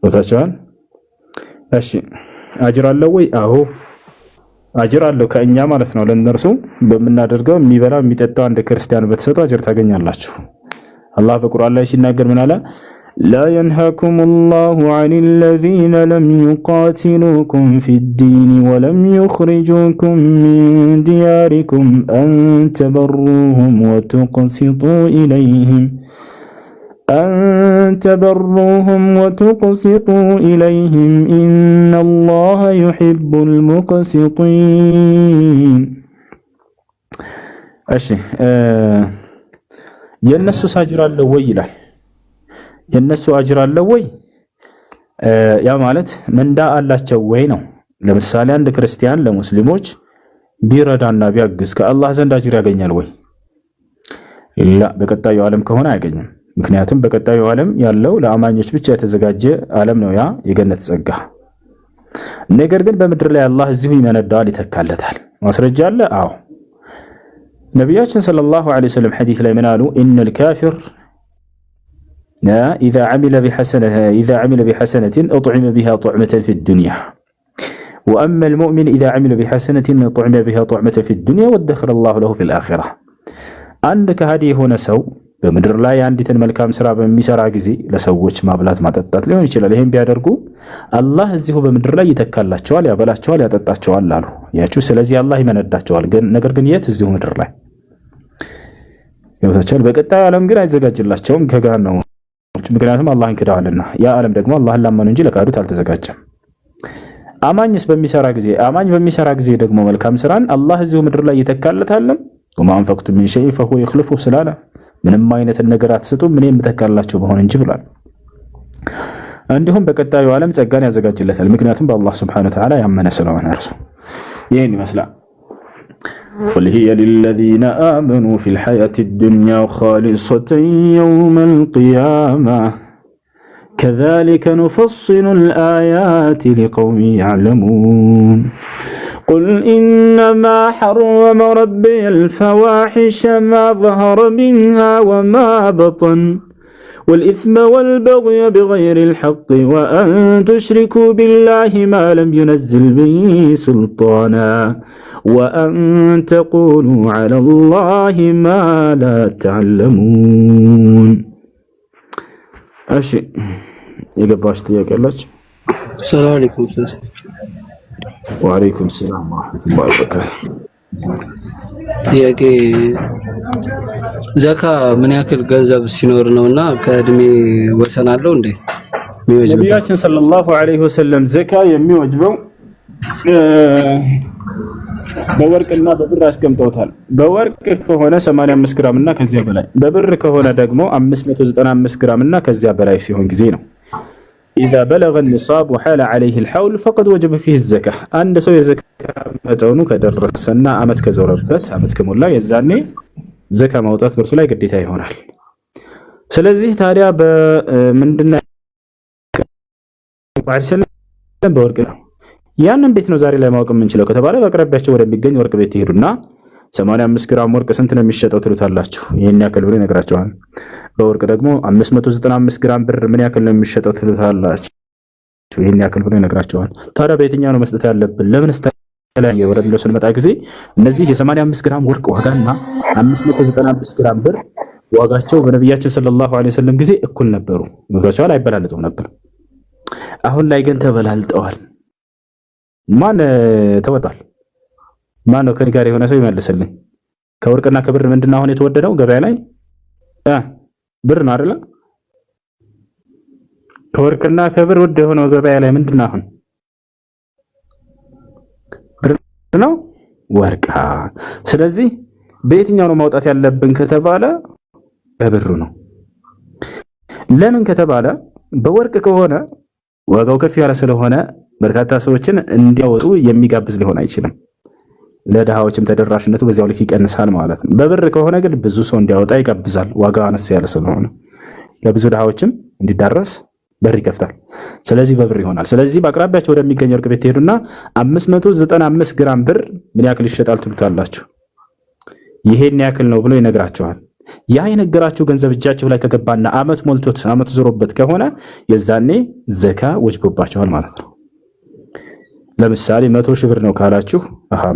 ወታቻን እሺ አጅር አለው ወይ? አዎ አጅር አለው ከእኛ ማለት ነው። ለነርሱ በመናደርገው የሚበላ የሚጠጣው አንድ ክርስቲያን በተሰጠው አጅር ታገኛላችሁ። አላህ በቁርአን ላይ ሲናገር ምን አለ? لا ينهاكم الله عن الذين لم يقاتلوكم في الدين ولم يخرجوكم من دياركم أن تبروهم وتقسطوا إليهم إن الله يحب المقسطين. እሺ የነሱ ሳጅር አለ ወይ ይላል። የነሱ አጅር አለ ወይ? ያ ማለት ምንዳ አላቸው ወይ ነው። ለምሳሌ አንድ ክርስቲያን ለሙስሊሞች ቢረዳና ቢያግዝ ከአላህ ዘንድ አጅር ያገኛል ወይ? ላ በቀጣዩ ዓለም ከሆነ አያገኝም። ምክንያቱም በቀጣዩ ዓለም ያለው ለአማኞች ብቻ የተዘጋጀ ዓለም ነው፣ ያ የገነት ጸጋ። ነገር ግን በምድር ላይ አላህ እዚሁ ይመነዳዋል፣ ይተካለታል። ማስረጃ አለ? አዎ። ነቢያችን ሰለላሁ ዐለይሂ ወሰለም ሐዲስ ላይ ምን አሉ? ኢነል ካፊር ኢዛ ዐሚለ ቢሐሰነትን ኡጥዒመ ቢሃ ጡዕመተን ፊዱንያ ወአመል ሙእሚን ኢዛ ዐሚለ ቢሐሰነትን ጡዕመ ቢሃ ጡዕመተን ፊዱንያ ወደኸረ አላሁ ለሁ ፊል አኺራ። አንድ ከሃዲ የሆነ ሰው በምድር ላይ አንዲትን መልካም ስራ በሚሰራ ጊዜ ለሰዎች ማብላት ማጠጣት ሊሆን ይችላል። ይሄን ቢያደርጉ አላህ እዚሁ በምድር ላይ ይተካላቸዋል፣ ያበላቸዋል፣ ያጠጣቸዋል አሉ። ያችሁ ስለዚህ አላህ ይመነዳቸዋል። ነገር ግን የት? እዚሁ ምድር ላይ ይወታቸዋል። በቀጣዩ ዓለም ግን አይዘጋጅላቸውም ከገሃነም። ምክንያቱም አላህን ክደዋልና፣ ያ ዓለም ደግሞ አላህን ላመኑ እንጂ ለካዱት አልተዘጋጀም። አማኝ በሚሰራ ጊዜ ደግሞ መልካም ስራን አላህ እዚሁ ምድር ላይ ይተካለታል። ወማ አንፈቅቱም ሚን ሸይኢን ፈሁወ ይኽሊፉሁ ስላለ ምንም አይነት ነገር አትሰጡም ምን የምተካላችሁ በሆነ እንጂ ብሏል። እንዲሁም በቀጣዩ ዓለም ጸጋን ያዘጋጅለታል። ምክንያቱም በአላህ ሱብሓነሁ ወተዓላ ያመነ ስለሆነ እርሱ ይህን ይመስላል። ቁል ሂየ ሊለዚነ አመኑ ፊል ሐያቲ ዱንያ ኻሊሰተን የውመል ቂያማ ከዛሊከ ኑፈሲሉል አያቲ ሊቀውሚን ያዕለሙን قل إنما حرم ربي الفواحش ما ظهر منها وما بطن والإثم والبغي بغير الحق وأن تشركوا بالله ما لم ينزل به سلطانا وأن تقولوا على الله ما لا تعلمون. أشي يقباش تياك الله. السلام عليكم. ወአለይኩም ሰላም ወራህመቱላሂ ወበረካቱ። ጥያቄ ዘካ ምን ያክል ገንዘብ ሲኖር ነውና ከእድሜ ወሰን አለው እንዴ? ነቢያችን ሰለላሁ ዐለይሂ ወሰለም ዘካ የሚወጅበው በወርቅና በብር አስቀምጠውታል። በወርቅ ከሆነ 85 ግራም እና ከዚያ በላይ፣ በብር ከሆነ ደግሞ 595 ግራም እና ከዚያ በላይ ሲሆን ጊዜ ነው። إذا بلغ النصاب وحال عليه الحول فقد وجب فيه الزكاة. عند سوي الزكاة متونه كدرسنا أمت كزوربت أمت كمولا يزاني زكاة موتات برسولا يقديتها يهونال. سلزيه تاريا بمندنا وعرسلنا بورقنا ያንን ቤት ነው ዛሬ ላይ ማወቅ የምንችለው ከተባለ በአቅራቢያቸው ወደሚገኝ ወርቅ ቤት ይሄዱና 85 ግራም ወርቅ ስንት ነው የሚሸጠው ትሉታላችሁ። ይሄን ያክል ብር ይነግራቸዋል። በወርቅ ደግሞ 595 ግራም ብር ምን ያክል ነው የሚሸጠው ትሉታላችሁ። ይሄን ያክል ብር ይነግራቸዋል። ታዲያ በየትኛው ነው መስጠት ያለብን? ለምን ተለያየ? ወረድ ብሎ ስንመጣ ጊዜ እነዚህ የ85 ግራም ወርቅ ዋጋና 595 ግራም ብር ዋጋቸው በነቢያችን ሰለላሁ ዐለይሂ ወሰለም ጊዜ እኩል ነበሩ። ወጋቸው አይበላለጡም ነበር። አሁን ላይ ግን ተበላልጠዋል። ማን ተወዷል? ማን ነው ከኔ ጋር የሆነ ሰው ይመልስልኝ። ከወርቅና ከብር ምንድነው አሁን የተወደደው ገበያ ላይ? ብር ነው አይደል? ከወርቅና ከብር ውድ የሆነው ገበያ ላይ ምንድነው አሁን? ብር ነው፣ ወርቅ። ስለዚህ በየትኛው ነው ማውጣት ያለብን ከተባለ በብሩ ነው። ለምን ከተባለ በወርቅ ከሆነ ዋጋው ከፍ ያለ ስለሆነ በርካታ ሰዎችን እንዲያወጡ የሚጋብዝ ሊሆን አይችልም። ለድሃዎችም ተደራሽነቱ በዚያው ልክ ይቀንሳል ማለት ነው። በብር ከሆነ ግን ብዙ ሰው እንዲያወጣ ይጋብዛል። ዋጋ አነስ ያለ ስለሆነ ለብዙ ድሃዎችም እንዲዳረስ በር ይከፍታል። ስለዚህ በብር ይሆናል። ስለዚህ በአቅራቢያቸው ወደሚገኝ ወርቅ ቤት ሄዱና 595 ግራም ብር ምን ያክል ይሸጣል ትሉታላችሁ። ይሄን ያክል ነው ብሎ ይነግራቸዋል። ያ የነገራችሁ ገንዘብ እጃችሁ ላይ ከገባና አመት ሞልቶት አመት ዞሮበት ከሆነ የዛኔ ዘካ ወጅቦባችኋል ማለት ነው። ለምሳሌ 100 ሺህ ብር ነው ካላችሁ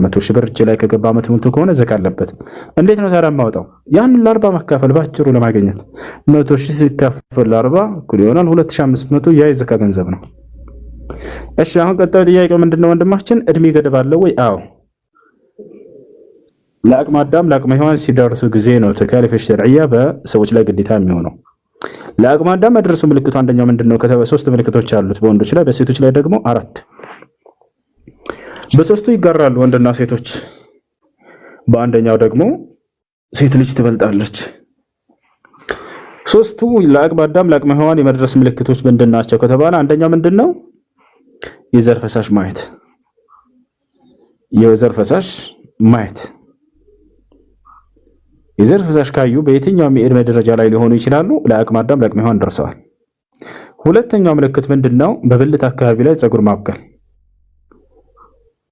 100 ሺህ ብር እጅ ላይ ከገባ አመት ሞልቶ ከሆነ ዘካ አለበት። እንዴት ነው ታዲያ ማውጣው? ያን ለ40 ማካፈል ባጭሩ ለማግኘት 100 ሺህ ሲካፈል ለ40 እኩል ይሆናል 2500። ያ የዘካ ገንዘብ ነው። እሺ አሁን ቀጣዩ ጥያቄው ምንድነው ወንድማችን? እድሜ ገደብ አለው ወይ? አዎ ለአቅመ አዳም ለአቅመ ሔዋን ሲደርሱ ጊዜ ነው ተካሊፍ ሸርዕያ በሰዎች ላይ ግዴታ የሚሆነው። ለአቅመ አዳም መድረሱ ምልክቱ አንደኛው ምንድነው? ሶስት ምልክቶች አሉት በወንዶች ላይ፣ በሴቶች ላይ ደግሞ 4። በሶስቱ ይጋራሉ ወንድና ሴቶች። በአንደኛው ደግሞ ሴት ልጅ ትበልጣለች። ሶስቱ ለአቅመ አዳም ለአቅመ ሔዋን የመድረስ ምልክቶች ምንድናቸው ከተባለ አንደኛው ምንድነው? የዘር ፈሳሽ ማየት። የዘር ፈሳሽ ማየት የዘር ፈሳሽ ካዩ በየትኛውም የዕድሜ ደረጃ ላይ ሊሆኑ ይችላሉ፣ ለአቅመ አዳም ለአቅመ ሔዋን ደርሰዋል። ሁለተኛው ምልክት ምንድነው? በብልት አካባቢ ላይ ፀጉር ማብቀል።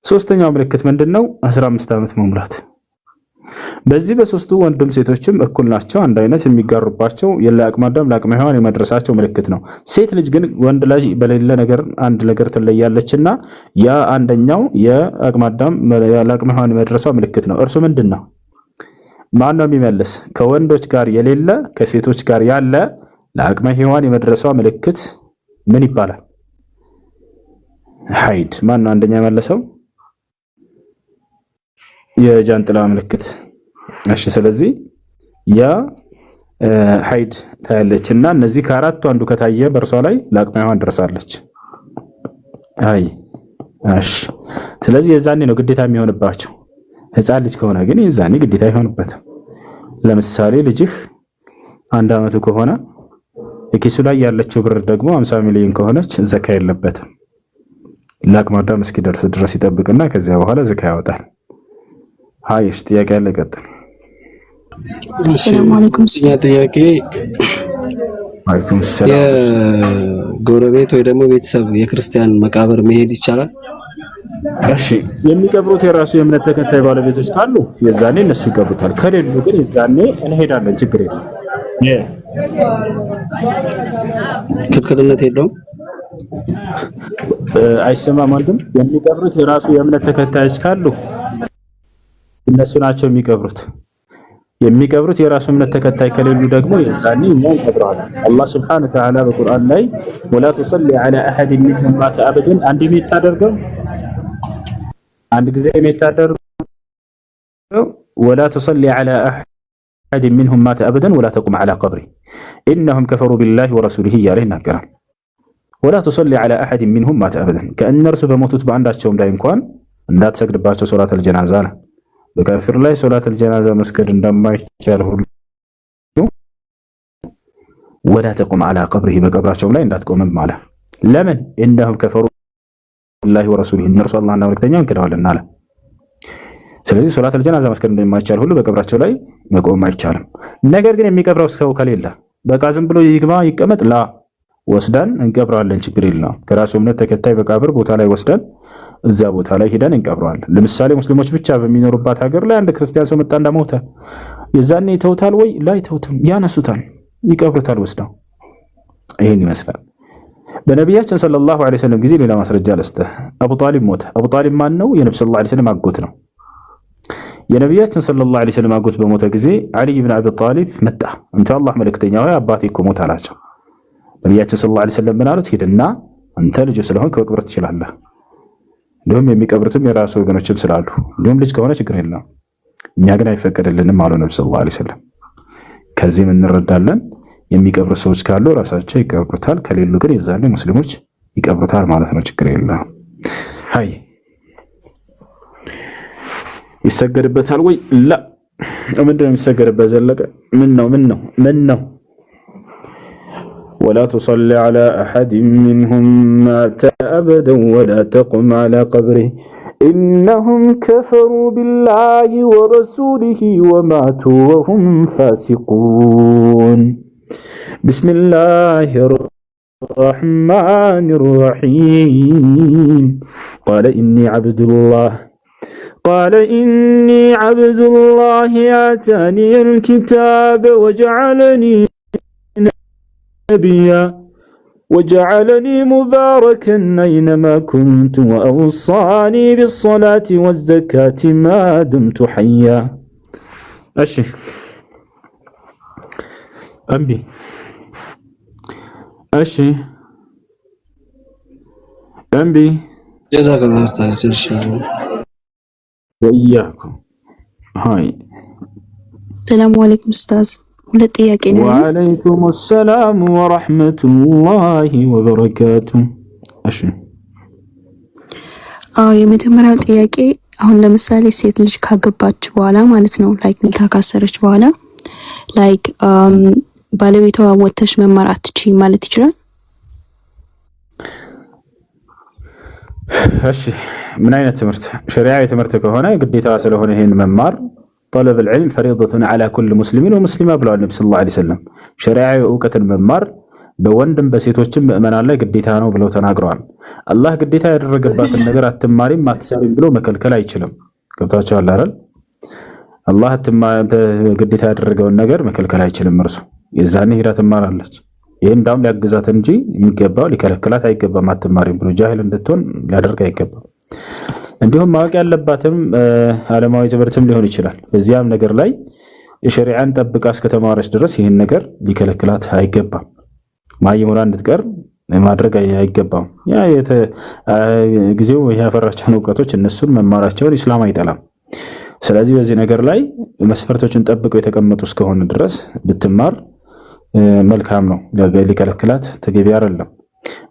ሶስተኛው ምልክት ምንድነው? 15 ዓመት መሙላት። በዚህ በሶስቱ ወንድም ሴቶችም እኩል ናቸው፣ አንድ አይነት የሚጋሩባቸው ለአቅመ አዳም ለአቅመ ሔዋን የመድረሳቸው ምልክት ነው። ሴት ልጅ ግን ወንድ ላይ በሌለ ነገር አንድ ነገር ትለያለችና ያ አንደኛው የአቅመ አዳም ለአቅመ ሔዋን የመድረሳው ምልክት ነው። እርሱ ምንድነው? ማን ነው የሚመልስ? ከወንዶች ጋር የሌለ ከሴቶች ጋር ያለ ለአቅመ ሔዋን የመድረሳው ምልክት ምን ይባላል? ሐይድ። ማን ነው አንደኛ የመለሰው? የጃንጥላ ምልክት። እሺ፣ ስለዚህ ያ ሐይድ ታያለችና እነዚህ ከአራቱ አንዱ ከታየ በእርሷ ላይ ለአቅመ ሔዋን ደርሳለች። አይ እሺ፣ ስለዚህ የዛኔ ነው ግዴታ የሚሆንባቸው። ህፃን ልጅ ከሆነ ግን የዛኔ ግዴታ አይሆንበትም። ለምሳሌ ልጅህ 1 ዓመቱ ከሆነ የኪሱ ላይ ያለችው ብር ደግሞ 50 ሚሊዮን ከሆነች ዘካ የለበትም። ለአቅመ አዳም እስኪደርስ ድረስ ይጠብቅና ከዚያ በኋላ ዘካ ያወጣል። ሃይሽ ጥያቄ ያለ ቀጥል። ሰላም አለይኩም። ጥያቄ አለይኩም ሰላም። የጎረቤት ወይ ደግሞ ቤተሰብ የክርስቲያን መቃብር መሄድ ይቻላል? እሺ፣ የሚቀብሩት የራሱ የእምነት ተከታይ ባለቤቶች ካሉ የዛኔ እነሱ ይቀብሩታል። ከሌሉ ግን የዛኔ እንሄዳለን፣ ችግር የለም። ክልክልነት የለውም። አይሰማም ወንድም። የሚቀብሩት የራሱ የእምነት ተከታዮች ካሉ እነሱ ናቸው የሚቀብሩት። የሚቀብሩት የራሱ እምነት ተከታይ ከሌሉ ደግሞ የዛኔ እኛ እንቀብረዋለን። አላህ ሱብሓነሁ ወተዓላ በቁርአን ላይ ወላ ቱሰሊ ዐላ አሐድ ሚንሁም ማተ አበደን አንድ የሚታደርገው አንድ ጊዜ የሚታደርገው ወላ ቱሰሊ ዐላ አሐድ ሚንሁም ማተ አበደን ወላ ተቁም ዐላ ቀብሪ ኢነሁም ከፈሩ ቢላሂ ወረሱሊሂ እያለ ይናገራል። ወላ ቱሰሊ ዐላ አሐድ ሚንሁም ማተ አበደን ከእነርሱ በሞቱት በአንዳቸውም ላይ እንኳን እንዳትሰግድባቸው ሶላተል ጀናዛ ነው። በካፊር ላይ ሶላተል ጀናዛ መስገድ እንደማይቻል ሁሉ ወላ ተቁም ዐላ ቀብሪሂ በቀብራቸው ላይ እንዳትቆምም አለ። ለምን? ኢነሁም ከፈሩ ቢላሂ ወረሱሊሂ እነርሱ አላህና መልእክተኛውን ክደዋልና አለ። ስለዚህ ሶላተል ጀናዛ መስገድ እንደማይቻል ሁሉ በቀብራቸው ላይ መቆም አይቻልም። ነገር ግን የሚቀብረው ሰው ከሌለ በቃ ዝም ብሎ ይግባ ይቀመጥ ላ ወስደን እንቀብራለን፣ ችግር የለም። ከራሱ እምነት ተከታይ በቀብር ቦታ ላይ ወስደን እዛ ቦታ ላይ ሄደን እንቀብረዋለን። ለምሳሌ ሙስሊሞች ብቻ በሚኖሩባት ሀገር ላይ አንድ ክርስቲያን ሰው መጣ እንደሞተ የዛኔ ይተውታል ወይ? ላይ ተውትም፣ ያነሱታል፣ ይቀብሩታል ወስደው። ይሄን ይመስላል። በነቢያችን ሰለላሁ ዐለይሂ ወሰለም ጊዜ ሌላ ማስረጃ ልስጥህ። አቡ ጣሊብ ሞተ። አቡ ጣሊብ ማን ነው? የነብዩ ሰለላሁ ዐለይሂ ወሰለም አጎት ነው። የነቢያችን ሰለላሁ ዐለይሂ ወሰለም አጎት በሞተ ጊዜ አሊ ኢብኑ አቢ ጣሊብ መጣ። እንተ አላህ መልእክተኛ ሆይ አባቴ እኮ ሞተ አላቸው። ነቢያችን ሰለላሁ ዐለይሂ ወሰለም ምን አሉት? ሂድና አንተ ልጅ ስለሆንክ መቅበር ትችላለህ። እንዲሁም የሚቀብሩትም የራሱ ወገኖችም ስላሉ እንዲሁም ልጅ ከሆነ ችግር የለም፣ እኛ ግን አይፈቀድልንም አሉ ነብዩ ሰለላሁ ዐለይሂ ወሰለም። ከዚህም እንረዳለን የሚቀብሩ ሰዎች ካሉ ራሳቸው ይቀብሩታል፣ ከሌሉ ግን የዛኔ ሙስሊሞች ይቀብሩታል ማለት ነው። ችግር የለም። ሃይ ይሰገድበታል ወይ? ላ ምንድን ነው የሚሰገድበት? ዘለቀ ምን ነው ولا تصلي على أحد منهم مات أبدا ولا تقم على قبره إنهم كفروا بالله ورسوله وماتوا وهم فاسقون بسم الله الرحمن الرحيم قال إني عبد الله آتاني الكتاب وجعلني مباركا أينما كنت وأوصاني بالصلاة والزكاة ما دمت حيا. أشي أمبي جزاك الله خير وإياكم. هاي السلام عليكم أستاذ. ሁለት ጥያቄ ነው። ወአለይኩም ሰላም ወራህመቱላሂ ወበረካቱ። እሺ የመጀመሪያው ጥያቄ አሁን ለምሳሌ ሴት ልጅ ካገባች በኋላ ማለት ነው ላይክ ኒካ ካሰረች በኋላ ላይክ ባለቤቷ ወተሽ መማር አትችይ ማለት ይችላል? እሺ ምን አይነት ትምህርት? ሸሪዓዊ ትምህርት ከሆነ ግዴታ ስለሆነ ይሄን መማር طلب العلم فريضة على كل مسلم ومسلمة ብለዋል ነብዩ ሰለላሁ ዐለይሂ ወሰለም። ሸሪዓዊ ዕውቀትን መማር በወንድም በሴቶችም ምእመናን ላይ ግዴታ ነው ብለው ተናግረዋል። አላህ ግዴታ ያደረገባትን ነገር አትማሪም አትሰሪም ብሎ መከልከል አይችልም። ገብታችኋል አይደል? አላህ ግዴታ ያደረገውን ነገር መከልከል አይችልም። እርሱ የዛኔ ሄዳ ትማራለች። ይሄን እንዳውም ሊያግዛት እንጂ የሚገባው ሊከለክላት አይገባም። አትማሪም ብሎ ጃሂል እንድትሆን ሊያደርግ አይገባም። እንዲሁም ማወቅ ያለባትም ዓለማዊ ትምህርትም ሊሆን ይችላል። በዚያም ነገር ላይ የሸሪዓን ጠብቃ እስከተማረች ድረስ ይህን ነገር ሊከለክላት አይገባም። ማይሙራ እንድትቀር ማድረግ አይገባም። ያ ጊዜው ያፈራቸውን እውቀቶች እነሱን መማራቸውን ኢስላም አይጠላም። ስለዚህ በዚህ ነገር ላይ መስፈርቶችን ጠብቀው የተቀመጡ እስከሆነ ድረስ ብትማር መልካም ነው። ሊከለክላት ተገቢ አይደለም።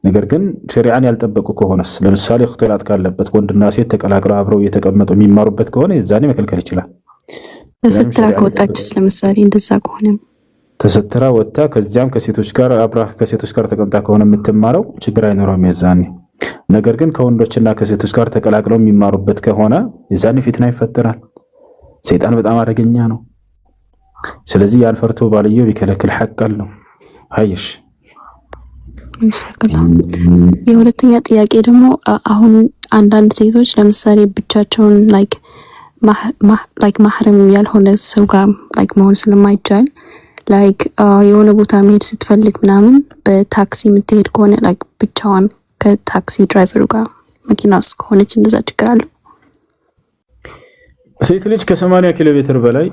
ነገር ግን ሸሪዓን ያልጠበቁ ከሆነስ ለምሳሌ እክትላጥ ካለበት ወንድና ሴት ተቀላቅለው አብረው እየተቀመጡ የሚማሩበት ከሆነ የዛኔ መከልከል ይችላል። ተሰትራ ከወጣችስ ለምሳሌ እንደዛ ከሆነ ተሰትራ ወጣ ከዚያም ከሴቶች ጋር አብራ ከሴቶች ጋር ተቀምጣ ከሆነ የምትማረው ችግር አይኖረውም የዛኔ። ነገር ግን ከወንዶችና ከሴቶች ጋር ተቀላቅለው የሚማሩበት ከሆነ የዛኔ ፊትና ይፈጠራል። ሰይጣን በጣም አደገኛ ነው። ስለዚህ ያን ፈርቶ ባልየው ቢከለክል ሐቅ ነው። አይሽ የሁለተኛ ጥያቄ ደግሞ አሁን አንዳንድ ሴቶች ለምሳሌ ብቻቸውን ላይክ ማህረም ያልሆነ ሰው ጋር ላይክ መሆን ስለማይቻል ላይክ የሆነ ቦታ መሄድ ስትፈልግ ምናምን በታክሲ የምትሄድ ከሆነ ላይክ ብቻዋን ከታክሲ ድራይቨሩ ጋር መኪና ውስጥ ከሆነች እንደዛ ችግር አለው? ሴት ልጅ ከ80 ኪሎ ሜትር በላይ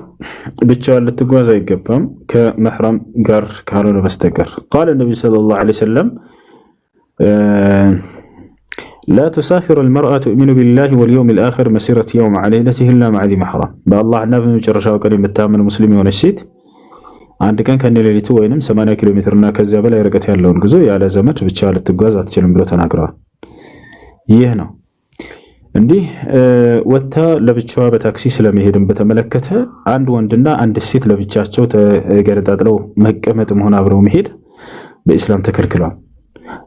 ብቻዋን ልትጓዝ አይገባም ከመህረም ጋር ካልሆነ በስተቀር። قال النبي صلى الله عليه وسلم لا تسافر المرأة تؤمن بالله واليوم الآخر مسيرة يوم على ليلته إلا مع ذي محرم بالله النبي መጨረሻው ቀን የምታምን ሙስሊም የሆነች ሴት አንድ ቀን ከነሌሊቱ ወይንም 80 ኪሎ ሜትርና ከዚያ በላይ ርቀት ያለውን ጉዞ ያለ ዘመድ ብቻ ልትጓዝ አትችልም ብሎ ተናግረዋል። ይህ ነው እንዲህ ወታ ለብቻዋ በታክሲ ስለመሄድን በተመለከተ አንድ ወንድና አንድ ሴት ለብቻቸው ተገነጣጥለው መቀመጥም ሆነ አብረው መሄድ በእስላም ተከልክሏል።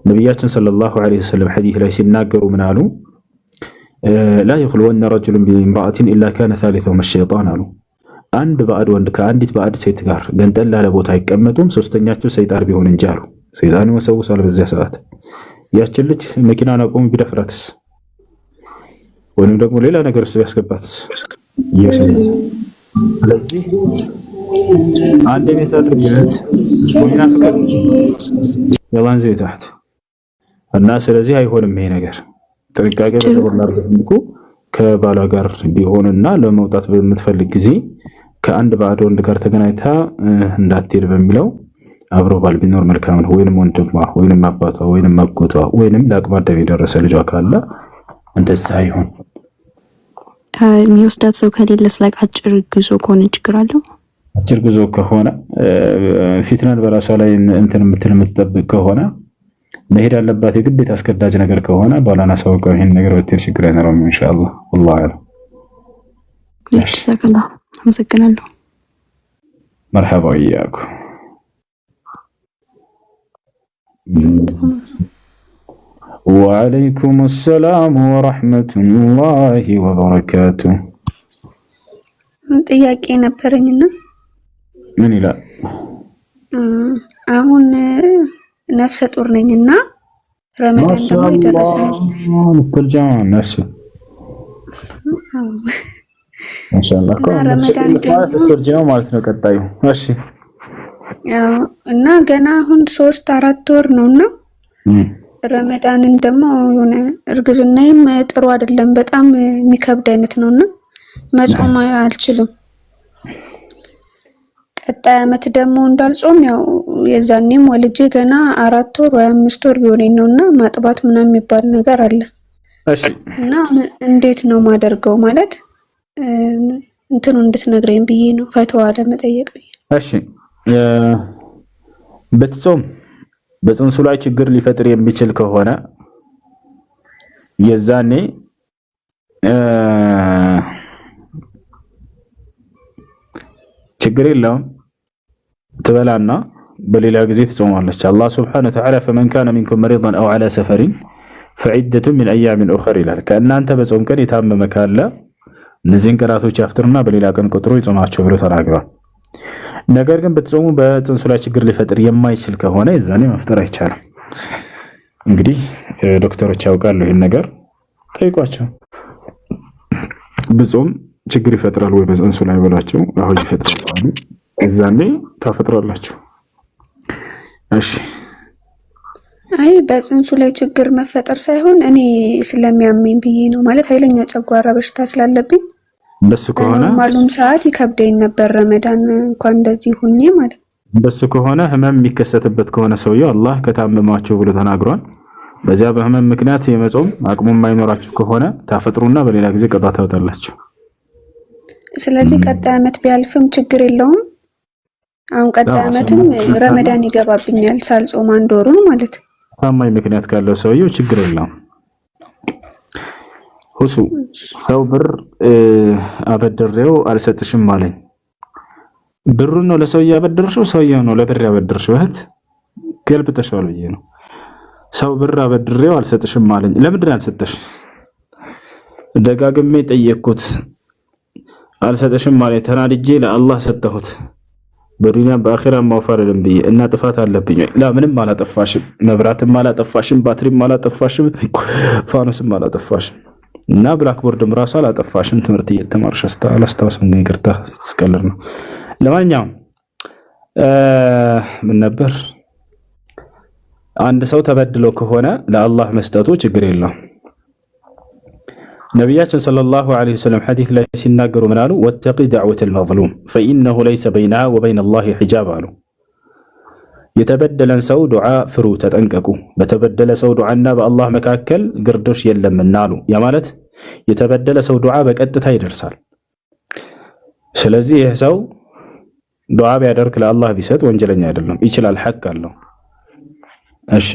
ነብያችን ሰለላሁ ዐለይሂ ወሰለም ሐዲስ ላይ ሲናገሩ ምን አሉ? لا يخلون رجل بامرأة إلا كان ثالثهما الشيطان አሉ። አንድ ባዕድ ወንድ ከአንዲት ባዕድ ሴት ጋር ገንጠል ያለ ቦታ አይቀመጡም ሶስተኛቸው ሰይጣን ቢሆን እንጂ አሉ። ሰይጣን ይወሰውሳል በዚያ ሰዓት። ያችን ልጅ መኪናን አቆሙ ቢደፍራትስ ወይንም ደግሞ ሌላ ነገር ውስጥ ያስገባትስ ይሰንስ። ስለዚህ አንድ ቤት አድርገት ወይና ፍቅር ያላን ዘይታት እና ስለዚህ አይሆንም ይሄ ነገር ጥንቃቄ በተሞላበት መልኩ ከባሏ ጋር ቢሆንና ለመውጣት በምትፈልግ ጊዜ ከአንድ ባዕድ ወንድ ጋር ተገናኝታ እንዳትሄድ በሚለው አብሮ ባል ቢኖር መልካም ነው። ወይንም ወንድሟ ወይንም አባቷ ወይንም አጎቷ ወይንም ለአቅመ አዳም የደረሰ ልጇ ካለ እንደዛ አይሆን። የሚወስዳት ሰው ከሌለስ ላይ አጭር ጉዞ ከሆነ ችግር አለው? አጭር ጉዞ ከሆነ ፊትናን በራሷ ላይ እንትን የምትጠብቅ ከሆነ መሄድ አለባት። የግዴታ አስገዳጅ ነገር ከሆነ ባላና ሰውቀው ይሄን ነገር በትር ችግር አይኖርም ኢንሻአላህ። والله አለም። እሺ ሰከላ አመሰግናለሁ። መርሐባ ወያኩ። وعليكم السلام ورحمة الله وبركاته። ጥያቄ ነበረኝና ምን ይላል? አሁን ነፍሰ ጡር ነኝና ረመዳን ደግሞ ይደረሰ ነው። ኩልጃን ነፍስ ማሻአላህ ረመዳን ደግሞ ኩልጃው ማለት ነው ቀጣዩ። እሺ ያው እና ገና አሁን 3-4 ወር ነውና ረመዳንን ደግሞ የሆነ እርግዝናዬም ጥሩ አይደለም በጣም የሚከብድ አይነት ነውና መጾም አልችልም። ቀጣይ ዓመት ደግሞ እንዳልጾም ያው የዛኔም ወልጄ ገና 4 ወር ወይ 5 ወር ቢሆነኝ ነውና ማጥባት ምናምን የሚባል ነገር አለ። እሺ እና እንዴት ነው ማደርገው ማለት እንትኑ እንድትነግረኝ ብዬ ነው ፈተዋ ለመጠየቅ። እሺ በጾም በጽንሱ ላይ ችግር ሊፈጥር የሚችል ከሆነ የዛኔ ችግር የለውም ትበላና በሌላ ጊዜ ትጾማለች። አላህ ሱብሓነሁ ወተዓላ ፈመን ካነ ሚንኩም መሪደን አው ዐላ ሰፈሪን ፈዒደቱ ሚን አያሚን ኡኸር ይላል። ከእናንተ በጾም ቀን የታመመ ካለ እነዚህን ቀናቶች ያፍጥርና በሌላ ቀን ቆጥሮ ይጾማቸው ብሎ ተናግሯል። ነገር ግን ብትጾሙ በጽንሱ ላይ ችግር ሊፈጥር የማይችል ከሆነ የዛኔ መፍጠር አይቻልም። እንግዲህ ዶክተሮች ያውቃሉ ይህን ነገር፣ ጠይቋቸው። ብጾም ችግር ይፈጥራል ወይ በጽንሱ ላይ በሏቸው። አሁን ይፈጥራል አሉ። እዛኔ ታፈጥራላችሁ። እሺ አይ በጽንሱ ላይ ችግር መፈጠር ሳይሆን እኔ ስለሚያመኝ ብዬ ነው። ማለት ኃይለኛ ጨጓራ በሽታ ስላለብኝ እንደሱ ከሆነ በኖርማሉም ሰዓት ይከብደኝ ነበር ረመዳን እንኳን እንደዚህ ሆኜ ማለት ነው። እንደሱ ከሆነ ህመም የሚከሰትበት ከሆነ ሰውየው አላህ ከታመማችሁ ብሎ ተናግሯል። በዚያ በህመም ምክንያት የመጾም አቅሙ የማይኖራችሁ ከሆነ ታፈጥሩና በሌላ ጊዜ ቀጣ ታወጣላችሁ። ስለዚህ ቀጣይ ዓመት ቢያልፍም ችግር የለውም። አሁን ቀጣይ ዓመትም ረመዳን ይገባብኛል ሳልጾም አንድ ወሩን ማለት ነው። ታማኝ ምክንያት ካለው ሰውየው ችግር የለውም። ሁሱ ሰው ብር አበድሬው አልሰጥሽም አለኝ። ብሩን ነው ለሰውየው ያበድርሽው? ሰውየው ነው ለብር ያበድርሽው? እህት ገልብጠሻል ብዬ ነው። ሰው ብር አበድሬው አልሰጥሽም አለኝ። ለምንድን አልሰጠሽ? ደጋግሜ ጠየቅኩት አልሰጥሽም ማለት ተናድጄ ለአላህ ሰጠሁት። በዱንያ በአኺራ ማውፈረልም ብዬ እና ጥፋት አለብኝ? ላ ምንም አላጠፋሽም። መብራትም አላጠፋሽም፣ ባትሪም አላጠፋሽም፣ ፋኖስም አላጠፋሽም እና ብላክቦርድም ራሱ አላጠፋሽም። ትምህርት እየተማርሽ አላስታውስም። ይቅርታ ስቀልር ነው። ለማንኛውም ምን ነበር አንድ ሰው ተበድሎ ከሆነ ለአላህ መስጠቱ ችግር የለውም። ነቢያችን ሰለላሁ ዐለይሂ ወሰለም ሐዲስ ላይ ሲናገሩ ምን አሉ? ወተቂ ዳዕወተል መዝሉም ፈኢነሁ ለይሰ በይነሃ ወበይነ አላሂ ሒጃብ አሉ። የተበደለን ሰው ዱዓ ፍሩ፣ ተጠንቀቁ። በተበደለ ሰው ዱዓና በአላህ መካከል ግርዶሽ የለምና አሉ። ያ ማለት የተበደለ ሰው ዱዓ በቀጥታ ይደርሳል። ስለዚህ ይህ ሰው ዱዓ ቢያደርግ ለአላህ ቢሰጥ ወንጀለኛ አይደለም፣ ይችላል፣ ሐቅ አለው። እሺ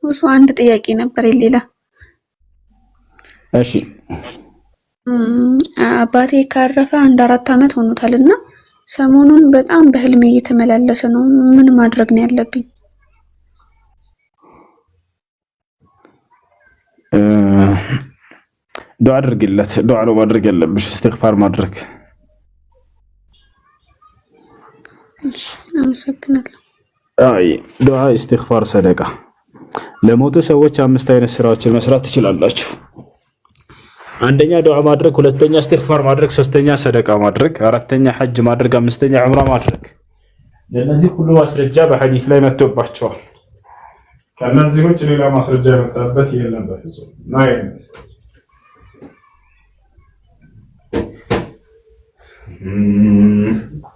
እሱ አንድ ጥያቄ ነበር ሌላ። እሺ አባቴ ካረፈ 4 ዓመት ሆኖታልና ሰሞኑን በጣም በህልሜ እየተመላለሰ ነው። ምን ማድረግ ነው ያለብኝ? ዱዓ አድርግለት። ዱዓ ነው ማድረግ ያለብሽ፣ እስትግፋር ማድረግ። እሺ አመሰግናለሁ። አይ ዱዓ፣ እስትግፋር፣ ሰደቃ። ለሞቱ ሰዎች 5 አይነት ስራዎችን መስራት ትችላላችሁ። አንደኛ ዱዓ ማድረግ፣ ሁለተኛ እስትግፋር ማድረግ፣ ሶስተኛ ሰደቃ ማድረግ፣ አራተኛ ሐጅ ማድረግ፣ አምስተኛ ዑምራ ማድረግ። ለነዚህ ሁሉ ማስረጃ በሐዲስ ላይ መጥቶባቸዋል። ከነዚህ ውጭ ሌላ ማስረጃ የመጣበት የለም በፍጹም።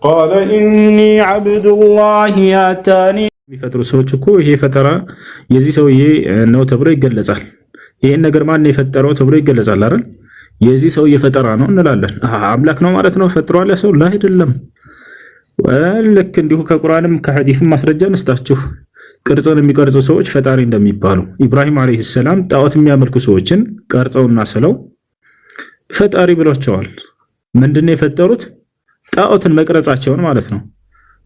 ቃለ ኢኒ ዐብዱላህ አታኒ። የሚፈጥሩ ሰዎች እኮ ይሄ ፈጠራ የዚህ ሰውዬ ነው ተብሎ ይገለጻል። ይሄን ነገር ማን የፈጠረው ተብሎ ይገለጻል አይደል? የዚህ ሰውዬ ፈጠራ ነው እንላለን። አምላክ ነው ማለት ነው ፈጥሯል ያ ሰው? ላ አይደለም። ልክ እንዲሁ ከቁርአንም ከሐዲስም ማስረጃ እንስጣችሁ። ቅርጽን የሚቀርጹ ሰዎች ፈጣሪ እንደሚባሉ ኢብራሂም አለይሂ ሰላም ጣዖት የሚያመልኩ ሰዎችን ቀርጸውና ስለው ፈጣሪ ብሏቸዋል። ምንድነው የፈጠሩት? ጣዖትን መቅረጻቸውን ማለት ነው።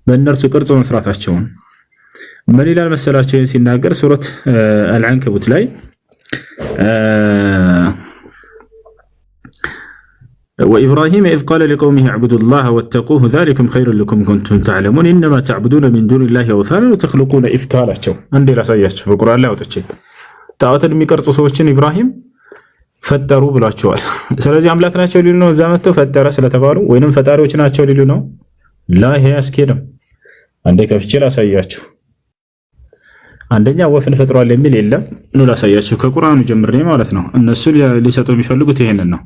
በእነርሱ ቅርጽ መስራታቸውን። ምን ይላል መሰላቸው ሲናገር ሱረት አልዐንከቡት ላይ ወኢብራሂም ኢዝ ቃለ ሊቀውሚሂ እዕቡዱላህ ወተቁሁ ዛሊኩም ኸይሩን ለኩም ኩንቱም ተዕለሙን ኢነማ ተዕቡዱነ ሚን ዱኒላሂ አውሳነን ወተኽሉቁነ ኢፍካ አላቸው። አንዴ ላሳያችሁ በቁርአን ላይ አውጥቼ። ጣዖትን የሚቀርጹ ሰዎችን ኢብራሂም ፈጠሩ ብሏቸዋል። ስለዚህ አምላክ ናቸው ሊሉ ነው እዛ መጥተው ፈጠረ ስለተባሉ፣ ወይንም ፈጣሪዎች ናቸው ሊሉ ነው? ላ ይሄ አያስኬድም። አንዴ ከፍቼ ላሳያችሁ። አንደኛ ወፍን ፈጥሯል የሚል የለም። ኑ ላሳያችሁ ከቁርአኑ ጀምሬ ማለት ነው። እነሱ ሊሰጡ የሚፈልጉት ይሄንን ነው።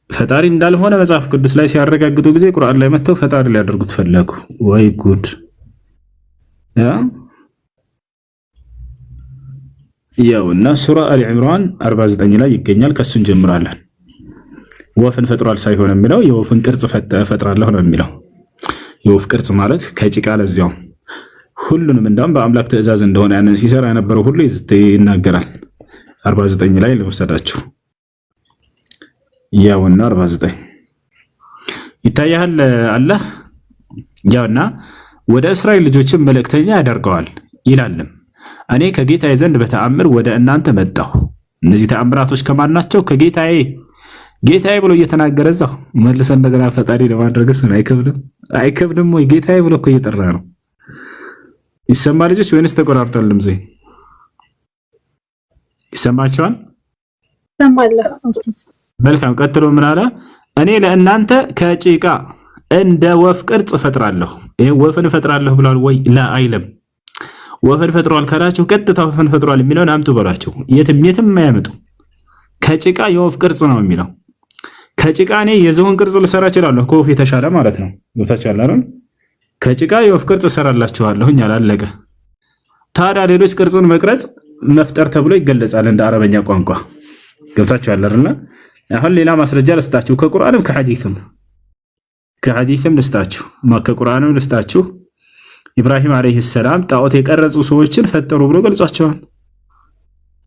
ፈጣሪ እንዳልሆነ መጽሐፍ ቅዱስ ላይ ሲያረጋግጡ ጊዜ ቁርአን ላይ መጥተው ፈጣሪ ሊያደርጉት ፈለጉ። ወይ ጉድ! ያውና ሱራ አሊ ኢምራን 49 ላይ ይገኛል። ከሱ እንጀምራለን። ወፍን ፈጥሯል ሳይሆን የሚለው የወፍን ቅርጽ ፈጥራለሁ ነው የሚለው። የወፍ ቅርጽ ማለት ከጭቃ ለዚያው ሁሉንም እንዳውም በአምላክ ትእዛዝ እንደሆነ ያንን ሲሰራ የነበረው ሁሉ ይናገራል። 49 ላይ ልወሰዳችሁ። ያውና 49 ይታያል አላህ ያውና ወደ እስራኤል ልጆችን መልእክተኛ ያደርገዋል ይላልም እኔ ከጌታዬ ዘንድ በተአምር ወደ እናንተ መጣሁ። እነዚህ ተአምራቶች ከማን ናቸው? ከጌታዬ ጌታዬ ብሎ እየተናገረ እዛው መልሰን እንደገና ፈጣሪ ለማድረግስ አይከብድም ወይ? ጌታዬ ብሎ እኮ እየጠራ ነው። ይሰማ ልጆች ወይንስ ተቆራርጧል ድምጼ? ይሰማችኋል? መልካም ቀጥሎ ምን አለ? እኔ ለእናንተ ከጭቃ እንደ ወፍ ቅርጽ እፈጥራለሁ። ይሄ ወፍን እፈጥራለሁ ብሏል ወይ? ላ አይለም። ወፍን ፈጥሯል ካላችሁ ቀጥታ ወፍን ፈጥሯል የሚለውን አምጡ በሏቸው። የትም አያመጡ። ከጭቃ የወፍ ቅርጽ ነው የሚለው። ከጭቃ እኔ የዝሆን ቅርጽ ልሰራ እችላለሁ፣ ከወፍ የተሻለ ማለት ነው። ገብታችኋል አይደል? ከጭቃ የወፍ ቅርጽ እሰራላችኋለሁኝ አላለቀ። ታዲያ ሌሎች ቅርጽን መቅረጽ መፍጠር ተብሎ ይገለጻል እንደ አረበኛ ቋንቋ። ገብታችኋል አይደል? አሁን ሌላ ማስረጃ ልስጣችሁ፣ ከቁርአንም ከሐዲስም ልስጣችሁ፣ ከቁርአንም ልስጣችሁ። ኢብራሂም አለይሂ ሰላም ጣዖት የቀረጹ ሰዎችን ፈጠሩ ብሎ ገልጿቸዋል።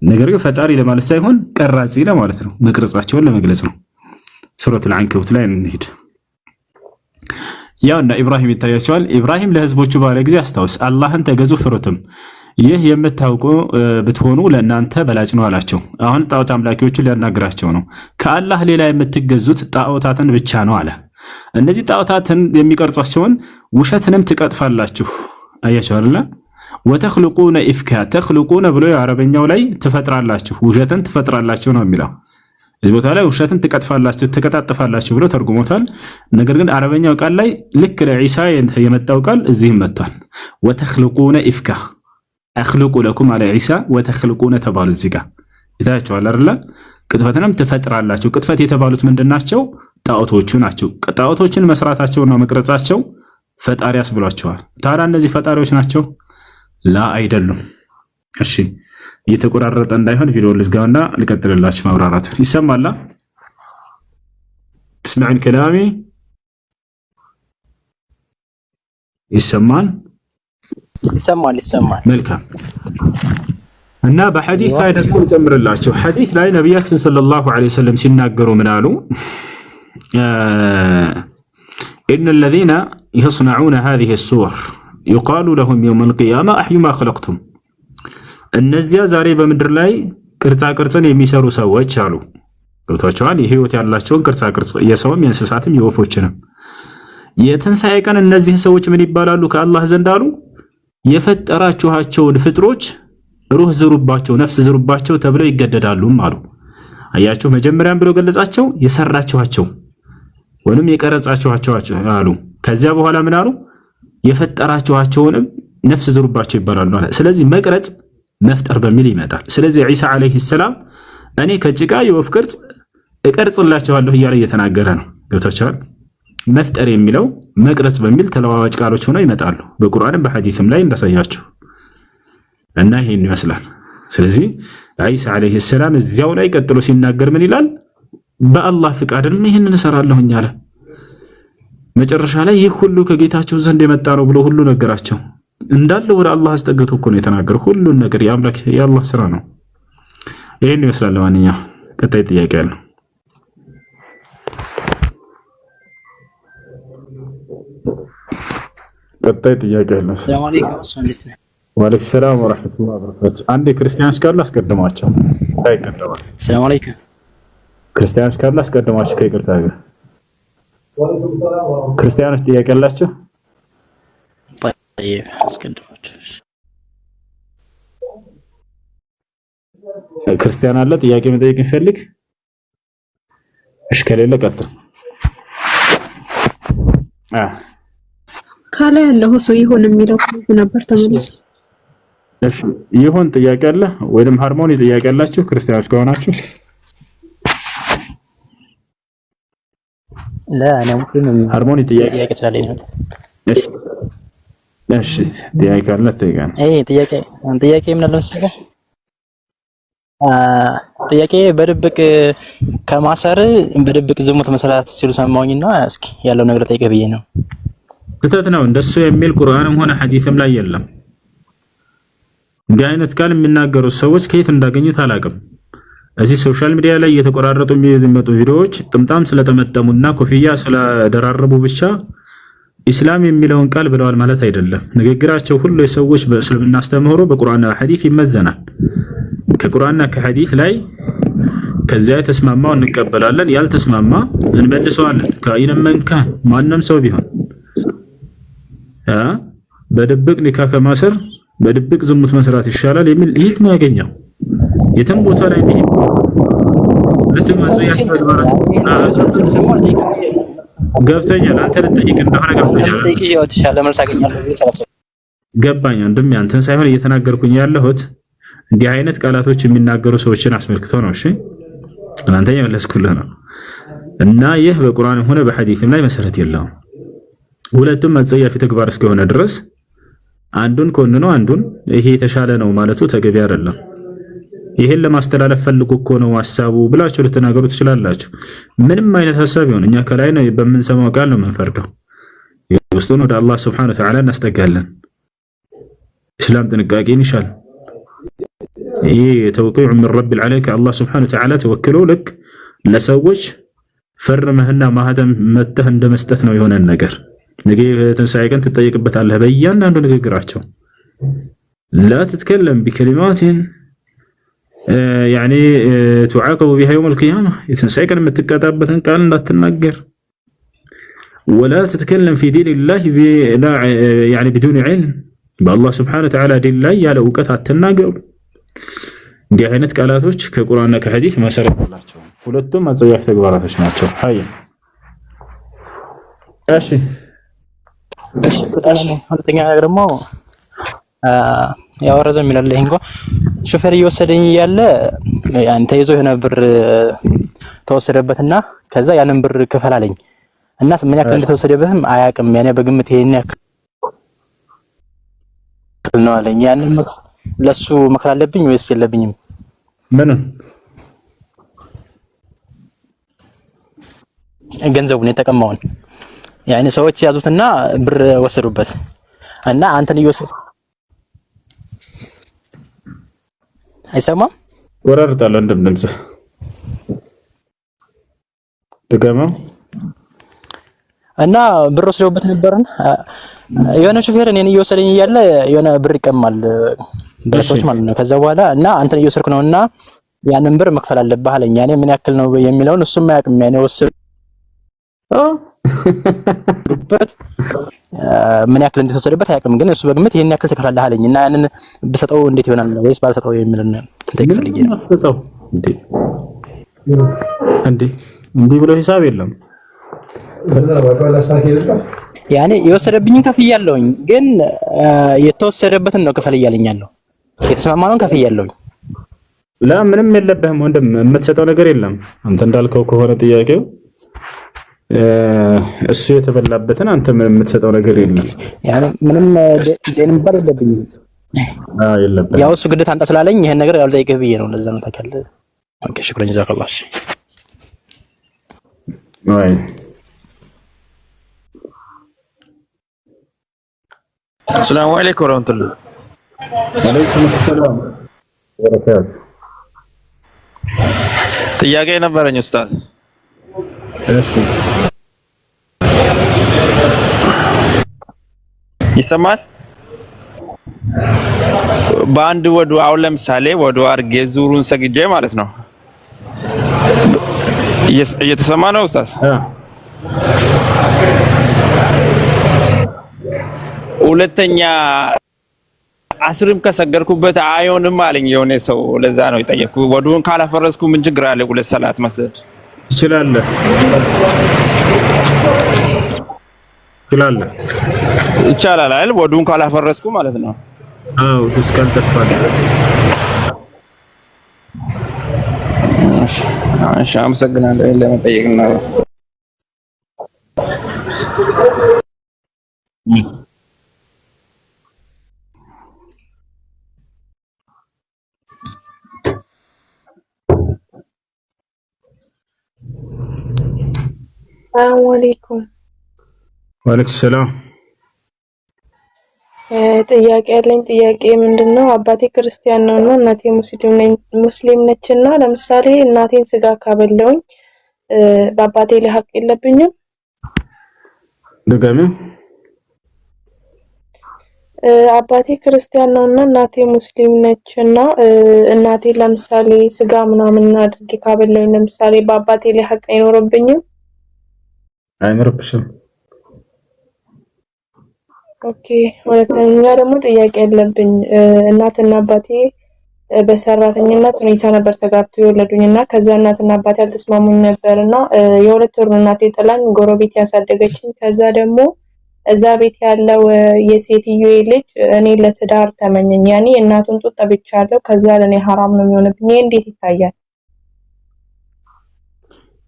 ነገር ግን ፈጣሪ ለማለት ሳይሆን ቀራጺ ለማለት ነው፣ መቅረጻቸውን ለመግለጽ ነው። ሱረቱል አንከቡት ላይ እንሂድ። ያውና ኢብራሂም ይታያቸዋል። ኢብራሂም ለህዝቦቹ ባለ ጊዜ አስታውስ፣ አላህን ተገዙ ፍሩትም፣ ይህ የምታውቁ ብትሆኑ ለእናንተ በላጭ ነው አላቸው። አሁን ጣዖት አምላኪዎቹን ሊያናግራቸው ነው። ከአላህ ሌላ የምትገዙት ጣዖታትን ብቻ ነው አለ። እነዚህ ጣዖታትን የሚቀርጿቸውን ውሸትንም ትቀጥፋላችሁ። አያችሁ አይደል? ወተኽሉቁነ ኢፍካ ተኽሉቁነ ብሎ የአረበኛው ላይ ትፈጥራላችሁ፣ ውሸትን ትፈጥራላችሁ ነው የሚለው። እዚህ ቦታ ላይ ውሸትን ትቀጥፋላችሁ፣ ትቀጣጥፋላችሁ ብሎ ተርጉሞታል። ነገር ግን አረበኛው ቃል ላይ ልክ ለዒሳ የመጣው ቃል እዚህም መጥቷል። ወተኽሉቁነ ኢፍካ አኽሉቁ ለኩም አለ ዒሳ ወተኽሉቁነ ተባሉ። እዚህ ጋር ይታያችኋል አይደል? ቅጥፈትንም ትፈጥራላችሁ። ቅጥፈት የተባሉት ምንድናቸው? ጣዖቶቹ ናቸው። ጣዖቶችን መስራታቸውና መቅረጻቸው ፈጣሪ ያስብሏቸዋል። ታዲያ እነዚህ ፈጣሪዎች ናቸው? ላ አይደሉም። እሺ እየተቆራረጠ እንዳይሆን ቪዲዮ ልዝጋውና ልቀጥልላችሁ ማብራራት። ይሰማላ? ትስማዑን ከላሚ ይሰማል? ይሰማል። መልካም እና በሐዲስ ላይ ደግሞ እንጨምርላችሁ። ሐዲስ ላይ ነቢያችን ሰለላሁ ዐለይሂ ወሰለም ሲናገሩ ምን አሉ? ኢነ الذين يصنعون هذه الصور يقال لهم يوم القيامة أحيوا ما خلقتم። እነዚያ ዛሬ በምድር ላይ ቅርጻ ቅርጽን የሚሰሩ ሰዎች አሉ። ገብቷቸዋል? የህይወት ያላቸውን ቅርጻ ቅርጽ የሰውም የእንስሳትም የወፎችንም። የትንሣኤ ቀን እነዚህ ሰዎች ምን ይባላሉ ከአላህ ዘንድ አሉ? የፈጠራችኋቸውን ፍጥሮች ሩህ ዝሩባቸው፣ ነፍስ ዝሩባቸው ተብለው ይገደዳሉም አሉ። አያችሁ፣ መጀመሪያም ብሎ ገለጻቸው የሰራችኋቸው ወንም የቀረጻችኋቸው አሉ። ከዚያ በኋላ ምን አሉ? የፈጠራችኋቸውንም ነፍስ ዝሩባቸው ይባላሉ አለ። ስለዚህ መቅረጽ መፍጠር በሚል ይመጣል። ስለዚህ ዒሳ አለይሂ ሰላም እኔ ከጭቃ የወፍ ቅርጽ እቀርጽላችኋለሁ እያለ እየተናገረ ነው። ገብታችኋል? መፍጠር የሚለው መቅረጽ በሚል ተለዋዋጭ ቃሎች ሆነው ይመጣሉ በቁርአንም በሐዲስም ላይ እንዳሳያችሁ እና ይሄን ይመስላል። ስለዚህ ዒሳ አለይሂ ሰላም እዚያው ላይ ቀጥሎ ሲናገር ምን ይላል? በአላህ ፍቃድም ይሄንን እሰራለሁኝ አለ። መጨረሻ ላይ ይህ ሁሉ ከጌታቸው ዘንድ የመጣ ነው ብሎ ሁሉ ነገራቸው። እንዳለ ወደ አላህ አስጠግቶ እኮ ነው የተናገረው። ሁሉን ነገር የአምላክ የአላህ ስራ ነው። ይሄን ይመስላል። ለማንኛውም ቀጣይ ጥያቄ አለው። ቀጣይ ጥያቄ አለው። ወአለይኩም ሰላም ወራህመቱላሂ ወበረካቱ። አንድ ክርስቲያኖች ካሉ አስቀድሟቸው። ታይቀደማል። ሰላም አለይኩም። ክርስቲያኖች ካሉ አስቀድሟቸው ከይቅርታ ጋር። ክርስቲያኖች ጥያቄ አላችሁ? طيب አስቀድሟቸው። ክርስቲያን አለ ጥያቄ መጠየቅ የሚፈልግ? እሺ ከሌለ ቀጥል። ካለ ያለው ሰው ይሁን የሚለው ነበር ተመለስ። እሺ ይሁን ጥያቄ አለ ወይንም ሃርሞኒ ጥያቄ አላችሁ ክርስቲያኖች ከሆናችሁ? لا انا ممكن ሃርሞኒ ጥያቄ ስላለኝ ነው። እሺ ጥያቄ አለ ተይጋን። ጥያቄ ምን አለ መሰለህ? ጥያቄ በድብቅ ከማሰር በድብቅ ዝሙት መስራት ሲሉ ሰማሁኝና እስኪ ያለው ነገር ጠይቀህ ብዬ ነው። ክተት ነው እንደሱ የሚል ቁርአንም ሆነ ሐዲስም ላይ የለም። እንዲህ አይነት ቃል የሚናገሩ ሰዎች ከየት እንዳገኙት አላውቅም። እዚህ ሶሻል ሚዲያ ላይ እየተቆራረጡ የሚመጡ ቪዲዮዎች ጥምጣም ስለተመጠሙና ኮፍያ ስለደራረቡ ብቻ ኢስላም የሚለውን ቃል ብለዋል ማለት አይደለም። ንግግራቸው ሁሉ የሰዎች በእስልምና አስተምህሮ በቁርአንና ሐዲስ ይመዘናል። ከቁርአንና ከሐዲስ ላይ ከዚያ የተስማማው እንቀበላለን፣ ያልተስማማ እንመልሰዋለን። ከአይነም መንካን ማንም ሰው ቢሆን በድብቅ ኒካህ ከማሰር በድብቅ ዝሙት መስራት ይሻላል የሚል የት ነው ያገኘው? የትም ቦታ ላይ ነው። ለዚህ ማጽያት ተግባራት ገብተኛል። አንተ ልጠይቅ እንደሆነ ገባኝ። አንድም ያንተን ሳይሆን እየተናገርኩኝ ያለሁት እንዲህ አይነት ቃላቶች የሚናገሩ ሰዎችን አስመልክቶ ነው። እሺ አንተ የመለስኩልህ ነው። እና ይህ በቁርአንም ሆነ በሐዲስም ላይ መሰረት የለውም። ሁለቱም አጸያፊ ተግባር እስከሆነ ድረስ አንዱን ኮንኖ አንዱን ይሄ የተሻለ ነው ማለቱ ተገቢ አይደለም። ይሄን ለማስተላለፍ ፈልጎ እኮ ነው ሐሳቡ ብላችሁ ልትናገሩ ትችላላችሁ። ምንም አይነት ሐሳብ ይሁን እኛ ከላይ ነው በምንሰማው ቃል ነው የምንፈርደው። ውስጡን ወደ አላህ Subhanahu Wa Ta'ala እናስጠጋለን። እስላም ጥንቃቄን ይሻል። ይሄ ተወኩዕ من رب العالمين ከአላህ Subhanahu Wa Ta'ala ተወክሎ ልክ ለሰዎች ፈርመህና ማህተም መተህ እንደመስጠት ነው የሆነ ነገር። ነገ ትንሣኤ ቀን ትጠየቅበታለህ በእያንዳንዱ ንግግራቸው። لا تتكلم بكلمات يعني تعاقب بها يوم القيامة. ትንሣኤ ቀን የምትቀጣበትን ቃል እንዳትናገር። ولا تتكلم في دين الله يعني بدون علم. بالله سبحانه وتعالى دين ላይ ያለ ዕውቀት አትናገሩ። እንዲህ አይነት ቃላቶች ከቁርአንና ከሐዲስ መሰረት አላቸው። ሁለቱም አጸያፊ ተግባራቶች ናቸው። ሃይ እሺ ሁለተኛ ነገር ደግሞ ያወረዘ የሚላል ይሄ እንኳን ሹፌር እየወሰደኝ እያለ ያን ተይዞ የሆነ ብር ተወሰደበትና ከዛ ያንን ብር ክፈል አለኝ እና ምን ያክል እንደተወሰደበትም አያውቅም። ያኔ በግምት ይሄን ያክል ነው አለኝ። ያንን ለሱ መክፈል አለብኝ ወይስ የለብኝም? ምን ገንዘቡን የተቀማውን ያኔ ሰዎች ያዙትና ብር ወሰዱበት እና አንተን እየወሰዱ አይሰማም ወራርጣለሁ እንደምንጽ ደጋማ እና ብር ወስደውበት ነበርና የሆነ ሹፌር እኔን እየወሰደኝ እያለ የሆነ ብር ይቀማል ብረሶች ማለት ነው። ከዛ በኋላ እና አንተን እየወሰድኩ ነውና ያንን ብር መክፈል አለብህ አለኝ። ያኔ ምን ያክል ነው የሚለውን እሱም አያውቅም። ያኔ ወሰዱበት ምን ያክል እንደተወሰደበት አያውቅም። ግን እሱ በግምት ይሄን ያክል ተከፍላለህ አለኝ እና ያንን ብሰጠው እንዴት ይሆናል ወይስ ባልሰጠው የሚልን ተይፈልግ ነው ብሰጠው እንዴ ብሎ ሂሳብ የለም። ያኔ የወሰደብኝን ከፍያለሁኝ፣ ግን የተወሰደበትን ነው ክፈል እያለኛለሁ። የተስማማነውን ከፍያለሁኝ። ምንም የለብህም ወንድም፣ የምትሰጠው ነገር የለም። አንተ እንዳልከው ከሆነ ጥያቄው እሱ የተበላበትን አንተ ምንም የምትሰጠው ነገር የለም። ያኔ ምንም ደንም ባል የለብኝም። የለብህም። ያው እሱ ግዴታ አንተ ስላለኝ ይሄን ነገር ያልጠይቅህ ብዬ ነው። ለዛ ነው ታውቃለህ። ኦኬ ሽክራን ጀዛከላህ። አይ السلام عليكم ورحمة الله. وعليكم السلام وبركاته. ጥያቄ ነበረኝ ኡስታዝ። እሺ ይሰማል? በአንድ ወዱ አሁን ለምሳሌ ወዱ አርጌ ዙሩን ሰግጄ ማለት ነው። እየተሰማ ነው ኡስታዝ? ሁለተኛ አስርም ከሰገርኩበት አይሆንም አለኝ የሆነ ሰው። ለዛ ነው የጠየኩ። ወዱን ካላፈረስኩ ምን ችግር አለ? ሁለት ሰላት መስገድ ትችላለህ? ይቻላል አይደል? ወዱን ካላፈረስኩ ማለት ነው። አዎ እስካል ተፋለ። እሺ አመሰግናለሁ ለመጠየቅ ነው። السلام عليكم. وعليكم السلام. ጥያቄ ያለኝ ጥያቄ ምንድነው? አባቴ ክርስቲያን ነውና እናቴ ሙስሊም ነችና ለምሳሌ እናቴን ስጋ ካበላውኝ በአባቴ ላይ ሀቅ የለብኝም? ደጋሚ አባቴ ክርስቲያን ነውና እናቴ ሙስሊም ነችና እናቴ ለምሳሌ ስጋ ምናምን አድርጌ ካበላውኝ ለምሳሌ በአባቴ ላይ ሀቅ አይኖርብኝም? አይኖርብሽም። ኦኬ። ሁለተኛ ደግሞ ጥያቄ ያለብኝ እናትና አባቴ በሰራተኝነት ሁኔታ ነበር ተጋብተው የወለዱኝና ከዛ እናትና አባቴ አልተስማሙኝ ነበርና የሁለት ወር እናቴ ጥላኝ ጎረቤት ያሳደገችኝ። ከዛ ደግሞ እዛ ቤት ያለው የሴትዮ ልጅ እኔ ለትዳር ተመኘኝ። ያኔ እናቱን ጡት ጠብቻለሁ። ከዛ ለኔ ሐራም ነው የሚሆንብኝ። ይሄ እንዴት ይታያል?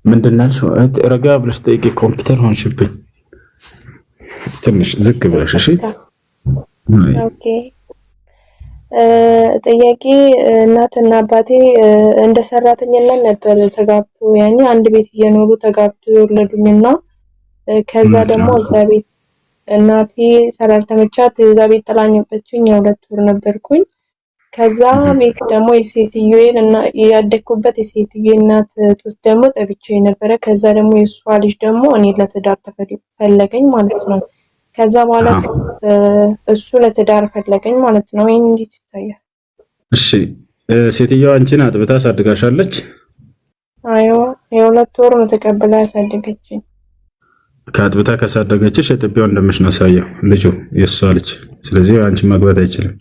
ምንድነው? ረጋ ብለሽ ጠይቂ። ኮምፒውተር ሆንሽብኝ። ትንሽ ዝቅ ብለሽ እሺ። ኦኬ። ጥያቄ እናትና አባቴ እንደ ሰራተኛነት ነበር ተጋብቶ ያኔ አንድ ቤት እየኖሩ ተጋብቶ የወለዱኝና ከዛ ደግሞ እዛ ቤት እናቴ ስላልተመቻት እዛ ቤት ጥላኝ ወጣችኝ። የሁለት ወር ነበርኩኝ። ከዛ ቤት ደግሞ የሴትዮዬን እና ያደኩበት የሴትዮዬ እናት ጡት ደግሞ ጠብቼ ነበረ። ከዛ ደግሞ የሷ ልጅ ደግሞ እኔ ለትዳር ፈለገኝ ማለት ነው። ከዛ በኋላ እሱ ለትዳር ፈለገኝ ማለት ነው። ይሄን እንዴት ይታያል? እሺ ሴትዮዋ አንቺን አጥብታ አሳድጋሻለች? አዎ የሁለት ወር ነው ተቀብላ ያሳደገችኝ። ከአጥብታ ካሳደገችሽ የጥቢያው እንደምሽ ነው ሳየው ልጁ የሷ ልጅ። ስለዚህ አንቺ ማግባት አይችልም።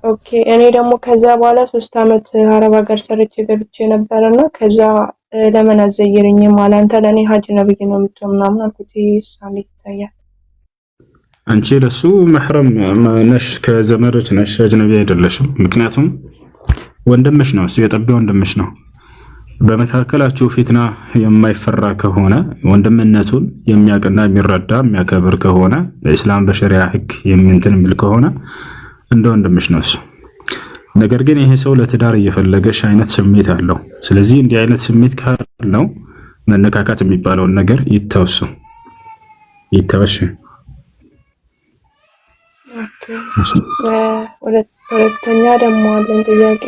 ኦኬ። እኔ ደግሞ ከዛ በኋላ 3 አመት አረብ ሀገር ሰርቼ ገብቼ ነበርና ከዛ ለምን አዘየረኝም አለ። አንተ ለኔ ሀጅ ነብይ ነው የምትሆነው ምናምን አልኩት። ይሳል ይታያል። አንቺ ለሱ መህረም ነሽ፣ ከዘመዶች ነሽ፣ አጅነቢ አይደለሽም። ምክንያቱም ወንድምሽ ነው፣ እሱ የጠቢው ወንድምሽ ነው። በመካከላችሁ ፊትና የማይፈራ ከሆነ ወንድምነቱን የሚያውቅና የሚረዳ የሚያከብር ከሆነ በእስላም በሸሪዓ ህግ የሚንትን የሚል ከሆነ እንደ ወንድምሽ ነው እሱ። ነገር ግን ይሄ ሰው ለትዳር እየፈለገሽ አይነት ስሜት አለው። ስለዚህ እንዲህ አይነት ስሜት ካለው መነካካት የሚባለውን ነገር ይተውሱ ይተወሽ። ሁለተኛ ደግሞ አለን ጥያቄ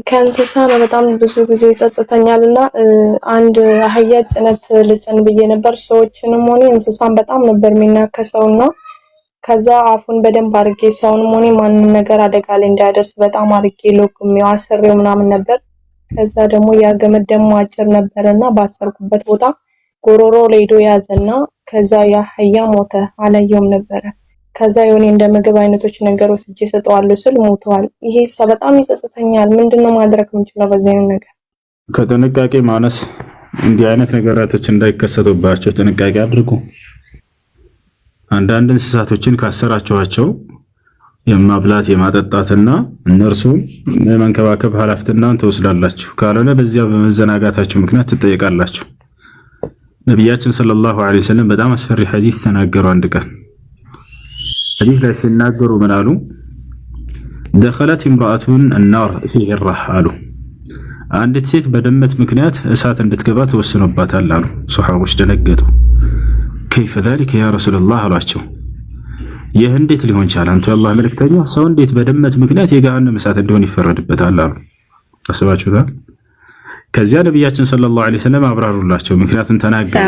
ከእንስሳ ነው በጣም ብዙ ጊዜ ይጸጽተኛልና አንድ አህያ ጭነት ልጭን ብዬ ነበር። ሰዎችንም ሆነ እንስሳን በጣም ነበር የሚናከሰውና ከዛ አፉን በደንብ አርጌ ሰውንም ሆነ ማንንም ነገር አደጋ ላይ እንዳያደርስ በጣም አርጌ ሎክም ያሰረው ምናምን ነበር። ከዛ ደግሞ ያገመድ ደግሞ አጭር ነበርና ባሰርኩበት ቦታ ጎሮሮ ላይ ሄዶ ያዘና ከዛ ያ አህያ ሞተ። አላየውም ነበር። ከዛ የሆነ እንደ ምግብ አይነቶች ነገር ወስጄ ሰጠዋለሁ ስል ሞተዋል። ይሄ በጣም ይጸጽተኛል። ምንድነው ማድረግ የምንችለው በዚህ አይነት ነገር? ከጥንቃቄ ማነስ እንዲህ አይነት ነገራቶች እንዳይከሰቱባቸው ጥንቃቄ አድርጉ። አንዳንድ እንስሳቶችን ካሰራቸዋቸው የማብላት የማጠጣትና እነርሱን የመንከባከብ ኃላፊነቱን ትወስዳላችሁ። ካልሆነ በዚያ በመዘናጋታችሁ ምክንያት ትጠየቃላችሁ። ነብያችን ሰለላሁ ዐለይሂ ወሰለም በጣም አስፈሪ ሐዲስ ተናገሩ። አንድ ቀን ሐዲስ ላይ ሲናገሩ ምን አሉ? دخلت امرأة النار فيه الرح አሉ። አንዲት ሴት በደመት ምክንያት እሳት እንድትገባ ተወስኖባታል አሉ። ሱሐቦች ደነገጡ። كيف ذلك يا رسول الله አሏቸው። ይህ እንዴት ሊሆን ይችላል አንተ የአላህ መልእክተኛ? ሰው እንዴት በደመት ምክንያት የገሃነም እሳት እንደሆነ ይፈረድበታል አሉ። አስባችሁታል? ከዚያ ነብያችን ሰለላሁ ዐለይሂ ወሰለም አብራሩላቸው። ምክንያቱም ተናገሩ።